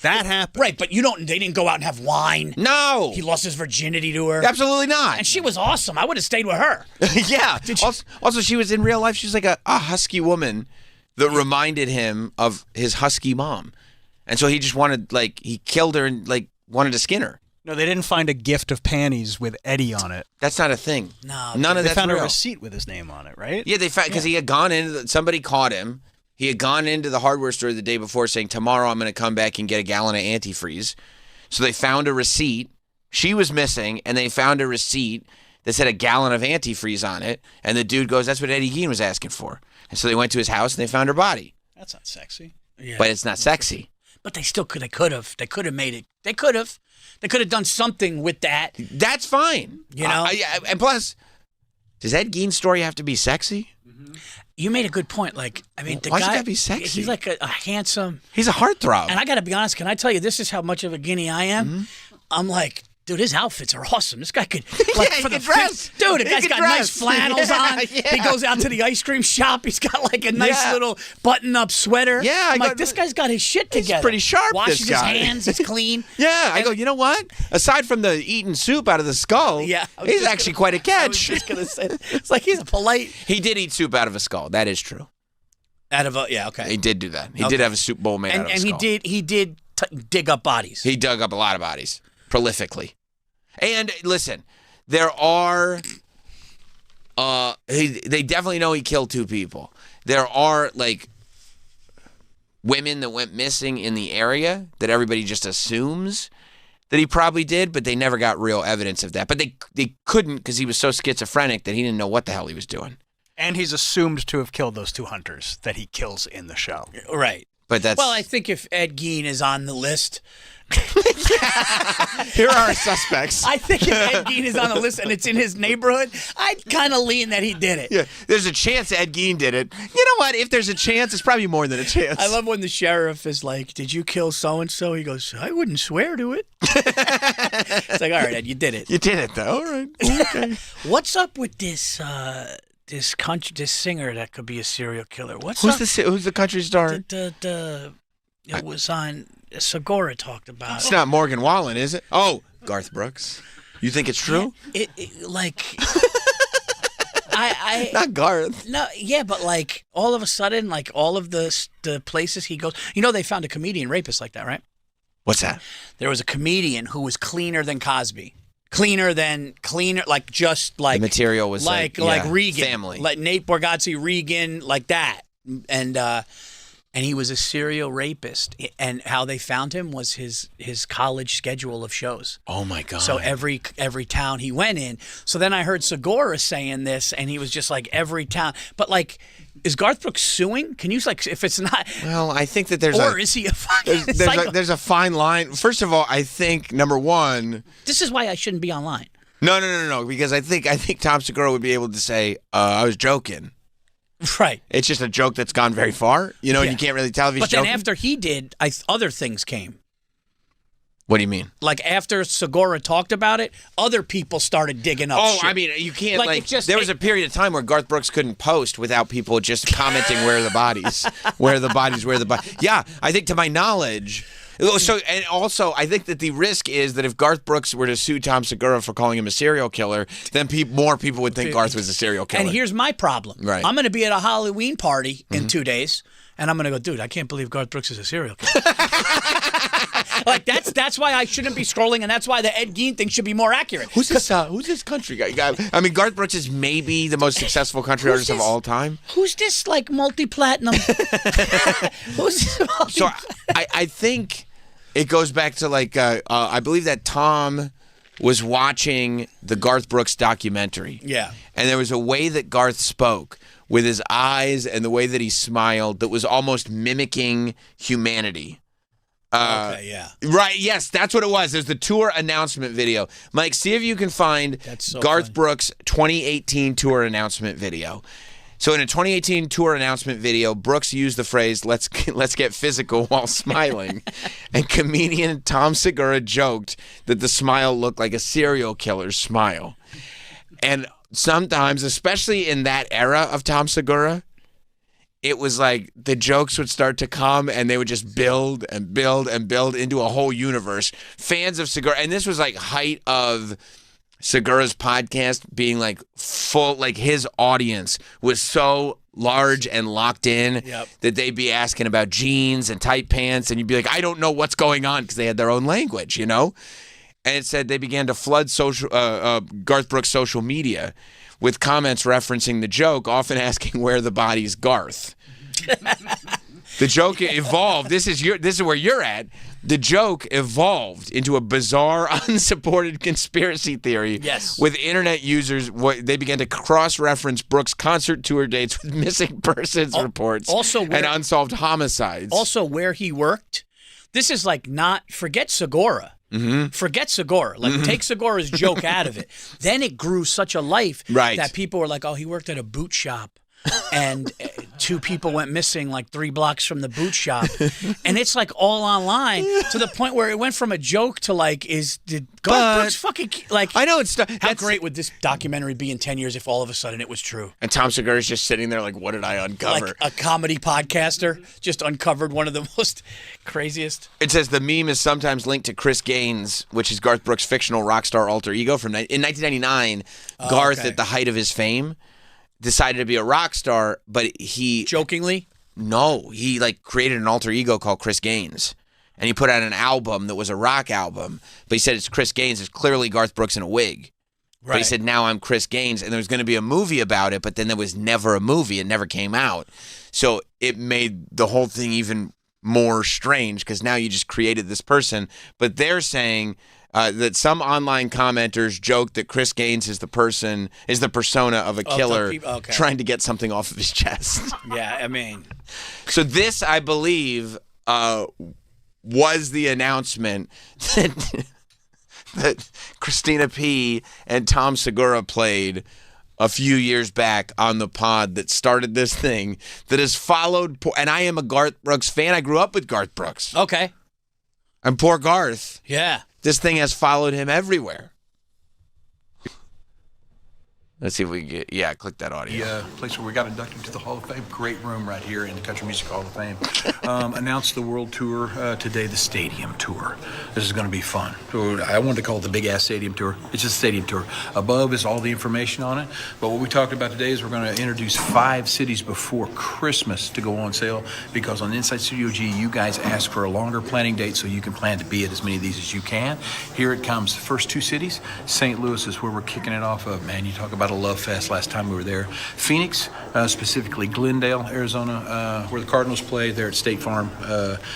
That happened. Right, but they didn't go out and have wine. No. He lost his virginity to her. Absolutely not. And she was awesome. I would have stayed with her. Yeah. Also, she was in real life, she's like a husky woman that reminded him of his husky mom. And so he just wanted, he killed her and, wanted to skin her. No, they didn't find a gift of panties with Eddie on it. That's not a thing. No. None of that's real. They found a receipt with his name on it, right? Yeah, they found, because he had gone in, somebody caught him. He had gone into the hardware store the day before saying, tomorrow I'm going to come back and get a gallon of antifreeze. So they found a receipt. She was missing, and they found a receipt that said a gallon of antifreeze on it. And the dude goes, that's what Eddie Gein was asking for. And so they went to his house, and they found her body. That's not sexy. Yeah. But it's not sexy. But they still could. They could have made it. They could have. They could have done something with that. That's fine. And plus, does Ed Gein's story have to be sexy? Mm-hmm. You made a good point. Why should that be sexy? He's like a handsome... He's a heartthrob. And I got to be honest, can I tell you, this is how much of a guinea I am? Mm-hmm. I'm like... Dude, his outfits are awesome. This guy could, for the dress. Dude, the guy's got nice flannels on. Yeah. He goes out to the ice cream shop. He's got a nice little button-up sweater. Yeah, I'm this guy's got his shit together. He's pretty sharp. Washes this guy. his hands. He's clean. Yeah, I go. You know what? Aside from the eating soup out of the skull, he's actually quite a catch. I was just gonna say, it's he's a polite. He did eat soup out of a skull. That is true. Out of okay. He did do that. He did have a soup bowl made out of a skull. And he did dig up bodies. He dug up a lot of bodies prolifically. And listen, there are they definitely know he killed 2 people. There are women that went missing in the area that everybody just assumes that he probably did, but they never got real evidence of that. But they couldn't because he was so schizophrenic that he didn't know what the hell he was doing. And he's assumed to have killed those 2 hunters that he kills in the show. Right. But that's... Well, I think if Ed Gein is on the list, Here are our suspects. I think if Ed Gein is on the list and it's in his neighborhood, I'd kind of lean that he did it. Yeah, there's a chance Ed Gein did it. You know what? If there's a chance, it's probably more than a chance. I love when the sheriff is like, "Did you kill so-and-so?" He goes, "I wouldn't swear to it." It's like, all right, Ed, you did it. You did it, though. All right. Okay. What's up with this this singer that could be a serial killer? Who's the country star? It was on Segura talked about It's it. not Morgan Wallen, is it? Oh, Garth Brooks. You think it's true? I not Garth. No, yeah, but like all of a sudden, like all of the places he goes, they found a comedian rapist like that, right? What's that? There was a comedian who was cleaner than Cosby. Cleaner, like just like the material was like Regan, family, like Nate Bargatze, Regan, like that, and he was a serial rapist. And how they found him was his college schedule of shows. Oh my God! So every town he went in. So then I heard Segura saying this, and he was just like every town. But like, is Garth Brooks suing? Can you if it's not? Well, I think that there's is he a fucking psycho? There's a fine line. First of all, I think number one. This is why I shouldn't be online. No. Because I think Tom Segura would be able to say, "I was joking." Right. It's just a joke that's gone very far, and you can't really tell if he's joking. But then after he did, other things came. What do you mean? Like after Segura talked about it, other people started digging up shit. I mean, you can't there was a period of time where Garth Brooks couldn't post without people just commenting where the bodies. Yeah, I think to my knowledge. So, and also, I think that the risk is that if Garth Brooks were to sue Tom Segura for calling him a serial killer, then more people would think Garth was a serial killer. And here's my problem. Right. I'm going to be at a Halloween party in 2 days, and I'm going to go, dude, I can't believe Garth Brooks is a serial killer. Like that's why I shouldn't be scrolling, and that's why the Ed Gein thing should be more accurate. Who's this country guy? I mean, Garth Brooks is maybe the most successful country artist of all time. Who's this like multi-platinum? Who's this So I think it goes back to I believe that Tom was watching the Garth Brooks documentary. Yeah. And there was a way that Garth spoke with his eyes and the way that he smiled that was almost mimicking humanity. Okay, yeah. Right, yes, that's what it was. There's the tour announcement video. Mike, see if you can find Garth Brooks' 2018 tour announcement video. So in a 2018 tour announcement video, Brooks used the phrase, let's get physical while smiling. And comedian Tom Segura joked that the smile looked like a serial killer's smile. And sometimes, especially in that era of Tom Segura, it was like the jokes would start to come and they would just build and build and build into a whole universe. Fans of Segura, and this was like height of Segura's podcast being like full, like his audience was so large and locked in that they'd be asking about jeans and tight pants, and you'd be like, I don't know what's going on, because they had their own language, And it said they began to flood Garth Brooks' social media with comments referencing the joke, often asking where the body's Garth. The joke evolved. This is where you're at. The joke evolved into a bizarre, unsupported conspiracy theory. Yes. With internet users, they began to cross-reference Brooks' concert tour dates with missing persons reports and unsolved homicides. Also, where he worked. This is like forget Segura. Mm-hmm. Forget Segura. Like, take Segura's joke out of it. Then it grew such a life that people were like, oh, he worked at a boot shop. And 2 people went missing like 3 blocks from the boot shop. And it's like all online to the point where it went from a joke to like, did Garth Brooks fucking, like, I know it's how great would this documentary be in 10 years if all of a sudden it was true? And Tom Segura's just sitting there like, what did I uncover? Like a comedy podcaster just uncovered one of the most craziest. It says the meme is sometimes linked to Chris Gaines, which is Garth Brooks' fictional rock star alter ego in 1999. Garth, at the height of his fame, decided to be a rock star, but he... Jokingly? No, he created an alter ego called Chris Gaines. And he put out an album that was a rock album. But he said it's Chris Gaines. It's clearly Garth Brooks in a wig. Right. But he said, now I'm Chris Gaines. And there was going to be a movie about it, but then there was never a movie. It never came out. So it made the whole thing even more strange, because now you just created this person. But they're saying... that some online commenters joke that Chris Gaines is the persona of a killer trying to get something off of his chest. Yeah, I mean. So this, I believe, was the announcement that Christina P. and Tom Segura played a few years back on the pod that started this thing that has followed. And I am a Garth Brooks fan. I grew up with Garth Brooks. Okay. And poor Garth. Yeah. This thing has followed him everywhere. Let's see if we can get, click that audio. The place where we got inducted to the Hall of Fame. Great room right here in the Country Music Hall of Fame. Announced the world tour today, the Stadium Tour. This is going to be fun. So I wanted to call it the Big Ass Stadium Tour. It's just a Stadium Tour. Above is all the information on it. But what we talked about today is we're going to introduce 5 cities before Christmas to go on sale, because on Inside Studio G, you guys asked for a longer planning date so you can plan to be at as many of these as you can. Here it comes. First 2 cities. St. Louis is where we're kicking it off of. Man, you talk about a love fest last time we were there. Phoenix, specifically Glendale, Arizona, where the Cardinals play. There at State Farm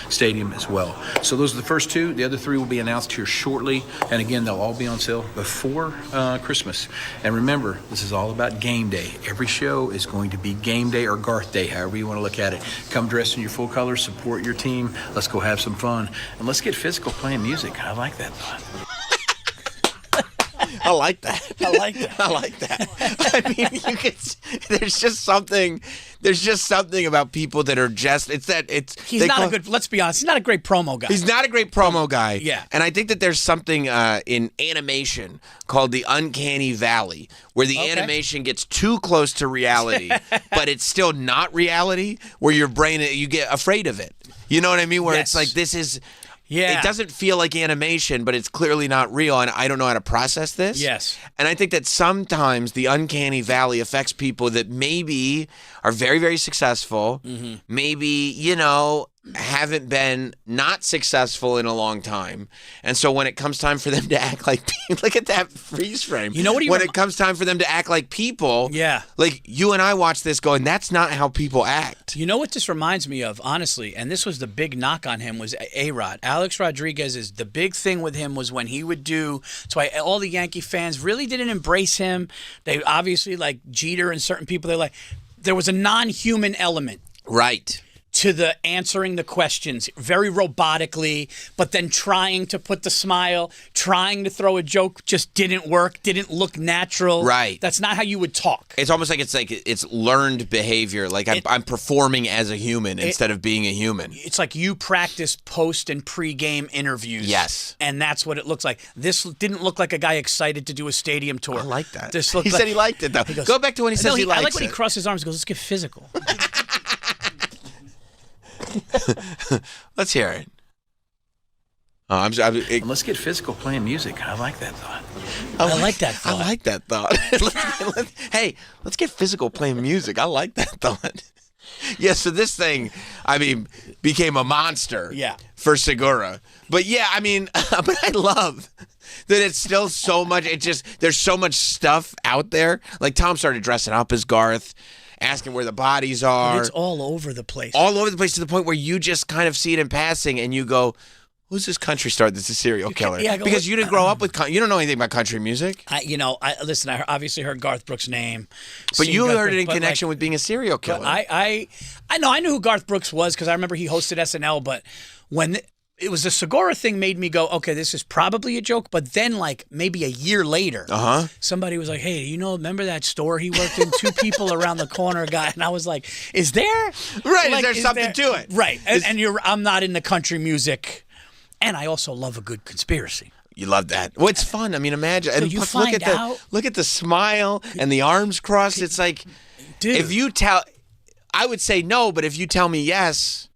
Stadium as well. So those are the first 2. The other 3 will be announced here shortly. And again, they'll all be on sale before Christmas. And remember, this is all about game day. Every show is going to be game day or Garth Day, however you want to look at it. Come dressed in your full colors, support your team. Let's go have some fun. And let's get physical playing music. I like that thought. I like that. I like that. I like that. I mean, there's just something about people that are just, he's not a good, let's be honest, he's not a great promo guy. He's not a great promo guy. Yeah. And I think that there's something in animation called the uncanny valley, where the animation gets too close to reality, but it's still not reality, where your brain, you get afraid of it. You know what I mean? Where it's like, this is... Yeah. It doesn't feel like animation, but it's clearly not real, and I don't know how to process this. Yes. And I think that sometimes the uncanny valley affects people that maybe are very, very successful, maybe, haven't been not successful in a long time. And so when it comes time for them to act like look at that freeze frame. You know what? When it comes time for them to act like people, like you and I watch this going, that's not how people act. You know what this reminds me of, honestly, and this was the big knock on him, was A-Rod. Alex Rodriguez, is the big thing with him was when he would do, that's why all the Yankee fans really didn't embrace him. They obviously, like Jeter and certain people, they're like, there was a non-human element. Right. To the answering the questions very robotically, but then trying to put the smile, trying to throw a joke just didn't work, didn't look natural. Right. That's not how you would talk. It's almost like it's learned behavior. Like I'm performing as a human instead of being a human. It's like you practice post and pre-game interviews. Yes. And that's what it looks like. This didn't look like a guy excited to do a stadium tour. I like that. He said he liked it, though. He goes, go back to when he says he likes it. I like when he crossed his arms and goes, let's get physical. Let's hear it. Let's get physical playing music. I like that thought. I like that thought. I like that thought. Hey, let's get physical playing music. I like that thought. Yeah, so this thing, became a monster for Segura. But yeah, but I love that it's still so much, there's so much stuff out there. Like Tom started dressing up as Garth, asking where the bodies are. But it's all over the place. All over the place, to the point where you just kind of see it in passing and you go, who's this country star that's a serial killer? Yeah, because you didn't grow up with, you don't know anything about country music. Listen, I obviously heard Garth Brooks' name. But you heard it in connection with being a serial killer. I knew who Garth Brooks was because I remember he hosted SNL, but when it was the Segura thing made me go, okay, this is probably a joke. But then, like, maybe a year later, somebody was like, hey, remember that store he worked in? 2 people around the corner got, and I was like, is there? Right, is there something to it? Right, and I'm not into country music, and I also love a good conspiracy. You love that. Well, it's fun. Imagine. So and you plus, find look at the smile and the arms crossed. It's like, dude, if you I would say no, but if you tell me yes,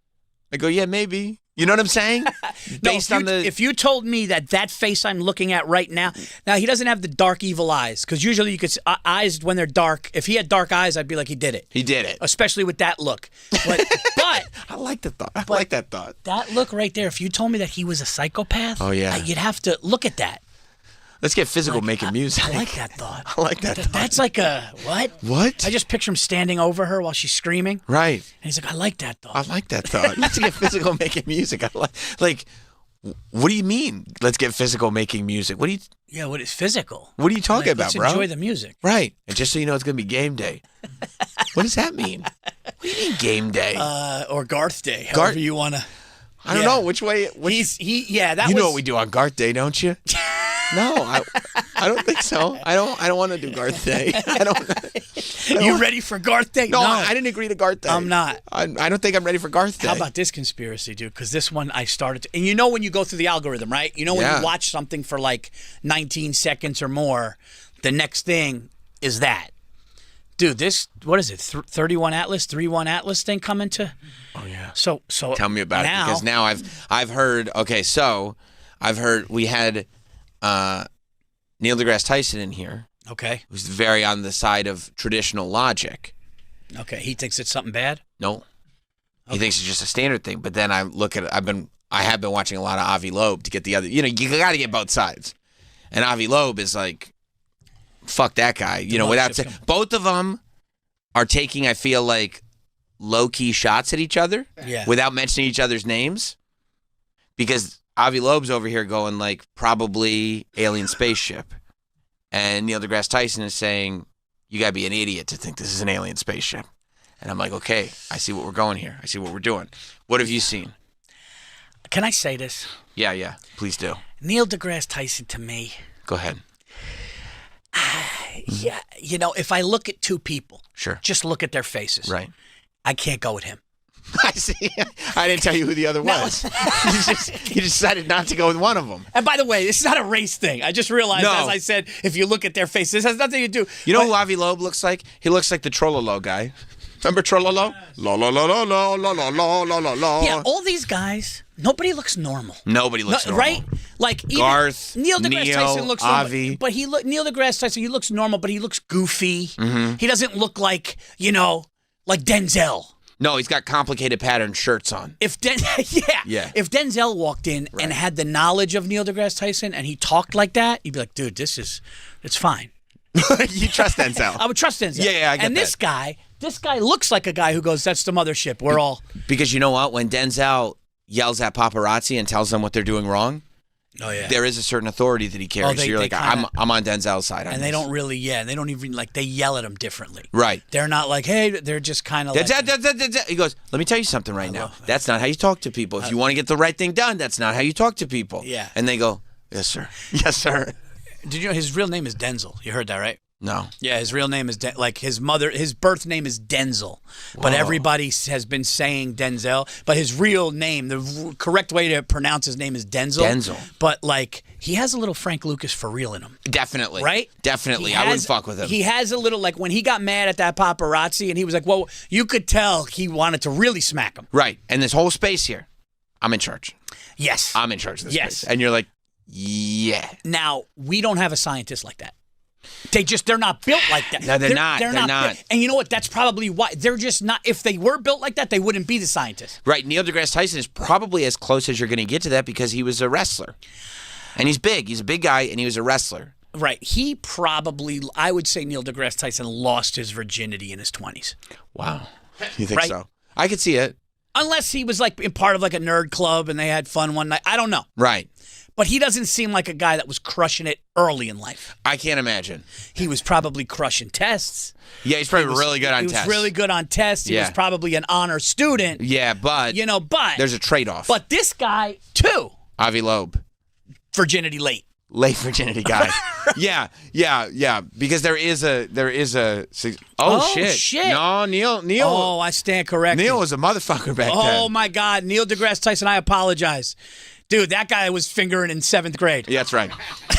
I go, yeah, maybe. You know what I'm saying? If you told me that face I'm looking at right now he doesn't have the dark evil eyes, because usually you could eyes when they're dark. If he had dark eyes, I'd be like, he did it. He did it, especially with that look. But I like the thought. I like that thought. That look right there. If you told me that he was a psychopath, you'd have to look at that. Let's get physical making music. I like that thought. I like that thought. That's like a what? What? I just picture him standing over her while she's screaming. Right. And he's like, I like that thought. I like that thought. Let's get physical making music. Like, what do you mean? Let's get physical making music. What do you? Yeah, what is physical? What are you talking about, let's bro? Enjoy the music. Right. And just so you know, it's gonna be game day. What does that mean? What do you mean game day? Or Garth Day, however you wanna. I don't know which way. That you know what we do on Garth Day, don't you? No, I don't think so. I don't want to do Garth Day. You ready for Garth Day? No, I didn't agree to Garth Day. I'm not. I don't think I'm ready for Garth Day. How about this conspiracy, dude? Because this one I started to, and you know when you go through the algorithm, right? You know when you watch something for like 19 seconds or more, the next thing is that. Dude, this, what is it, 31 Atlas, 3-1 Atlas thing coming to? Oh, yeah. So tell me about it, because now I've heard, I've heard we had Neil deGrasse Tyson in here. Okay. Who's very on the side of traditional logic. Okay, he thinks it's something bad? No. He thinks it's just a standard thing, but then I look at it, I have been watching a lot of Avi Loeb to get the other, you got to get both sides. And Avi Loeb is like, fuck that guy. Without saying, both of them are taking, I feel like, low-key shots at each other without mentioning each other's names. Because Avi Loeb's over here going, like, probably alien spaceship. And Neil deGrasse Tyson is saying, you got to be an idiot to think this is an alien spaceship. And I'm like, okay, I see what we're going here. I see what we're doing. What have you seen? Can I say this? Yeah, please do. Neil deGrasse Tyson, to me. Go ahead. Yeah, if I look at two people, sure, just look at their faces. Right. I can't go with him. I see. I didn't tell you who the other was. You decided not to go with one of them. And by the way, this is not a race thing. I just realized, as I said, if you look at their faces, this has nothing to do. You know who Avi Loeb looks like? He looks like the Trollolo guy. Remember Trollolo? La la la la la la la la la la la. Yeah, all these guys, nobody looks normal. Nobody looks normal. Right? Like even Garth, Neil deGrasse Tyson looks Avi. normal. But Neil deGrasse Tyson, he looks normal, but he looks goofy. Mm-hmm. He doesn't look like, like Denzel. No, he's got complicated pattern shirts on. If If Denzel walked in and had the knowledge of Neil deGrasse Tyson and he talked like that, you'd be like, dude, it's fine. You trust Denzel. I would trust Denzel. Yeah, I get and that. This guy looks like a guy who goes, that's the mothership. We're all... Because you know what? When Denzel yells at paparazzi and tells them what they're doing wrong, there is a certain authority that he carries. So you're like, I'm on Denzel's side. And they don't really, they don't even, like, they yell at him differently. Right. They're not like, hey, they're just kind of like... He goes, let me tell you something right now. That's not how you talk to people. If you want to get the right thing done, that's not how you talk to people. Yeah. And they go, yes, sir. Yes, sir. Did you know his real name is Denzel? You heard that, right? No. Yeah, his real name is his birth name is Denzel, but everybody has been saying Denzel. But his real name, the correct way to pronounce his name is Denzel. Denzel. But like he has a little Frank Lucas for real in him. Definitely. Right? Definitely. I wouldn't fuck with him. He has a little, like when he got mad at that paparazzi and he was like, well, you could tell he wanted to really smack him. Right. And this whole space here, I'm in charge. Yes. I'm in charge of this space. And you're like, yeah. Now, we don't have a scientist like that. They're not built like that. No, they're not. They're not. And you know what? That's probably why. They're just not. If they were built like that, they wouldn't be the scientists. Right. Neil deGrasse Tyson is probably as close as you're going to get to that because he was a wrestler. And he's big. He's a big guy, and he was a wrestler. Right. He probably, I would say Neil deGrasse Tyson lost his virginity in his 20s. Wow. You think so? I could see it. Unless he was like in part of like a nerd club and they had fun one night. I don't know. Right. But he doesn't seem like a guy that was crushing it early in life. I can't imagine. He was probably crushing tests. Yeah, he's probably really good on tests. He was really good on tests. He was probably an honor student. Yeah, but there's a trade-off. But this guy, too. Avi Loeb. Virginity late. Late virginity guy. Yeah. Because there is a shit. No, Neil. Oh, I stand corrected. Neil was a motherfucker back then. Oh my God, Neil deGrasse Tyson. I apologize, dude. That guy was fingering in 7th grade. Yeah, that's right.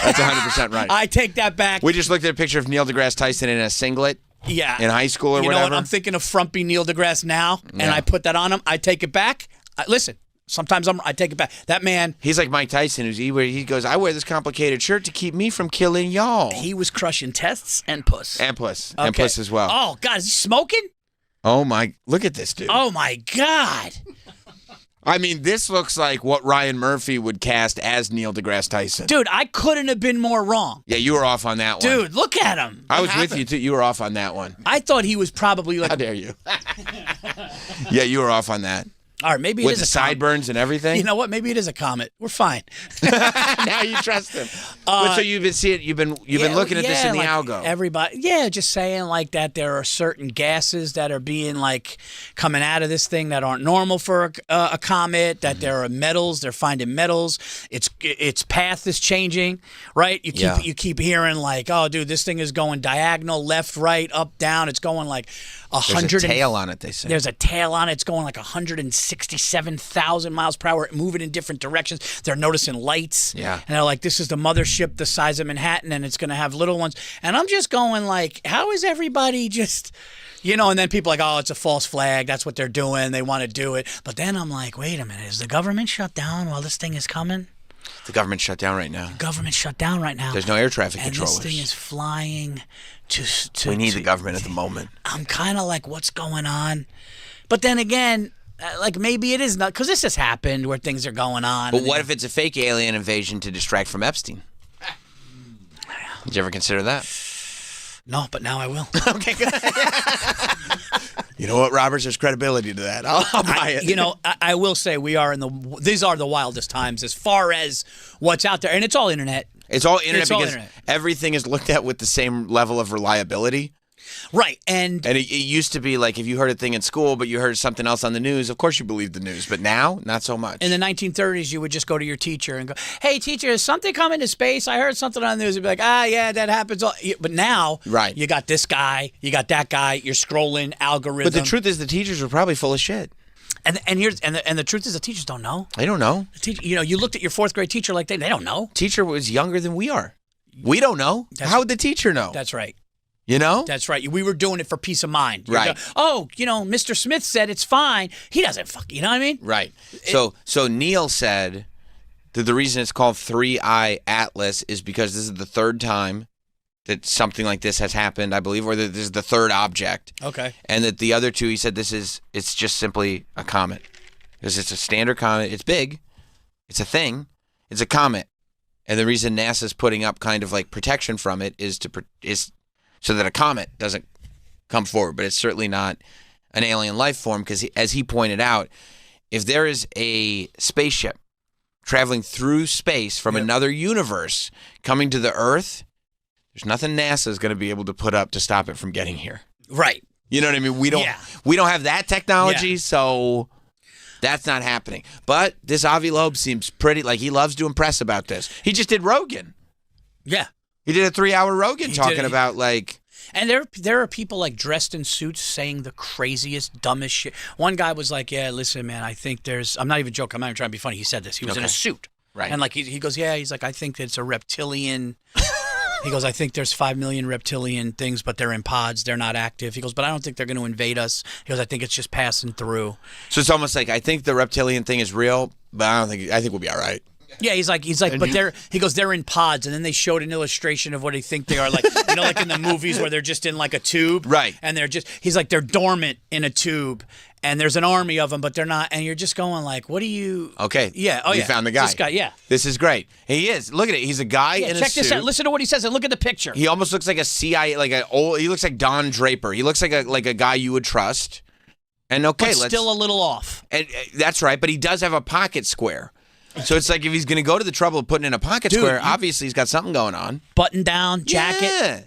That's 100% right. I take that back. We just looked at a picture of Neil deGrasse Tyson in a singlet. Yeah. In high school or whatever. You know what? I'm thinking of frumpy Neil deGrasse now, and I put that on him. I take it back. Listen. Sometimes I take it back. That man. He's like Mike Tyson. He goes, I wear this complicated shirt to keep me from killing y'all. He was crushing tests and puss. And puss. Okay. And puss as well. Oh, God. Is he smoking? Oh, my. Look at this dude. Oh, my God. I mean, this looks like what Ryan Murphy would cast as Neil deGrasse Tyson. Dude, I couldn't have been more wrong. Yeah, you were off on that one. Dude, look at him. I was with you, too. You were off on that one. I thought he was probably like... How dare you? Yeah, you were off on that. All right, maybe it with is the a sideburns and everything. You know what? Maybe it is a comet. We're fine. Now you trust him. So you've been seeing, you've been looking at this in the like algo. Everybody, just saying like that. There are certain gases that are being like coming out of this thing that aren't normal for a comet. That there are metals. They're finding metals. Its path is changing. Right? You keep hearing like, oh, dude, this thing is going diagonal, left, right, up, down. It's going like 100. There's a tail on it. They say there's a tail on it. It's going like 167,000 miles per hour, moving in different directions. They're noticing lights. Yeah. And they're like, this is the mothership the size of Manhattan, and it's going to have little ones. And I'm just going like, how is everybody just, and then people are like, oh, it's a false flag. That's what they're doing. They want to do it. But then I'm like, wait a minute. Is the government shut down while this thing is coming? The government's shut down right now. Government shut down right now. There's no air traffic controllers. And this thing is flying to we need the government at the moment. I'm kind of like, what's going on? But then again, like maybe it is not, because this has happened where things are going on. But what if it's a fake alien invasion to distract from Epstein? Did you ever consider that? No, but now I will. Okay, good. You know what, Roberts? There's credibility to that. I'll buy it. I will say these are the wildest times as far as what's out there, and it's all internet. It's all internet everything is looked at with the same level of reliability. Right, and it used to be like if you heard a thing in school, but you heard something else on the news, of course you believed the news. But now, not so much. In the 1930s, you would just go to your teacher and go, "Hey, teacher, is something coming to space? I heard something on the news." You'd be like, yeah, that happens. But now, right, you got this guy, you got that guy. You're scrolling algorithm. But the truth is, the teachers were probably full of shit. And the truth is, the teachers don't know. They don't know. You looked at your fourth grade teacher like they don't know. Teacher was younger than we are. We don't know. How would the teacher know? That's right. That's right. We were doing it for peace of mind. Right. Mr. Smith said it's fine. He doesn't you know what I mean? Right. So Neil said that the reason it's called 3I Atlas is because this is the third time that something like this has happened, I believe, or that this is the third object. Okay. And that the other two, he said it's just simply a comet. Because it's a standard comet. It's big. It's a thing. It's a comet. And the reason NASA's putting up kind of like protection from it is so that a comet doesn't come forward. But it's certainly not an alien life form because, as he pointed out, if there is a spaceship traveling through space from another universe coming to the Earth, there's nothing NASA's going to be able to put up to stop it from getting here. Right. You know what I mean? We don't have that technology, so that's not happening. But this Avi Loeb seems pretty, like he loves to impress about this. He just did Rogan. Yeah. He did a 3-hour Rogan talking about like... And there are people like dressed in suits saying the craziest, dumbest shit. One guy was like, yeah, listen, man, I think I'm not even joking, I'm not even trying to be funny. He said this. He was in a suit. Right. And like he goes, he's like, I think it's a reptilian... He goes, I think there's 5 million reptilian things, but they're in pods. They're not active. He goes, but I don't think they're going to invade us. He goes, I think it's just passing through. So it's almost like, I think the reptilian thing is real, but I think we'll be all right. Yeah, he's like, but they're in pods, and then they showed an illustration of what they think they are, like, like in the movies where they're just in like a tube, right? And he's like, they're dormant in a tube, and there's an army of them, but they're not, and you're just going like, what do you? Okay, we found the guy. This guy, yeah, this is great. He is. Look at it. He's a guy in a suit. Check this out. Listen to what he says, and look at the picture. He almost looks like a CIA, he looks like Don Draper. He looks like a guy you would trust. And but still a little off. And that's right, but he does have a pocket square. So it's like if he's going to go to the trouble of putting in a pocket square, obviously he's got something going on. Button down, jacket. Yeah.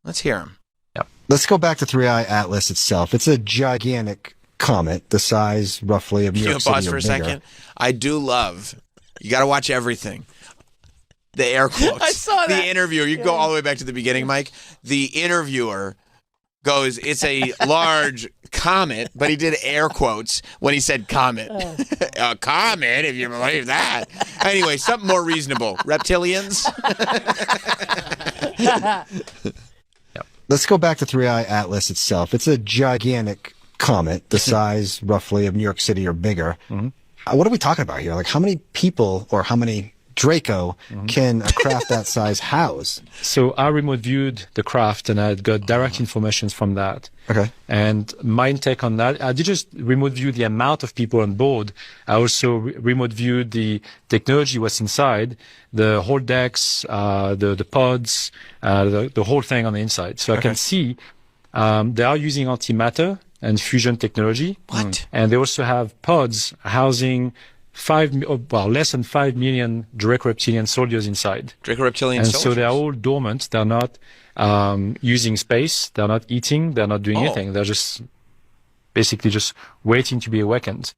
Let's hear him. Yep. Let's go back to 3I Atlas itself. It's a gigantic comet, the size roughly of New York City. Pause for a second. I do love, you got to watch everything. The air quotes. I saw that. The interviewer, you can go all the way back to the beginning, Mike. The interviewer goes, it's a large comet, but he did air quotes when he said comet. A comet, if you believe that. Anyway, something more reasonable. Reptilians? Let's go back to 3I Atlas itself. It's a gigantic comet, the size roughly of New York City or bigger. Mm-hmm. What are we talking about here? Like how many people or how many Draco can a craft that size house? So I remote viewed the craft and I got direct information from that. Okay. And my take on that, I did just remote view the amount of people on board. I also remote viewed the technology was inside, the whole decks, the pods, the whole thing on the inside. So I can see they are using antimatter and fusion technology. What? And they also have pods housing less than 5 million Draco reptilian soldiers inside. Draco reptilian and soldiers. So they're all dormant. They're not using space. They're not eating. They're not doing anything. They're just basically just waiting to be awakened.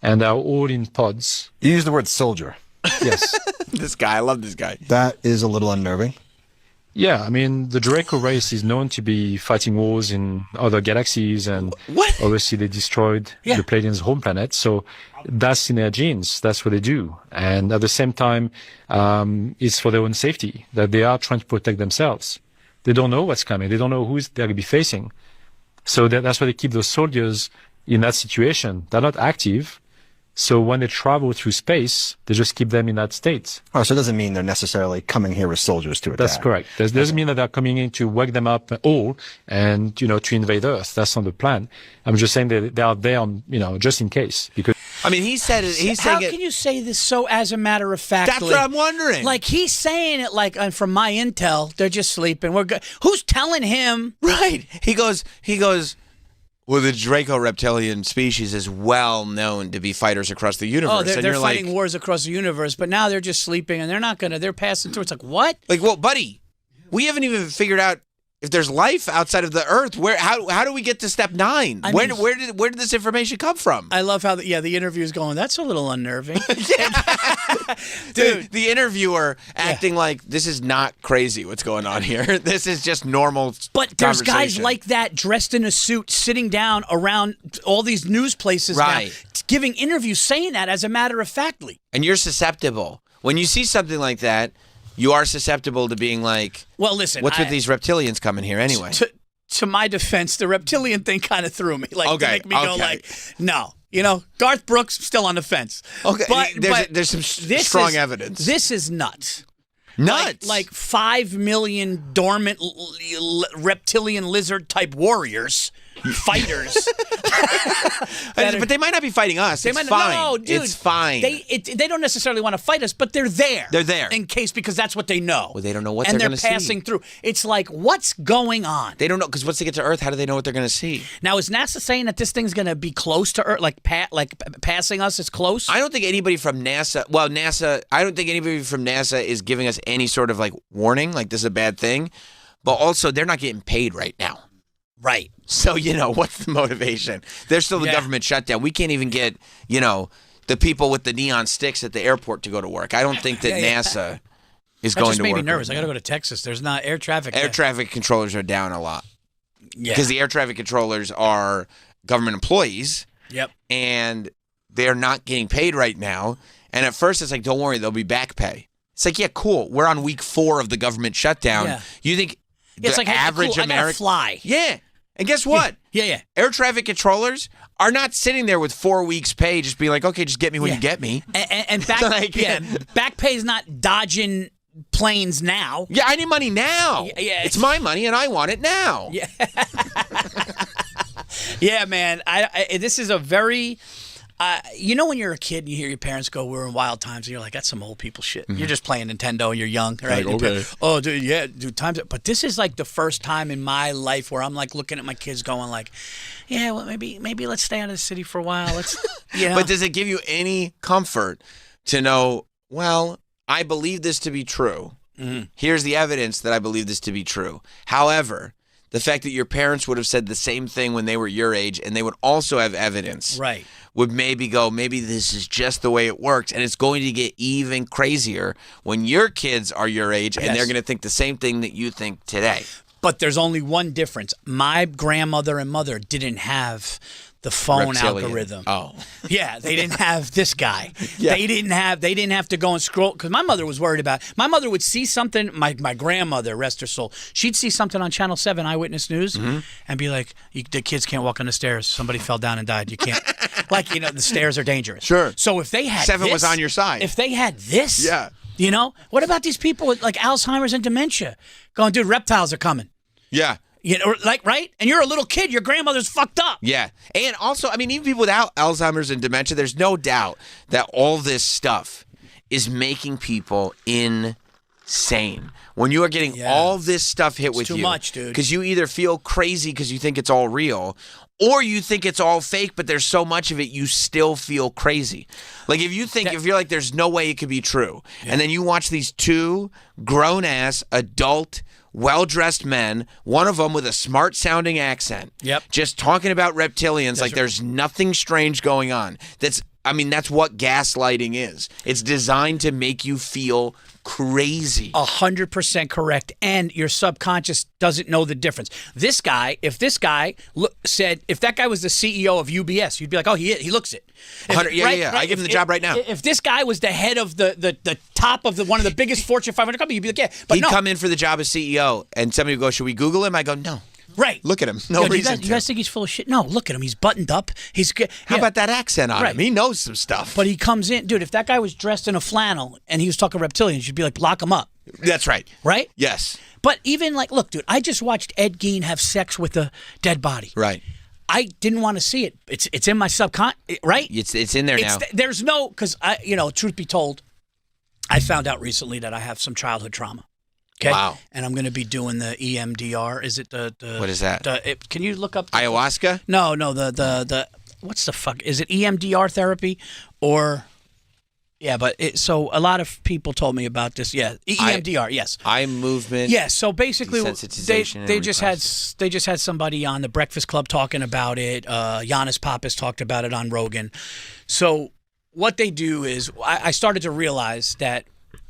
And they're all in pods. You use the word soldier. Yes. This guy, I love this guy. That is a little unnerving. Yeah, I mean, the Draco race is known to be fighting wars in other galaxies, and obviously they destroyed the Pleiadians' home planet, so that's in their genes. That's what they do. And at the same time, it's for their own safety, that they are trying to protect themselves. They don't know what's coming. They don't know who they're going to be facing. So that's why they keep those soldiers in that situation. They're not active. So when they travel through space, they just keep them in that state. Oh, so it doesn't mean they're necessarily coming here as soldiers to attack. That's correct. It doesn't mean that they're coming in to wake them up all and, to invade Earth. That's not the plan. I'm just saying that they are there, just in case. Because I mean, he said it. He's How saying can you say this so as a matter of fact? That's what I'm wondering. Like, he's saying it like, from my intel, they're just sleeping. We're good. Who's telling him? Right. He goes, well, the Draco reptilian species is well known to be fighters across the universe. Oh, they're you're fighting wars across the universe, but now they're just sleeping, and they're passing through. It's like, what? Like, well, buddy, we haven't even figured out if there's life outside of the Earth. How do we get to step 9? Where did this information come from? I love how the interview is going. That's a little unnerving. Dude, the interviewer acting like this is not crazy what's going on here. This is just normal. But there's guys conversation. like that dressed in a suit sitting down around all these news places now, giving interviews saying that as a matter of factly. And you're susceptible. When you see something like that, you are susceptible to being like, well, listen, what's with these reptilians coming here anyway? To my defense, the reptilian thing kind of threw me. Like, to make me go like, no. Garth Brooks still on the fence. Okay, but there's some strong evidence. This is nuts. Nuts. Like 5 million dormant reptilian lizard type warriors. Fighters. But they might not be fighting us. It's fine. No, dude. It's fine. They don't necessarily want to fight us, but they're there. They're there. In case, because that's what they know. Well, they don't know what they're going to see. And they're passing through. It's like, what's going on? They don't know, because once they get to Earth, how do they know what they're going to see? Now, is NASA saying that this thing's going to be close to Earth, like passing us is close? I don't think anybody from NASA, I don't think anybody from NASA is giving us any sort of like warning, like this is a bad thing. But also, they're not getting paid right now. Right. So, what's the motivation? There's still the government shutdown. We can't even get, the people with the neon sticks at the airport to go to work. I don't think that NASA is going to work. That just made me nervous. I got to go to Texas. There's not air traffic. Air traffic controllers are down a lot. Yeah. Because the air traffic controllers are government employees. Yep. And they're not getting paid right now. And at first, it's like, don't worry, they'll be back pay. It's like, yeah, cool. We're on week 4 of the government shutdown. Yeah. You think it's like, average hey, cool, American... I gotta fly. Yeah. And guess what? Yeah. Air traffic controllers are not sitting there with 4 weeks' pay, just being like, okay, just get me when you get me. And back, back pay is not dodging planes now. Yeah, I need money now. Yeah, it's my money, and I want it now. Yeah. Yeah, man. This is a very... when you're a kid and you hear your parents go, we're in wild times, and you're like, that's some old people shit. Mm-hmm. You're just playing Nintendo and you're young, right? Like, okay. Oh, dude, times. But this is like the first time in my life where I'm like looking at my kids going like, yeah, well, maybe let's stay out of the city for a while. Let's, But does it give you any comfort to know, well, I believe this to be true. Mm-hmm. Here's the evidence that I believe this to be true. However, the fact that your parents would have said the same thing when they were your age, and they would also have evidence, right, would maybe this is just the way it works, and it's going to get even crazier when your kids are your age, and they're going to think the same thing that you think today. But there's only one difference. My grandmother and mother didn't have the phone algorithm. Oh. Yeah, they didn't have this guy. Yeah. They didn't have to go and scroll, because my mother was worried about it. My mother would see something, my grandmother, rest her soul, she'd see something on Channel 7 Eyewitness News and be like, the kids can't walk on the stairs. Somebody fell down and died. You can't. Like, the stairs are dangerous. Sure. So if they had 7 was on your side. If they had this, yeah. What about these people with like Alzheimer's and dementia going, dude, reptiles are coming. Yeah. Right? And you're a little kid. Your grandmother's fucked up. Yeah. And also, even people without Alzheimer's and dementia, there's no doubt that all this stuff is making people insane. insane. When you are getting all this stuff hit with too you. much, dude. Because you either feel crazy because you think it's all real, or you think it's all fake, but there's so much of it you still feel crazy. Like if you're like there's no way it could be true, and then you watch these two grown-ass, adult, well-dressed men, one of them with a smart-sounding accent, just talking about reptilians like there's nothing strange going on. That's what gaslighting is. It's designed to make you feel crazy. 100% correct. And your subconscious doesn't know the difference. If that guy was the CEO of UBS, you'd be like, oh, he looks it. I give him the job right now. If this guy was the head of the top of one of the biggest Fortune 500 companies, you'd be like, yeah. But he'd come in for the job as CEO, and somebody would go, should we Google him? I go, no. Right. Look at him. No reason. You guys think he's full of shit? No, look at him. He's buttoned up. He's good. How about that accent on him? He knows some stuff. But he comes in. Dude, if that guy was dressed in a flannel and he was talking reptilians, you'd be like, lock him up. That's right. Right? Yes. But even look, dude, I just watched Ed Gein have sex with a dead body. Right. I didn't want to see it. It's in my right? It's in there now. There's no, because truth be told, I found out recently that I have some childhood trauma. Okay. Wow. And I'm going to be doing the EMDR. Is it the what is that? Can you look up ayahuasca? No. The what's the fuck? Is it EMDR therapy or? Yeah, but so a lot of people told me about this. Yeah, EMDR. Yes. Eye movement. Yeah. So basically, desensitization they just had somebody on the Breakfast Club talking about it. Giannis Pappas talked about it on Rogan. So what they do is, I started to realize that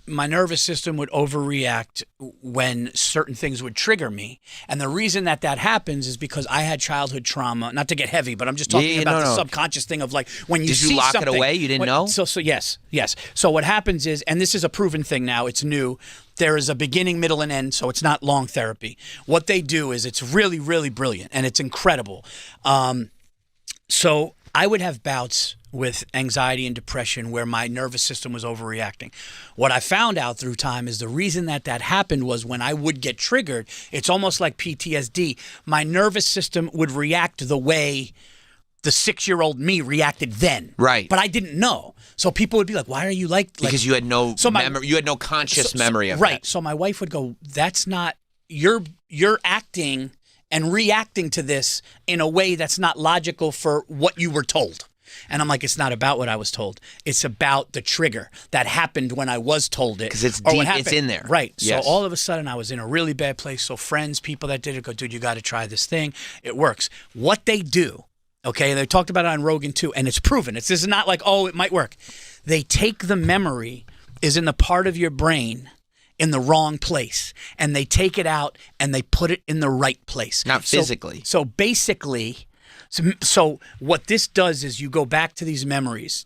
my nervous system would overreact when certain things would trigger me. And the reason that happens is because I had childhood trauma. Not to get heavy, but I'm just talking about the subconscious thing of when you see something. Did you lock it away? You didn't know? So yes. So what happens is, and this is a proven thing now, it's new, there is a beginning, middle, and end, so it's not long therapy. What they do is it's really, really brilliant, and it's incredible. So I would have bouts with anxiety and depression where my nervous system was overreacting. What I found out through time is the reason that happened was when I would get triggered, it's almost like PTSD. My nervous system would react the way the 6-year-old me reacted then. Right. But I didn't know. So people would be like, why are you like... Because you had no memory, you had no conscious memory of that. Right. So my wife would go, that's not... You're acting and reacting to this in a way that's not logical for what you were told. And I'm like, it's not about what I was told. It's about the trigger that happened when I was told it. Because it's deep, it's in there. Right. Yes. So all of a sudden I was in a really bad place. So friends, people that did it go, dude, you got to try this thing. It works. What they do, okay, they talked about it on Rogan too, and it's proven. This is not like, oh, it might work. They take the memory is in the part of your brain in the wrong place, and they take it out and they put it in the right place. Not physically. So basically... So what this does is you go back to these memories.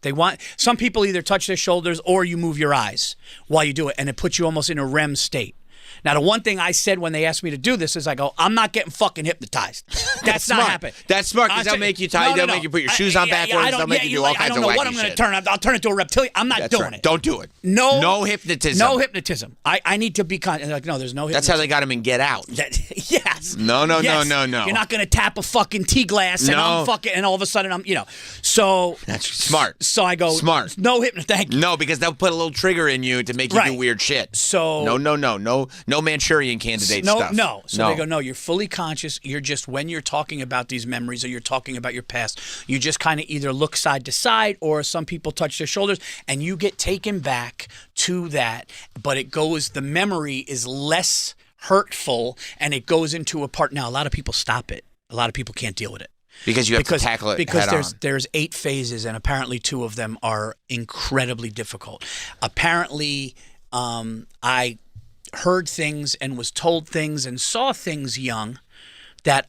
Some people either touch their shoulders or you move your eyes while you do it, and it puts you almost in a REM state. Now, the one thing I said when they asked me to do this is I go, I'm not getting fucking hypnotized. That's not happening. That's smart because they'll make you tired. They'll make you put your shoes on backwards. They'll make you do all kinds of wacky shit. I don't know what I'm going to turn. I'll turn into a reptilian. I'm not doing it. Don't do it. No hypnotism. No hypnotism. I need to be like, no, there's no hypnotism. That's how they got him in Get Out. Yes. No. You're not going to tap a fucking tea glass and I'm fucking, and all of a sudden I'm, So. That's smart. So I go. Smart. No hypnotism. Thank you. No, because they'll put a little trigger in you to make you do weird shit. So. No Manchurian candidate stuff. No. So they go, no, you're fully conscious. You're just, when you're talking about these memories or you're talking about your past, you just kind of either look side to side or some people touch their shoulders and you get taken back to that. But the memory is less hurtful and it goes into a part. Now, a lot of people stop it. A lot of people can't deal with it. Because you have to tackle it because head on. There's 8 phases and apparently 2 of them are incredibly difficult. Apparently, I heard things and was told things and saw things young that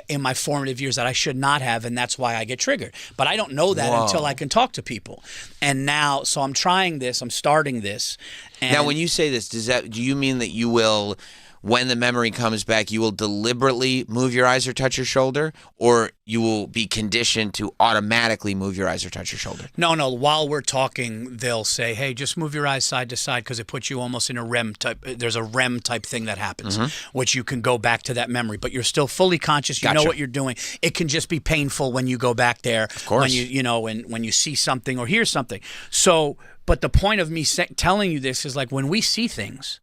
in my formative years that I should not have, and that's why I get triggered. But I don't know that until I can talk to people. And now, so I'm trying this, I'm starting this. And now, when you say this, do you mean that you will, when the memory comes back, you will deliberately move your eyes or touch your shoulder, or you will be conditioned to automatically move your eyes or touch your shoulder? No. While we're talking, they'll say, hey, just move your eyes side to side because it puts you almost in a REM type. There's a REM type thing that happens, which you can go back to that memory, but you're still fully conscious. You know what you're doing. It can just be painful when you go back there. Of course. When you see something or hear something. So, but the point of me telling you this is like when we see things,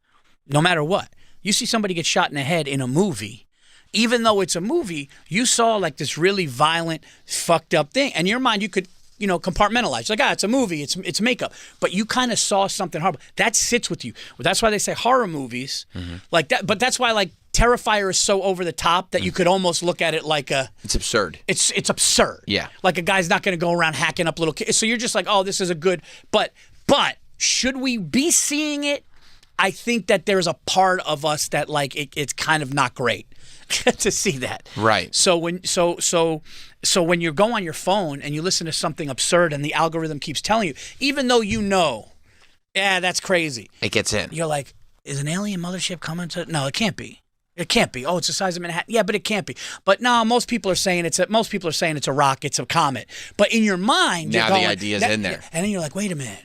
no matter what. You see somebody get shot in the head in a movie, even though it's a movie, you saw like this really violent, fucked up thing. And in your mind, you could, compartmentalize. Like, it's a movie, it's makeup. But you kind of saw something horrible. That sits with you. That's why they say horror movies like that. But that's why, like, Terrifier is so over the top that you could almost look at it like it's absurd. It's absurd. Yeah. Like a guy's not going to go around hacking up little kids. So you're just like, oh, this is a good. But should we be seeing it? I think that there's a part of us that like it's kind of not great to see that. Right. So when you go on your phone and you listen to something absurd and the algorithm keeps telling you, even though that's crazy. It gets in. You're like, is an alien mothership coming to? No, it can't be. It can't be. Oh, it's the size of Manhattan. Yeah, but it can't be. But no, most people are saying it's a rock, it's a comet. But in your mind, now you're going, the idea's in there, and then you're like, wait a minute.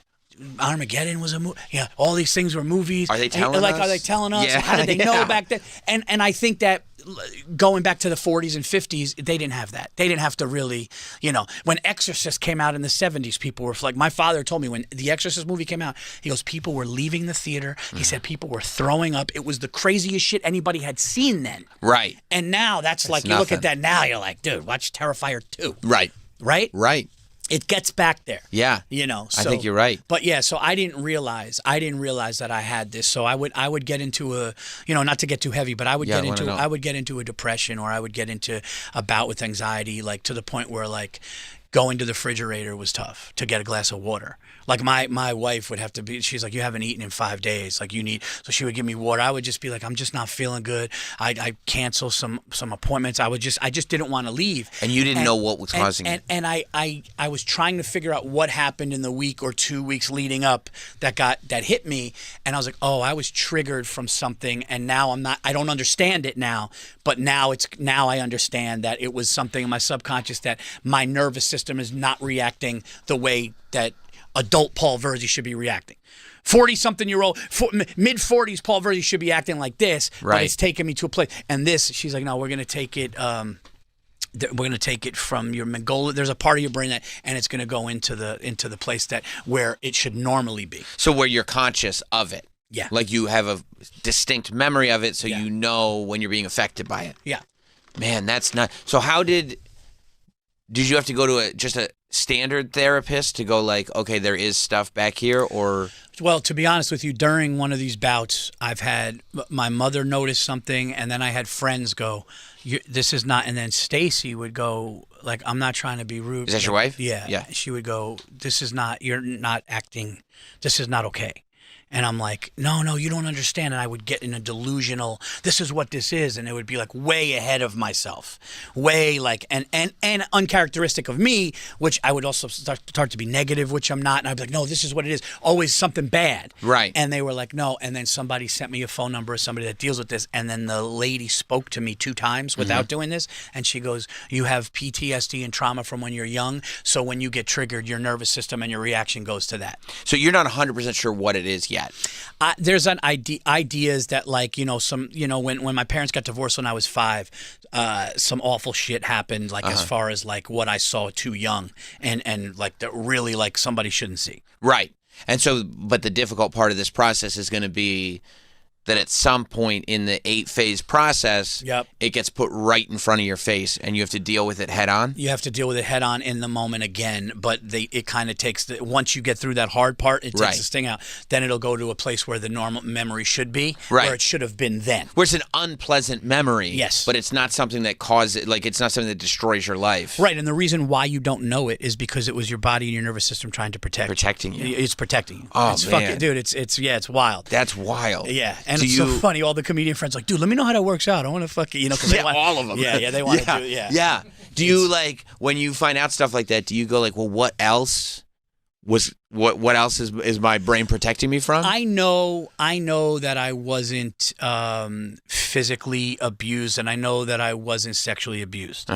Armageddon was a movie. Yeah, all these things were movies. Are they telling us? Are they telling us? Yeah, How did they know back then? And I think that going back to the 40s and 50s, they didn't have that. They didn't have to really, when Exorcist came out in the 70s, people were like, my father told me when the Exorcist movie came out, he goes, people were leaving the theater. He said people were throwing up. It was the craziest shit anybody had seen then. Right. And now that's like, you look at that now, you're like, dude, watch Terrifier 2. Right. Right? Right. It gets back there. Yeah. So, I think you're right. But yeah, so I didn't realize that I had this. So I would get into a, not to get too heavy, but I would get into a depression, or I would get into a bout with anxiety, like to the point where like going to the refrigerator was tough to get a glass of water. Like my wife would have to be, she's like, you haven't eaten in 5 days. Like so she would give me water. I would just be like, I'm just not feeling good. I cancel some appointments. I just didn't want to leave. And you didn't know what was causing it. And I was trying to figure out what happened in the week or 2 weeks leading up that hit me. And I was like, oh, I was triggered from something. And now I don't understand it now. But now I understand that it was something in my subconscious, that my nervous system is not reacting the way that adult Paul Verzi should be reacting. 40-something-year-old, mid-40s Paul Verzi should be acting like this, right. But it's taking me to a place. And she's like, no, we're going to take it. We're going to take it from your medulla. There's a part of your brain and it's going to go into the place where it should normally be. So where you're conscious of it. Yeah. Like you have a distinct memory of it, so you know when you're being affected by it. Yeah. Man, that's not. So how did you have to go to just a standard therapist to go like, okay, there is stuff back here, or? Well, to be honest with you, during one of these bouts, I've had my mother notice something, and then I had friends go, this is not, and then Stacy would go, like, I'm not trying to be rude. Is that your wife? Yeah. Yeah. She would go, this is not, you're not acting, this is not okay. And I'm like, no, you don't understand. And I would get in a delusional, this is what this is. And it would be like way ahead of myself, way like, and uncharacteristic of me, which I would also start to be negative, which I'm not. And I'd be like, no, this is what it is. Always something bad. Right. And they were like, no. And then somebody sent me a phone number of somebody that deals with this. And then the lady spoke to me 2 times without doing this. And she goes, you have PTSD and trauma from when you're young. So when you get triggered, your nervous system and your reaction goes to that. So you're not 100% sure what it is yet. There's an ideas that, like, when my parents got divorced when I was 5, some awful shit happened, like as far as like what I saw too young and like that really like somebody shouldn't see. Right. And so, but the difficult part of this process is going to be that at some point in the 8-phase process, it gets put right in front of your face and you have to deal with it head on? You have to deal with it head on in the moment again, but it kind of takes, once you get through that hard part, it takes the sting out. Then it'll go to a place where the normal memory should be, where it should have been then. Where it's an unpleasant memory, yes, but it's not something that causes, like, it's not something that destroys your life. Right, and the reason why you don't know it is because it was your body and your nervous system trying to protecting you. It's protecting you. Oh, it's man. Fucking, dude, it's wild. That's wild. Yeah, and it's so funny. All the comedian friends like, dude, let me know how that works out. I want to fucking, because they want, all of them. Yeah, they want to do it. Yeah. Do you, like, when you find out stuff like that, do you go like, well, what else is my brain protecting me from? I know that I wasn't physically abused, and I know that I wasn't sexually abused.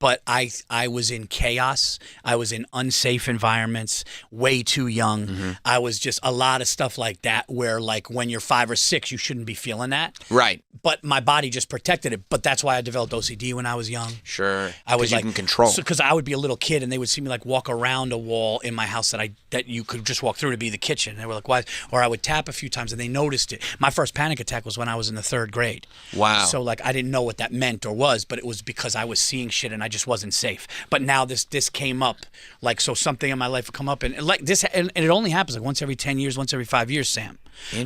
but I was in chaos. I was in unsafe environments, way too young. I was just a lot of stuff like that where like when you're 5 or 6, you shouldn't be feeling that. Right. But my body just protected it. But that's why I developed OCD when I was young. Sure. I was you like can control. because I would be a little kid and they would see me like walk around a wall in my house that you could just walk through to be the kitchen. They were like, why? Or I would tap a few times and they noticed it. My first panic attack was when I was in the 3rd grade. Wow. So like I didn't know what that meant or was, but it was because I was seeing shit and I just wasn't safe. But now this came up, like so something in my life would come up and like this, and it only happens like once every 10 years, once every 5 years, Sam.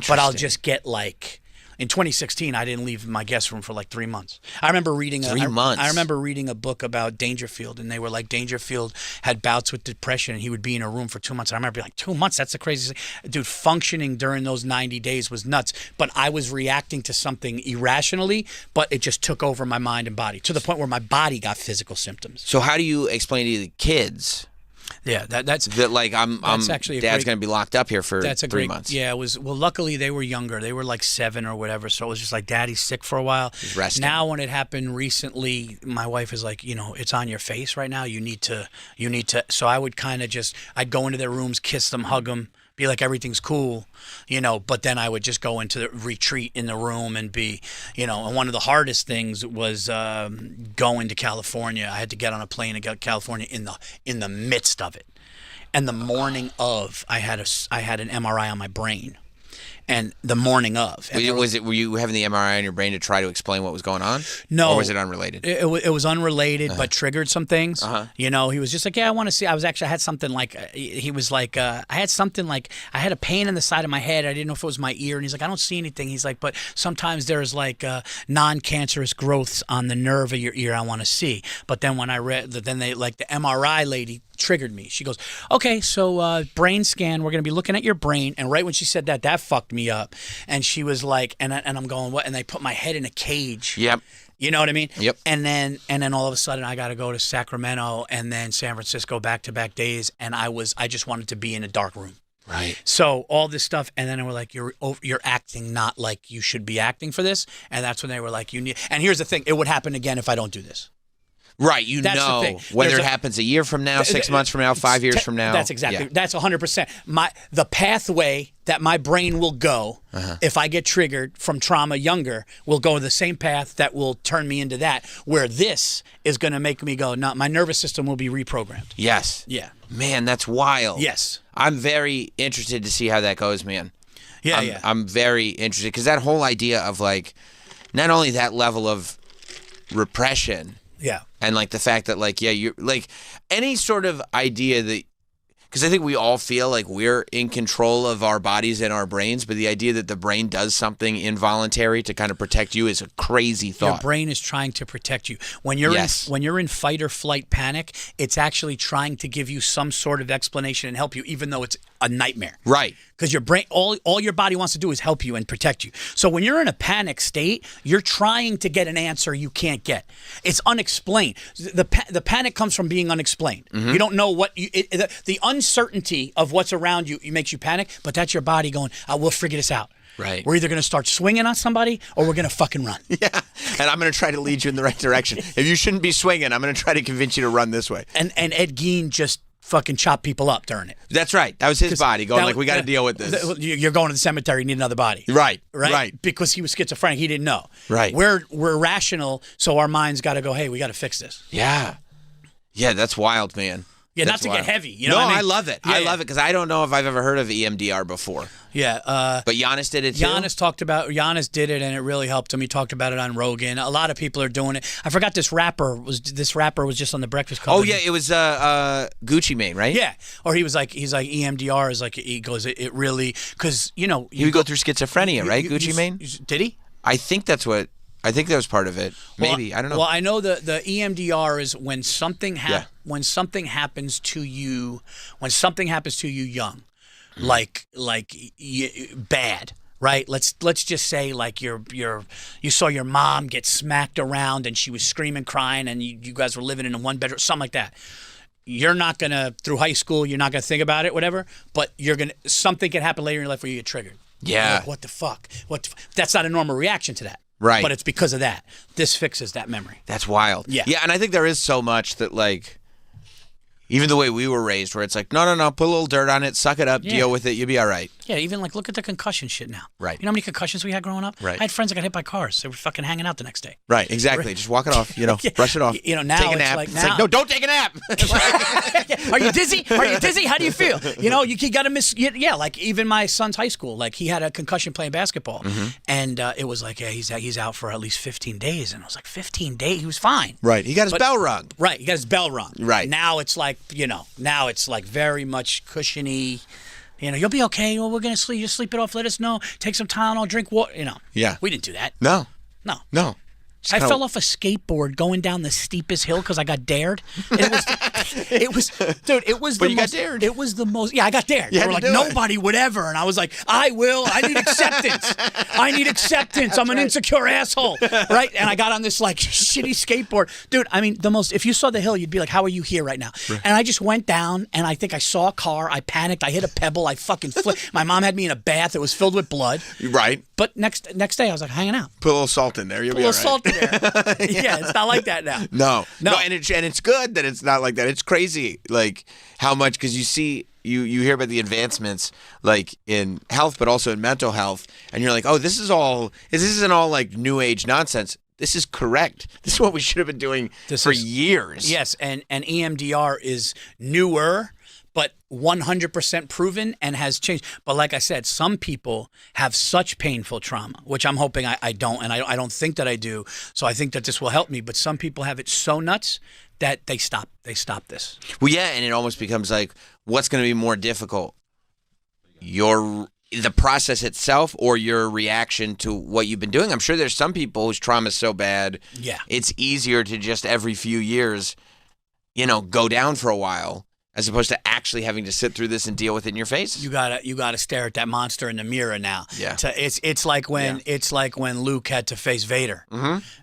But I'll just get like. In 2016, I didn't leave my guest room for like 3 months. I remember reading I remember reading a book about Dangerfield, and they were like Dangerfield had bouts with depression, and he would be in a room for 2 months. I remember being like, 2 months? That's the craziest thing. Dude, functioning during those 90 days was nuts. But I was reacting to something irrationally, but it just took over my mind and body to the point where my body got physical symptoms. So how do you explain to the kids? Yeah, that's like that's actually Dad's going to be locked up here for 3 months. Yeah, it was. Well, luckily they were younger. They were like 7 or whatever. So it was just like Daddy's sick for a while. He's resting. Now, when it happened recently, my wife is like, it's on your face right now. You need to. So I would kind of I'd go into their rooms, kiss them, hug them, be like everything's cool, but then I would just go into the retreat in the room and be, and one of the hardest things was going to California. I had to get on a plane and go to California in the midst of it. And the morning of, I had an MRI on my brain. And the morning of. Were you having the MRI on your brain to try to explain what was going on? No. Or was it unrelated? It was unrelated, but triggered some things. He was just like, yeah, I want to see. I had something like, he was like, I had something like, I had a pain in the side of my head. I didn't know if it was my ear. And he's like, I don't see anything. He's like, but sometimes there's like non-cancerous growths on the nerve of your ear I want to see. But then when I read, then they like the MRI lady triggered me. She goes, okay, so brain scan, we're going to be looking at your brain. And right when she said that fucked me up. And she was like, and I'm going, what? And they put my head in a cage. Yep. You know what I mean? Yep. And then all of a sudden I got to go to Sacramento and then San Francisco back-to-back days. And I just wanted to be in a dark room. Right. So all this stuff, and then they were like, you're acting not like you should be acting for this. And that's when they were like, and here's the thing, it would happen again if I don't do this. Right, whether it happens a year from now, 6 months from now, 5 years from now. That's exactly. Yeah. That's 100%. The pathway that my brain will go if I get triggered from trauma younger will go the same path that will turn me into that. Where this is going to make me go, no, my nervous system will be reprogrammed. Yes. Yeah. Man, that's wild. Yes. I'm very interested to see how that goes, man. Yeah, I'm very interested because that whole idea of like, not only that level of repression. Yeah. And like the fact that like, you're like any sort of idea that, because I think we all feel like we're in control of our bodies and our brains, but the idea that the brain does something involuntary to kind of protect you is a crazy thought. Your brain is trying to protect you. When you're in fight or flight panic, it's actually trying to give you some sort of explanation and help you, even though it's a nightmare. Right. Because your brain, all your body wants to do is help you and protect you. So when you're in a panic state, you're trying to get an answer you can't get. It's unexplained. The panic comes from being unexplained. Mm-hmm. You don't know what the uncertainty of what's around you makes you panic, but that's your body going, we'll figure this out. Right. We're either going to start swinging on somebody or we're going to fucking run. Yeah. And I'm going to try to lead you in the right direction. If you shouldn't be swinging, I'm going to try to convince you to run this way. And Ed Gein just fucking chop people up during it. That's right. That was his body going we got to deal with this. You're going to the cemetery, you need another body. Right. Because he was schizophrenic. He didn't know. Right. We're rational, so our mind's got to go, hey, we got to fix this. Yeah. Yeah, that's wild, man. Yeah, that's not to wild. Get heavy. You know what I mean? I love it. Yeah, I love it because I don't know if I've ever heard of EMDR before. Yeah. But Giannis did it too? Giannis did it and it really helped him. He talked about it on Rogan. A lot of people are doing it. I forgot this rapper was just on the Breakfast Club. Oh yeah, it was Gucci Mane, right? Yeah. Or he's like EMDR is like, he goes, it really, because he would go through schizophrenia, right? Gucci Mane? Did he? I think that was part of it. Maybe. I don't know. Well, I know the EMDR is when something happens to you young, like bad, right? Let's just say like you saw your mom get smacked around and she was screaming, crying, and you guys were living in a one bedroom, something like that. You're not gonna through high school. You're not gonna think about it, whatever. But something can happen later in your life where you get triggered. Yeah. Like, what the fuck? That's not a normal reaction to that. Right. But it's because of that. This fixes that memory. That's wild. Yeah. Yeah, and I think there is so much that, like, even the way we were raised, where it's like, no, put a little dirt on it, suck it up, deal with it, you'll be all right. Yeah, even like look at the concussion shit now. Right. You know how many concussions we had growing up? Right. I had friends that got hit by cars. They were fucking hanging out the next day. Right, exactly. Just walk it off, brush it off. You know, now take a it's nap. like, It's now, like, no, don't take a nap. Are you dizzy? Are you dizzy? How do you feel? You know, you got to miss. Yeah, like even my son's high school, like he had a concussion playing basketball, and it was like, yeah, he's out for at least 15 days, and I was like, 15 days? He was fine. Right, he got his bell rung. Right, he got his bell rung. Right. Now it's like, now it's like very much cushiony. You'll be okay. Well, we're gonna sleep. Just sleep it off. Let us know. Take some Tylenol. Drink water. Yeah. We didn't do that. No. No. I fell off a skateboard going down the steepest hill because I got dared. It was, dude. It was. But you got dared. It was the most. Yeah, I got dared. You They had were to like, do it. nobody would ever, and I was like, I will. I need acceptance. I need acceptance. I'm an insecure asshole, right? And I got on this like shitty skateboard, dude. I mean, the most. If you saw the hill, you'd be like, how are you here right now? Right. And I just went down, and I think I saw a car. I panicked. I hit a pebble. I fucking flipped. My mom had me in a bath. It was filled with blood. Right. But next day, I was like hanging out. Put a little salt in there. You'll Put be a all little right. salt in there. Yeah, it's not like that now. No, and it's good that it's not like that. It's crazy, like how much, because you see, you hear about the advancements like in health, but also in mental health, and you're like, oh, this isn't all like new age nonsense. This is correct. This is what we should have been doing for years. Yes, and EMDR is newer, but 100% proven and has changed. But like I said, some people have such painful trauma, which I'm hoping I don't, and I don't think that I do. So I think that this will help me. But some people have it so nuts that they stop this. Well, yeah, and it almost becomes like, what's going to be more difficult? The process itself or your reaction to what you've been doing? I'm sure there's some people whose trauma is so bad, it's easier to just every few years, go down for a while, as opposed to actually having to sit through this and deal with it in your face. You gotta stare at that monster in the mirror now. Yeah. It's like when Luke had to face Vader,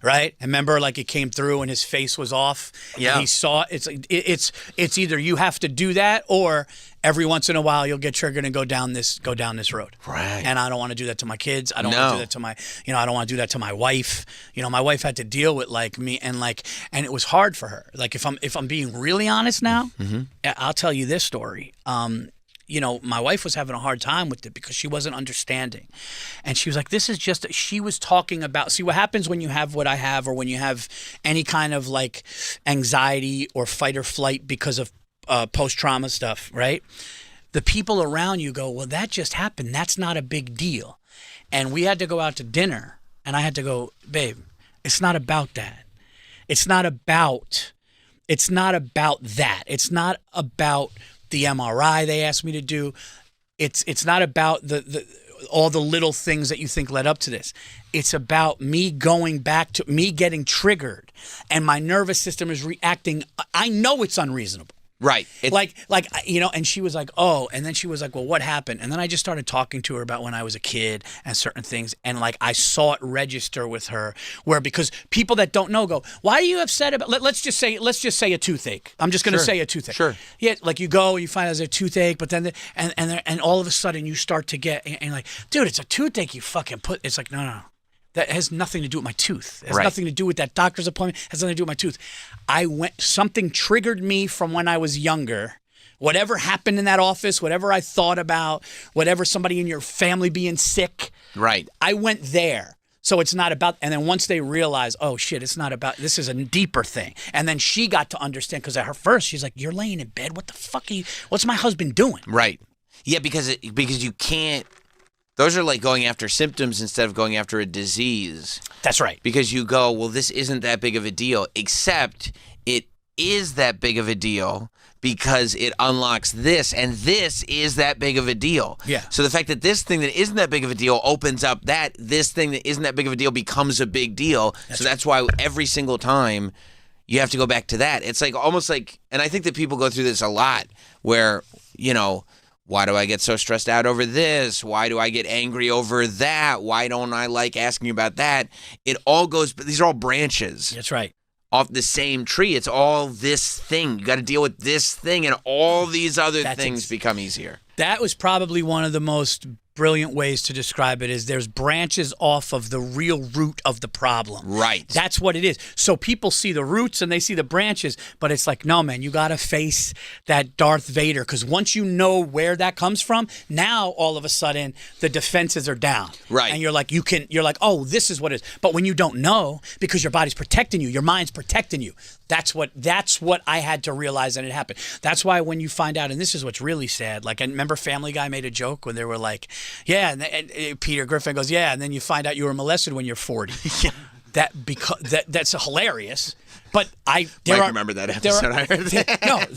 right? And remember, like it came through and his face was off. Yeah. And he saw it. It's either you have to do that or every once in a while you'll get triggered and go down this road. Right. And I don't want to do that to my kids. I don't want to do that to my I don't want to do that to my wife. My wife had to deal with like me and it was hard for her. Like if I'm being really honest now, I'll tell you this story. My wife was having a hard time with it because she wasn't understanding. And she was like, she was talking about, see what happens when you have what I have, or when you have any kind of like anxiety or fight or flight because of post-trauma stuff, right? The people around you go, well, that just happened. That's not a big deal. And we had to go out to dinner and I had to go, babe, it's not about that. It's not about that. It's not about the MRI they asked me to do. It's not about the all the little things that you think led up to this. It's about me going back to me getting triggered and my nervous system is reacting. I know it's unreasonable. Right. And she was like, oh, and then she was like, well, what happened? And then I just started talking to her about when I was a kid and certain things. And like, I saw it register with her because people that don't know go, why are you upset about, let's just say a toothache. I'm just going to say a toothache. Sure. Yeah. Like you go, you find out there's a toothache, but then, and all of a sudden you start to get, and like, dude, it's a toothache you fucking put, it's like, no. That has nothing to do with my tooth. It has nothing to do with that doctor's appointment. It has nothing to do with my tooth. Something triggered me from when I was younger. Whatever happened in that office, whatever I thought about, whatever somebody in your family being sick. Right. I went there. So it's not about, and then once they realize, oh shit, it's not about, this is a deeper thing. And then she got to understand, because at her first, she's like, you're laying in bed. What the fuck what's my husband doing? Right. Yeah, because you can't, those are like going after symptoms instead of going after a disease. That's right. Because you go, well, this isn't that big of a deal, except it is that big of a deal because it unlocks this, and this is that big of a deal. Yeah. So the fact that this thing that isn't that big of a deal opens up this thing that isn't that big of a deal becomes a big deal. That's why every single time you have to go back to that. It's like almost like, and I think that people go through this a lot where, why do I get so stressed out over this? Why do I get angry over that? Why don't I like asking about that? It all goes, these are all branches. That's right. Off the same tree. It's all this thing. You got to deal with this thing, and all these other things become easier. That was probably one of the most brilliant ways to describe it is there's branches off of the real root of the problem. Right. That's what it is. So people see the roots and they see the branches, but it's like, no, man, you got to face that Darth Vader, because once you know where that comes from, now all of a sudden the defenses are down. Right. And you're like, oh, this is what it is. But when you don't know, because your body's protecting you, your mind's protecting you, that's what I had to realize, and it happened. That's why when you find out, and this is what's really sad, like, I remember Family Guy made a joke when they were like, yeah, and Peter Griffin goes, yeah, and then you find out you were molested when you're 40. Yeah. That's hilarious. But remember that episode? I heard that.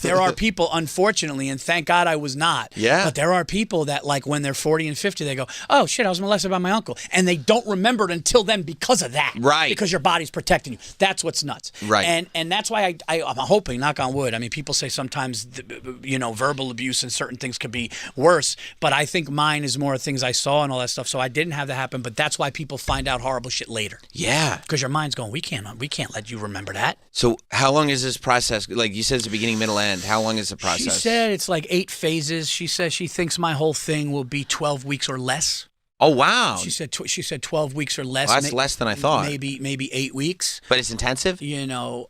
There are people, unfortunately, and thank God I was not. Yeah. But there are people that, like, when they're 40 and 50, they go, oh shit, I was molested by my uncle, and they don't remember it until then because of that. Right. Because your body's protecting you. That's what's nuts. Right. And that's why I'm hoping, knock on wood. I mean, people say sometimes, verbal abuse and certain things could be worse, but I think mine is more things I saw and all that stuff. So I didn't have that happen, but that's why people find out horrible shit later. Yeah. Because your mind's going, we can't let you remember that. So how long is this process? Like you said, it's the beginning, middle, end. How long is the process? She said it's like 8 phases. She says she thinks my whole thing will be 12 weeks or less. Oh, wow. She said 12 weeks or less. Well, that's less than I thought. Maybe 8 weeks. But it's intensive? Yeah.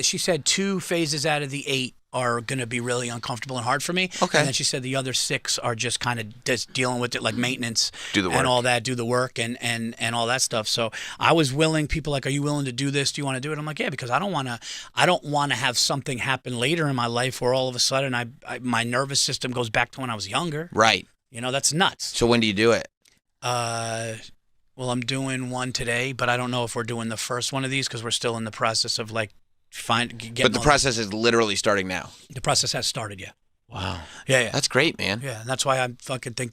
She said 2 phases out of the 8 are going to be really uncomfortable and hard for me. Okay. And then she said the other 6 are just kind of just dealing with it, like maintenance. Do the work. And all that, do the work and all that stuff. So I was willing, people like, are you willing to do this? Do you want to do it? I'm like, yeah, because I don't want to have something happen later in my life where all of a sudden my nervous system goes back to when I was younger. Right. That's nuts. So when do you do it? Well, I'm doing one today, but I don't know if we're doing the first one of these because we're still in the process of like But the process is literally starting now. The process has started, yeah. Wow. Yeah. That's great, man. Yeah, and that's why I fucking think,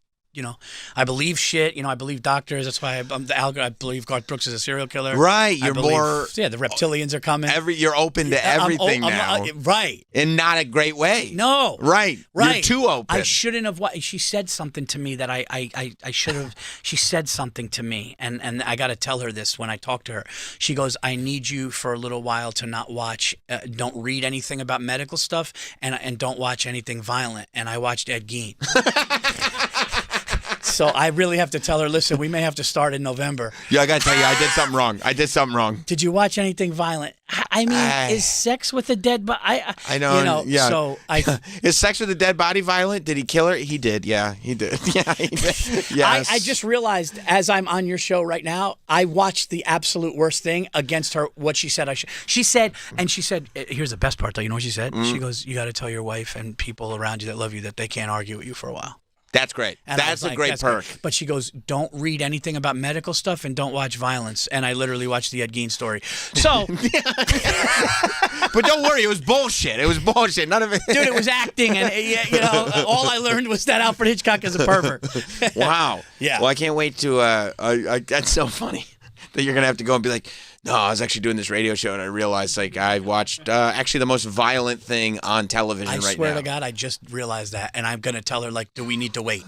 I believe shit. I believe doctors. That's why I believe Garth Brooks is a serial killer. Right. The reptilians are coming. You're open to everything now. Right. In not a great way. No. Right. You're too open. I shouldn't have. She said something to me that I should have. She said something to me, and I got to tell her this when I talk to her. She goes, I need you for a little while to not watch, don't read anything about medical stuff, and don't watch anything violent. And I watched Ed Gein. So I really have to tell her, listen, we may have to start in November. Yeah, I got to tell you, I did something wrong. Did you watch anything violent? I mean, is sex with a dead body? I know. Yeah. So is sex with a dead body violent? Did he kill her? He did. Yeah, he did. Yeah, he did. Yes. I just realized as I'm on your show right now, I watched the absolute worst thing against her. What she said, She said, here's the best part though. You know what she said? She goes, you got to tell your wife and people around you that love you that they can't argue with you for a while. That's great. And that's a great perk. But she goes, don't read anything about medical stuff and don't watch violence. And I literally watched the Ed Gein story. So, but don't worry, it was bullshit. None of it. Dude, it was acting, and all I learned was that Alfred Hitchcock is a pervert. Wow. Yeah. Well, I can't wait to. That's so funny that you're gonna have to go and be like, no, I was actually doing this radio show and I realized I watched actually the most violent thing on television right now. I swear to God, I just realized that, and I'm gonna tell her do we need to wait?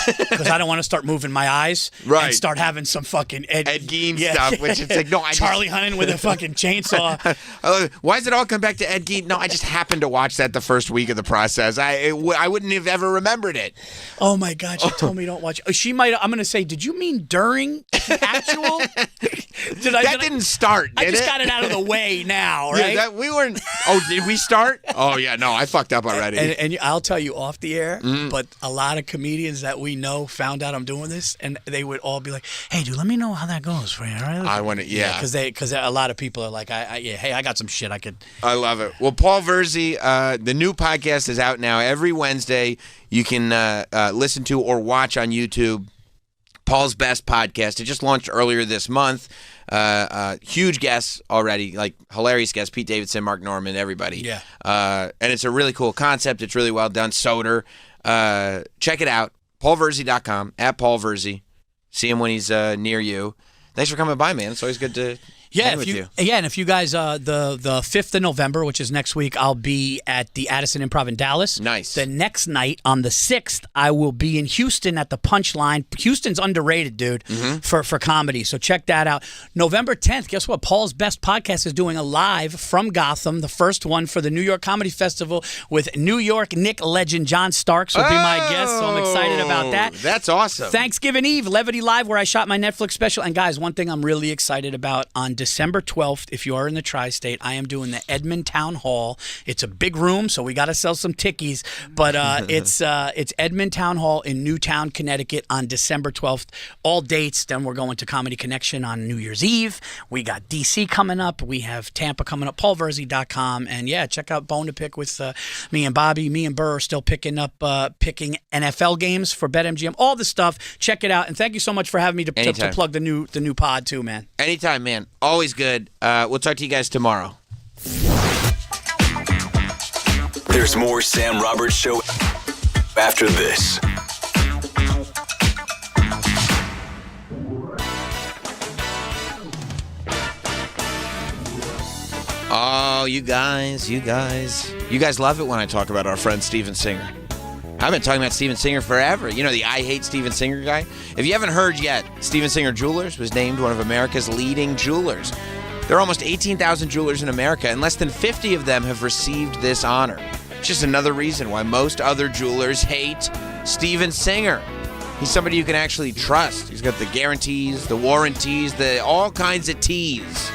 Because I don't want to start moving my eyes and start having some fucking Ed Gein stuff, which it's like, no, Charlie Hunnam with a fucking chainsaw. Why does it all come back to Ed Gein? No, I just happened to watch that the first week of the process. I wouldn't have ever remembered it. Oh my God, she told me don't watch. She might. I'm gonna say, did you mean during the actual? That didn't start. I just got it out of the way now, right? Yeah, we weren't. Oh, did we start? Oh yeah, no, I fucked up already. And I'll tell you off the air, but a lot of comedians that we know found out I'm doing this, and they would all be like, "Hey, dude, let me know how that goes for you." Right? I want to, yeah, because a lot of people are like, "Hey, I got some shit I could." I love it. Well, Paul Verzi, the new podcast is out now. Every Wednesday, you can listen to or watch on YouTube. Paul's Best Podcast. It just launched earlier this month. Huge guests already, like hilarious guests, Pete Davidson, Mark Norman, everybody. Yeah. And it's a really cool concept. It's really well done. Soder. Check it out. PaulVerzi.com, @PaulVerzi. See him when he's near you. Thanks for coming by, man. It's always good to Yeah, with you. And if you guys, the 5th of November, which is next week, I'll be at the Addison Improv in Dallas. Nice. The next night, on the 6th, I will be in Houston at the Punchline. Houston's underrated, dude, for comedy. So check that out. November 10th, guess what? Paul's Best Podcast is doing a live from Gotham, the first one for the New York Comedy Festival with New York Nick legend John Starks will be my guest. So I'm excited about that. That's awesome. Thanksgiving Eve, Levity Live, where I shot my Netflix special. And guys, one thing I'm really excited about, on December 12th, if you are in the tri-state, I am doing the Edmond Town Hall. It's a big room, so we got to sell some tickies. But it's Edmond Town Hall in Newtown, Connecticut on December 12th. All dates. Then we're going to Comedy Connection on New Year's Eve. We got DC coming up. We have Tampa coming up. PaulVersey.com. And yeah, check out Bone to Pick with me and Bobby. Me and Burr are still picking NFL games for BetMGM. All the stuff. Check it out. And thank you so much for having me to plug the new pod too, man. Anytime, man. Always good. We'll talk to you guys tomorrow. There's more Sam Roberts Show after this. Oh, you guys love it when I talk about our friend Steven Singer. I've been talking about Steven Singer forever. You know, the I Hate Steven Singer guy? If you haven't heard yet, Steven Singer Jewelers was named one of America's leading jewelers. There are almost 18,000 jewelers in America, and less than 50 of them have received this honor. It's just another reason why most other jewelers hate Steven Singer. He's somebody you can actually trust. He's got the guarantees, the warranties, all kinds of T's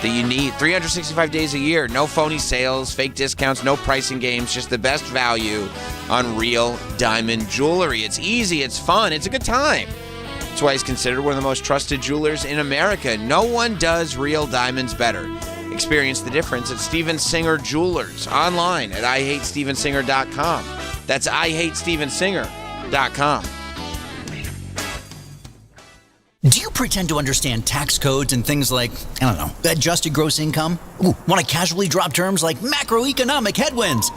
that you need. 365 days a year, no phony sales, fake discounts, no pricing games, just the best value on real diamond jewelry. It's easy, it's fun, it's a good time. That's why he's considered one of the most trusted jewelers in America. No one does real diamonds better. Experience the difference at Steven Singer Jewelers, online at IHateStevenSinger.com. That's IHateStevenSinger.com. Do you pretend to understand tax codes and things like, I don't know, adjusted gross income? Ooh, want to casually drop terms like macroeconomic headwinds?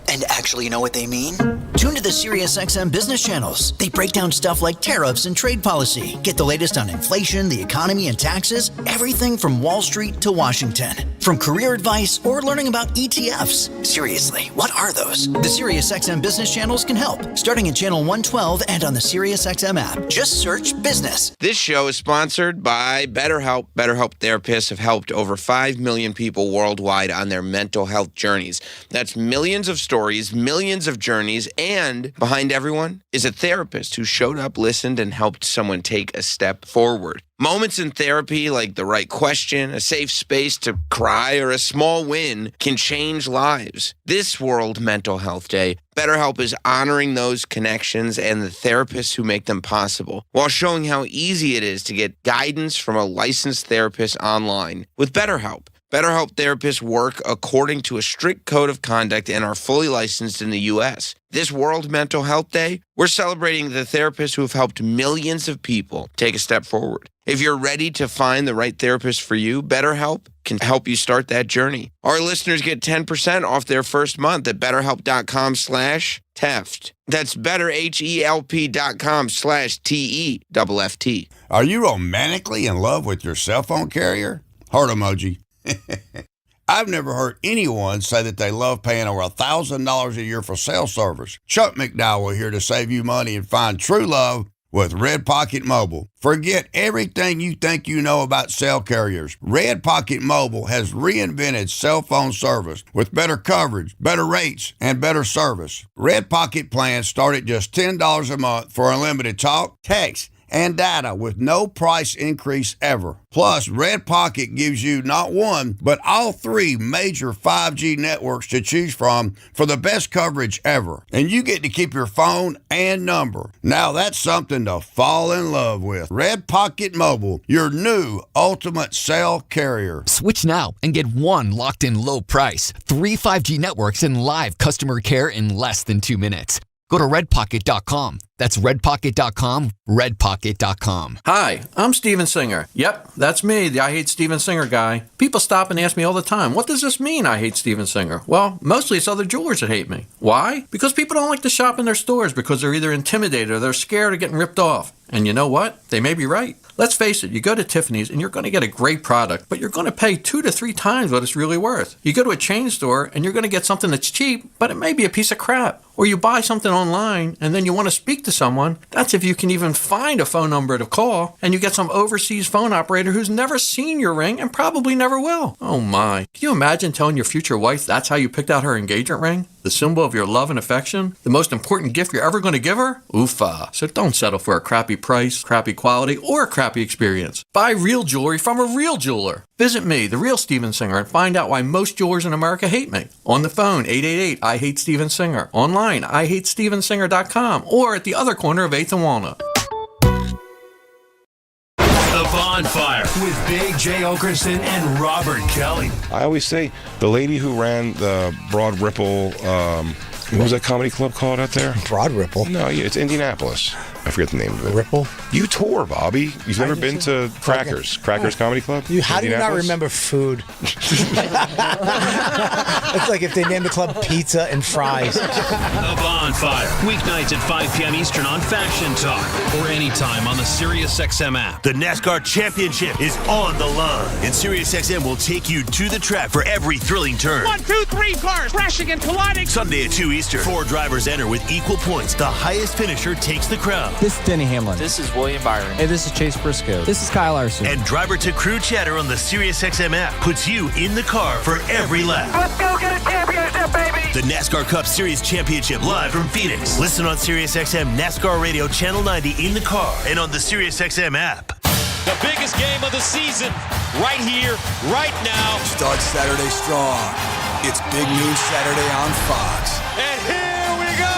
And actually know what they mean? Tune to the SiriusXM business channels. They break down stuff like tariffs and trade policy. Get the latest on inflation, the economy, and taxes. Everything from Wall Street to Washington. From career advice or learning about ETFs. Seriously, what are those? The SiriusXM business channels can help. Starting at channel 112 and on the SiriusXM app. Just search business. This show is sponsored by BetterHelp. BetterHelp therapists have helped over 5 million people worldwide on their mental health journeys. That's millions of stories, millions of journeys, and behind everyone is a therapist who showed up, listened, and helped someone take a step forward. Moments in therapy, like the right question, a safe space to cry, or a small win, can change lives. This World Mental Health Day, BetterHelp is honoring those connections and the therapists who make them possible, while showing how easy it is to get guidance from a licensed therapist online with BetterHelp. BetterHelp therapists work according to a strict code of conduct and are fully licensed in the U.S. This World Mental Health Day, we're celebrating the therapists who have helped millions of people take a step forward. If you're ready to find the right therapist for you, BetterHelp can help you start that journey. Our listeners get 10% off their first month at BetterHelp.com/Teft. That's BetterHelp.com/TEFT. Are you romantically in love with your cell phone carrier? Heart emoji. I've never heard anyone say that they love paying over $1,000 a year for cell service. Chuck McDowell here to save you money and find true love with Red Pocket Mobile. Forget everything you think you know about cell carriers. Red Pocket Mobile has reinvented cell phone service with better coverage, better rates, and better service. Red Pocket plans start at just $10 a month for unlimited talk, text, and data with no price increase ever. Plus, Red Pocket gives you not one, but all 3 major 5G networks to choose from for the best coverage ever. And you get to keep your phone and number. Now that's something to fall in love with. Red Pocket Mobile, your new ultimate cell carrier. Switch now and get one locked-in low price, 3 5G networks, and live customer care in less than 2 minutes. Go to redpocket.com. That's redpocket.com, redpocket.com. Hi, I'm Steven Singer. Yep, that's me, the I Hate Steven Singer guy. People stop and ask me all the time, what does this mean, I hate Steven Singer? Well, mostly it's other jewelers that hate me. Why? Because people don't like to shop in their stores because they're either intimidated or they're scared of getting ripped off. And you know what? They may be right. Let's face it, you go to Tiffany's and you're going to get a great product, but you're going to pay 2 to 3 times what it's really worth. You go to a chain store and you're going to get something that's cheap, but it may be a piece of crap. Or you buy something online and then you want to speak to someone. That's if you can even find a phone number to call, and you get some overseas phone operator who's never seen your ring and probably never will. Oh my. Can you imagine telling your future wife that's how you picked out her engagement ring? The symbol of your love and affection? The most important gift you're ever going to give her? Oofa. So don't settle for a crappy price, crappy quality, or a crappy experience. Buy real jewelry from a real jeweler. Visit me, the real Steven Singer, and find out why most jewelers in America hate me. On the phone, 888-I-HATE-STEVEN-SINGER. Online, IHateStevenSinger.com, or at the other corner of 8th and Walnut. The Bonfire with Big J. Okerson and Robert Kelly. I always say the lady who ran the Broad Ripple, what was that comedy club called out there? Broad Ripple? No, it's Indianapolis. I forget the name of it. Ripple? You tour, Bobby. You've never been to Crackers Comedy Club? How do you not remember food? It's like if they named the club Pizza and Fries. The Bonfire, weeknights at 5 p.m. Eastern on Faction Talk, or anytime on the SiriusXM app. The NASCAR Championship is on the line, and SiriusXM will take you to the track for every thrilling turn. 1, 2, 3 cars crashing and colliding. Sunday at 2 Eastern. 4 drivers enter with equal points. The highest finisher takes the crown. This is Denny Hamlin. This is William Byron. Hey, this is Chase Briscoe. This is Kyle Larson. And driver to crew chatter on the SiriusXM app puts you in the car for every lap. Let's go get a championship, baby! The NASCAR Cup Series Championship live from Phoenix. Listen on SiriusXM NASCAR Radio Channel 90 in the car and on the SiriusXM app. The biggest game of the season, right here, right now. Start Saturday strong. It's Big Noon Saturday on Fox. And here we go.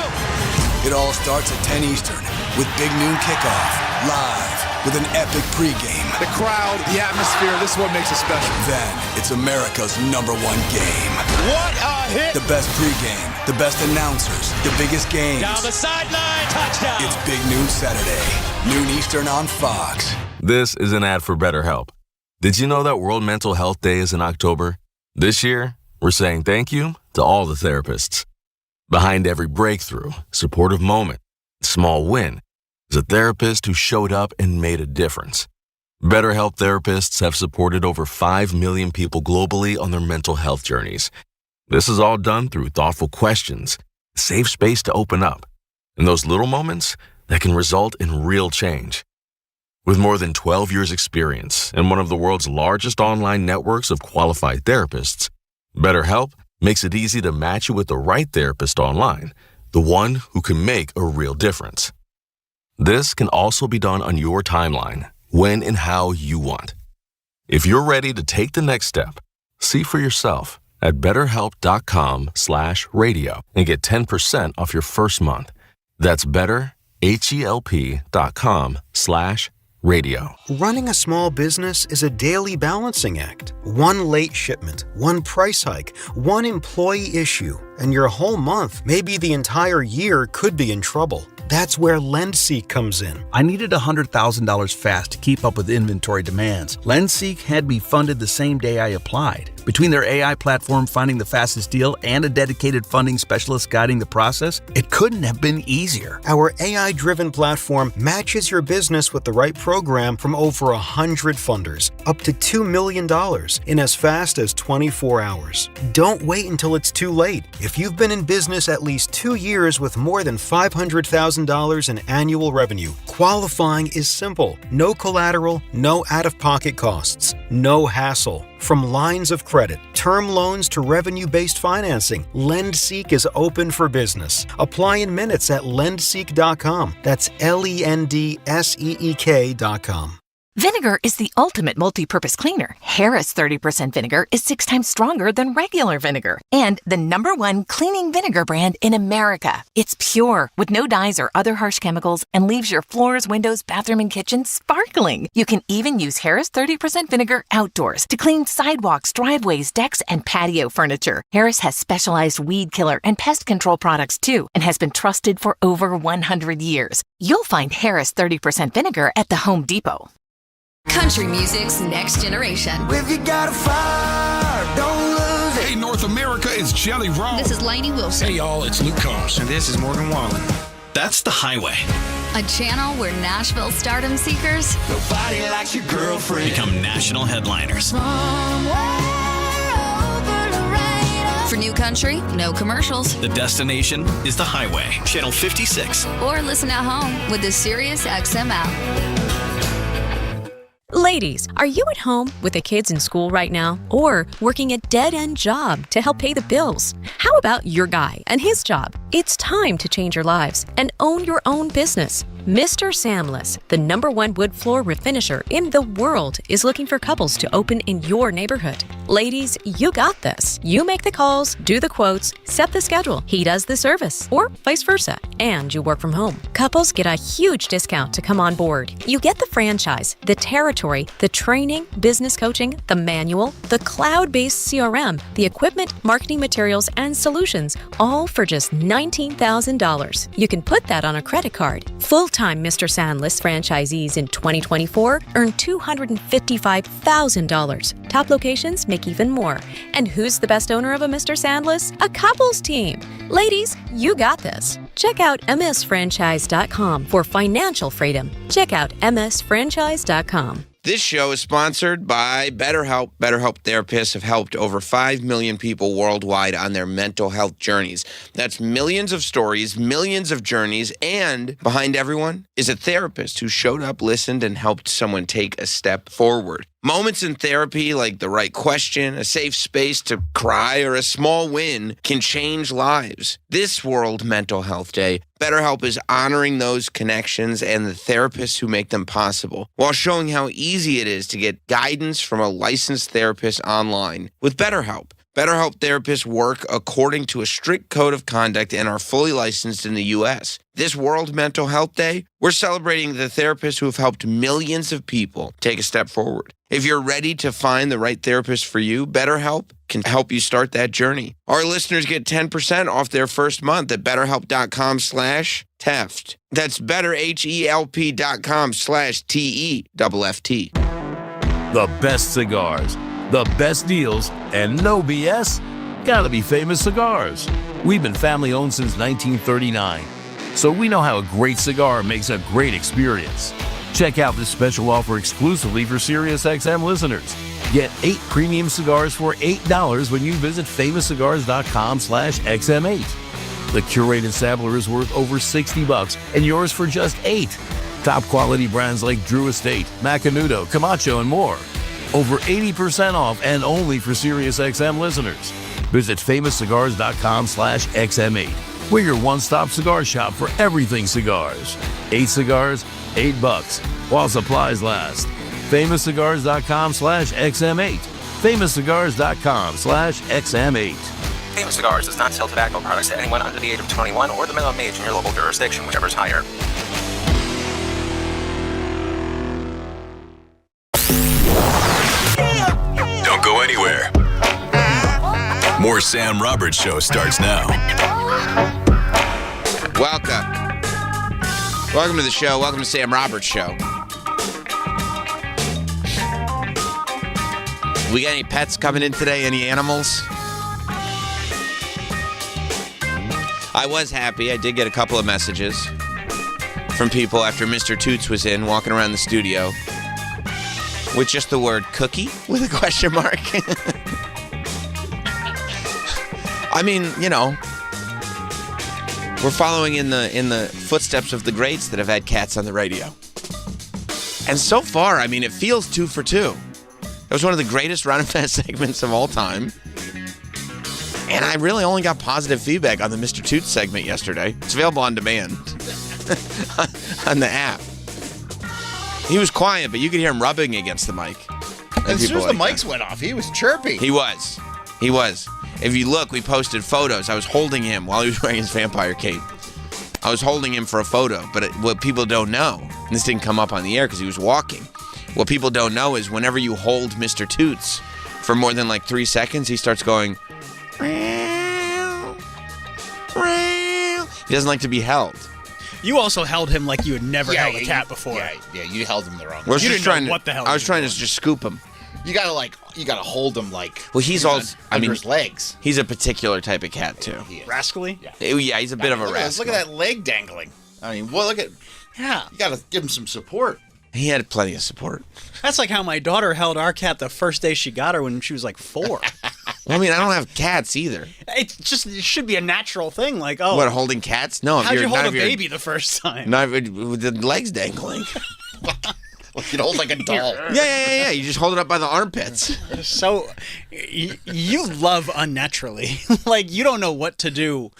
It all starts at 10 Eastern with Big Noon Kickoff, live with an epic pregame. The crowd, the atmosphere, this is what makes it special. Then, it's America's #1 game. What a hit! The best pregame, the best announcers, the biggest games. Down the sideline, touchdown! It's Big Noon Saturday, noon Eastern on Fox. This is an ad for BetterHelp. Did you know that World Mental Health Day is in October? This year, we're saying thank you to all the therapists. Behind every breakthrough, supportive moment, small win, is a therapist who showed up and made a difference. BetterHelp therapists have supported over 5 million people globally on their mental health journeys. This is all done through thoughtful questions, safe space to open up, and those little moments that can result in real change. With more than 12 years' experience and one of the world's largest online networks of qualified therapists, BetterHelp makes it easy to match you with the right therapist online, the one who can make a real difference. This can also be done on your timeline, when and how you want. If you're ready to take the next step, see for yourself at BetterHelp.com/radio and get 10% off your first month. That's BetterHelp.com/radio. Running a small business is a daily balancing act. One late shipment, one price hike, one employee issue, and your whole month, maybe the entire year, could be in trouble. That's where LendSeek comes in. I needed $100,000 fast to keep up with inventory demands. LendSeek had me funded the same day I applied. Between their AI platform finding the fastest deal and a dedicated funding specialist guiding the process, it couldn't have been easier. Our AI-driven platform matches your business with the right program from over 100 funders, up to $2 million in as fast as 24 hours. Don't wait until it's too late. If you've been in business at least 2 years with more than $500,000 in annual revenue, qualifying is simple. No collateral, no out-of-pocket costs, no hassle. From lines of credit, term loans to revenue-based financing, LendSeek is open for business. Apply in minutes at lendseek.com. That's LENDSEEK.com. Vinegar is the ultimate multi-purpose cleaner. Harris 30% vinegar is 6 times stronger than regular vinegar. And the #1 cleaning vinegar brand in America. It's pure, with no dyes or other harsh chemicals, and leaves your floors, windows, bathroom, and kitchen sparkling. You can even use Harris 30% vinegar outdoors to clean sidewalks, driveways, decks, and patio furniture. Harris has specialized weed killer and pest control products too, and has been trusted for over 100 years. You'll find Harris 30% vinegar at the Home Depot. Country music's next generation. If you got a fire, don't lose it. Hey, North America, it's Jelly Roll. This is Lainey Wilson. Hey, y'all, it's Luke Combs. And this is Morgan Wallen. That's The Highway. A channel where Nashville stardom seekers Nobody likes your girlfriend. Become national headliners. For new country, no commercials. The destination is The Highway, Channel 56. Or listen at home with the Sirius XM app. Ladies, are you at home with the kids in school right now or working a dead-end job to help pay the bills? How about your guy and his job? It's time to change your lives and own your own business. Mr. Samless, the #1 wood floor refinisher in the world, is looking for couples to open in your neighborhood. Ladies, you got this. You make the calls, do the quotes, set the schedule. He does the service, or vice versa, and you work from home. Couples get a huge discount to come on board. You get the franchise, the territory, the training, business coaching, the manual, the cloud-based CRM, the equipment, marketing materials, and solutions, all for just $19,000. You can put that on a credit card. Full-time Mr. Sandless franchisees in 2024 earn $255,000. Top locations make even more. And who's the best owner of a Mr. Sandless? A couples team. Ladies, you got this. Check out msfranchise.com for financial freedom. Check out msfranchise.com. This show is sponsored by BetterHelp. BetterHelp therapists have helped over 5 million people worldwide on their mental health journeys. That's millions of stories, millions of journeys, and behind everyone is a therapist who showed up, listened, and helped someone take a step forward. Moments in therapy, like the right question, a safe space to cry, or a small win, can change lives. This World Mental Health Day, BetterHelp is honoring those connections and the therapists who make them possible, while showing how easy it is to get guidance from a licensed therapist online. With BetterHelp, BetterHelp therapists work according to a strict code of conduct and are fully licensed in the U.S. This World Mental Health Day, we're celebrating the therapists who have helped millions of people take a step forward. If you're ready to find the right therapist for you, BetterHelp can help you start that journey. Our listeners get 10% off their first month at BetterHelp.com/Teft. That's BetterHelp.com/TEFT. The best cigars, the best deals, and no BS? Gotta be Famous Cigars. We've been family owned since 1939, so we know how a great cigar makes a great experience. Check out this special offer exclusively for SiriusXM listeners. Get 8 premium cigars for $8 when you visit famouscigars.com/XM8. The curated sampler is worth over $60 and yours for just $8. Top quality brands like Drew Estate, Macanudo, Camacho, and more. Over 80% off and only for SiriusXM listeners. Visit famouscigars.com/XM8. We're your one-stop cigar shop for everything cigars. 8 cigars, $8, while supplies last. famouscigars.com/XM8. famouscigars.com/XM8. Famous Cigars does not sell tobacco products to anyone under the age of 21 or the minimum age in your local jurisdiction, whichever is higher. Don't go anywhere. More Sam Roberts Show starts now. Welcome to the show. Welcome to Sam Roberts Show. We got any pets coming in today? Any animals? I was happy. I did get a couple of messages from people after Mr. Toots was in, walking around the studio with just the word cookie with a question mark. I mean, you know, we're following in the footsteps of the greats that have had cats on the radio. And so far, I mean, it feels 2 for 2. It was one of the greatest Ron and Fast segments of all time. And I really only got positive feedback on the Mr. Toots segment yesterday. It's available on demand on the app. He was quiet, but you could hear him rubbing against the mic. As soon as the mics went off, he was chirpy. He was. If you look, we posted photos. I was holding him while he was wearing his vampire cape. I was holding him for a photo, but what people don't know, and this didn't come up on the air because he was walking, what people don't know is whenever you hold Mr. Toots for more than like 3 seconds, he starts going, he doesn't like to be held. You also held him like you had never held a cat before. Yeah, you held him the wrong way. You didn't know what the hell I was trying to just scoop him. You gotta hold him like. Well, he's also under his legs. He's a particular type of cat too. Rascally. Yeah, he's a bit of a rascal. Look at that leg dangling. I mean, well, look at. Yeah. You gotta give him some support. He had plenty of support. That's like how my daughter held our cat the first day she got her when she was like 4. Well, I mean, I don't have cats either. It should be a natural thing. Like, oh. What, holding cats? No. How'd you hold a baby the first time? Not with the legs dangling. You'd hold like a doll. Yeah. You just hold it up by the armpits. So, you love unnaturally. Like, you don't know what to do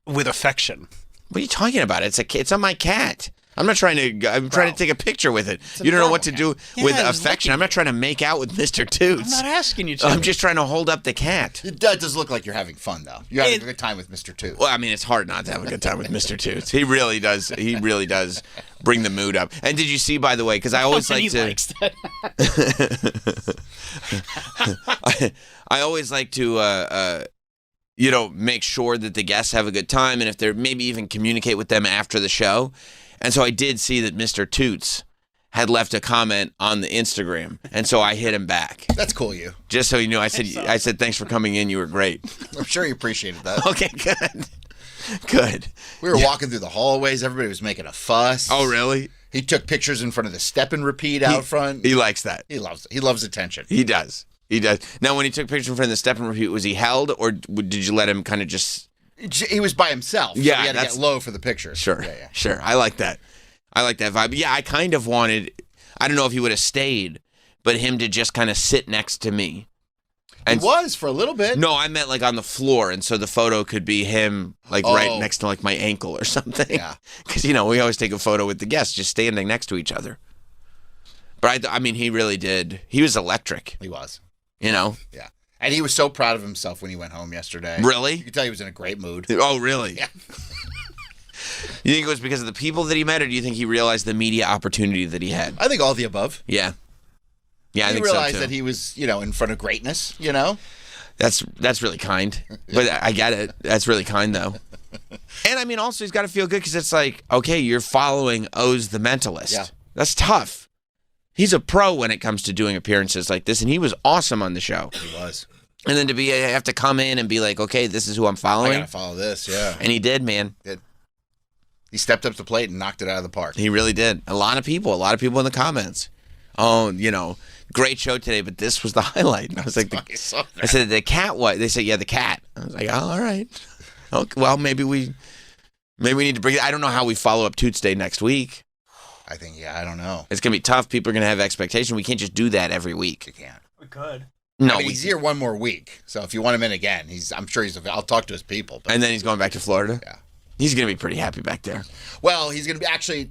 with affection. What are you talking about? It's on my cat. I'm trying to take a picture with it. You don't know what to do with affection. I'm not trying to make out with Mr. Toots. I'm not asking you to. I'm just trying to hold up the cat. It does look like you're having fun, though. You're having a good time with Mr. Toots. Well, I mean, it's hard not to have a good time with Mr. Toots. He really does. He really does bring the mood up. And did you see, by the way, because I always like to... I always like to... make sure that the guests have a good time, and if they're maybe even communicate with them after the show. And so I did see that Mr. Toots had left a comment on the Instagram, and so I hit him back. That's cool, you. Just so you know, I said thanks for coming in. You were great. I'm sure he appreciated that. Okay, good. We were walking through the hallways. Everybody was making a fuss. Oh, really? He took pictures in front of the step and repeat out front. He likes that. He loves it. He loves attention. He does. Now, when he took pictures in front of the step and repeat, was he held, or did you let him kind of just... He was by himself. Yeah, so he had to get low for the picture. Sure. Sure. I like that. I like that vibe. Yeah, I kind of wanted, I don't know if he would have stayed, but him to just kind of sit next to me. And he was for a little bit. No, I meant like on the floor, and so the photo could be him like right next to like my ankle or something. Yeah. Because, we always take a photo with the guests just standing next to each other. But I mean, he really did. He was electric. He was. Yeah. And he was so proud of himself when he went home yesterday. Really? You could tell he was in a great mood. Oh, really? Yeah. You think it was because of the people that he met, or do you think he realized the media opportunity that he had? I think all the above. Yeah. Yeah, I think so, too. He realized too. that he was, in front of greatness, That's really kind. But I get it. That's really kind, though. And, I mean, also, he's got to feel good because it's like, okay, you're following Oz the Mentalist. Yeah. That's tough. He's a pro when it comes to doing appearances like this, and he was awesome on the show. He was. And then to have to come in and be like, okay, this is who I'm following. I got to follow this, yeah. And he did, man. He stepped up to the plate and knocked it out of the park. He really did. A lot of people in the comments. Oh, great show today, but this was the highlight. And I was like, I said, the cat what? They said, yeah, the cat. I was like, oh, all right. Okay, well, maybe we need to bring it. I don't know how we follow up Toots Day next week. I think, I don't know. It's going to be tough. People are going to have expectations. We can't just do that every week. We can't. We could. No, he's here one more week. So if you want him in again, I'm sure I'll talk to his people. And then he's going back to Florida? Yeah. He's going to be pretty happy back there. Well, he's going to be actually,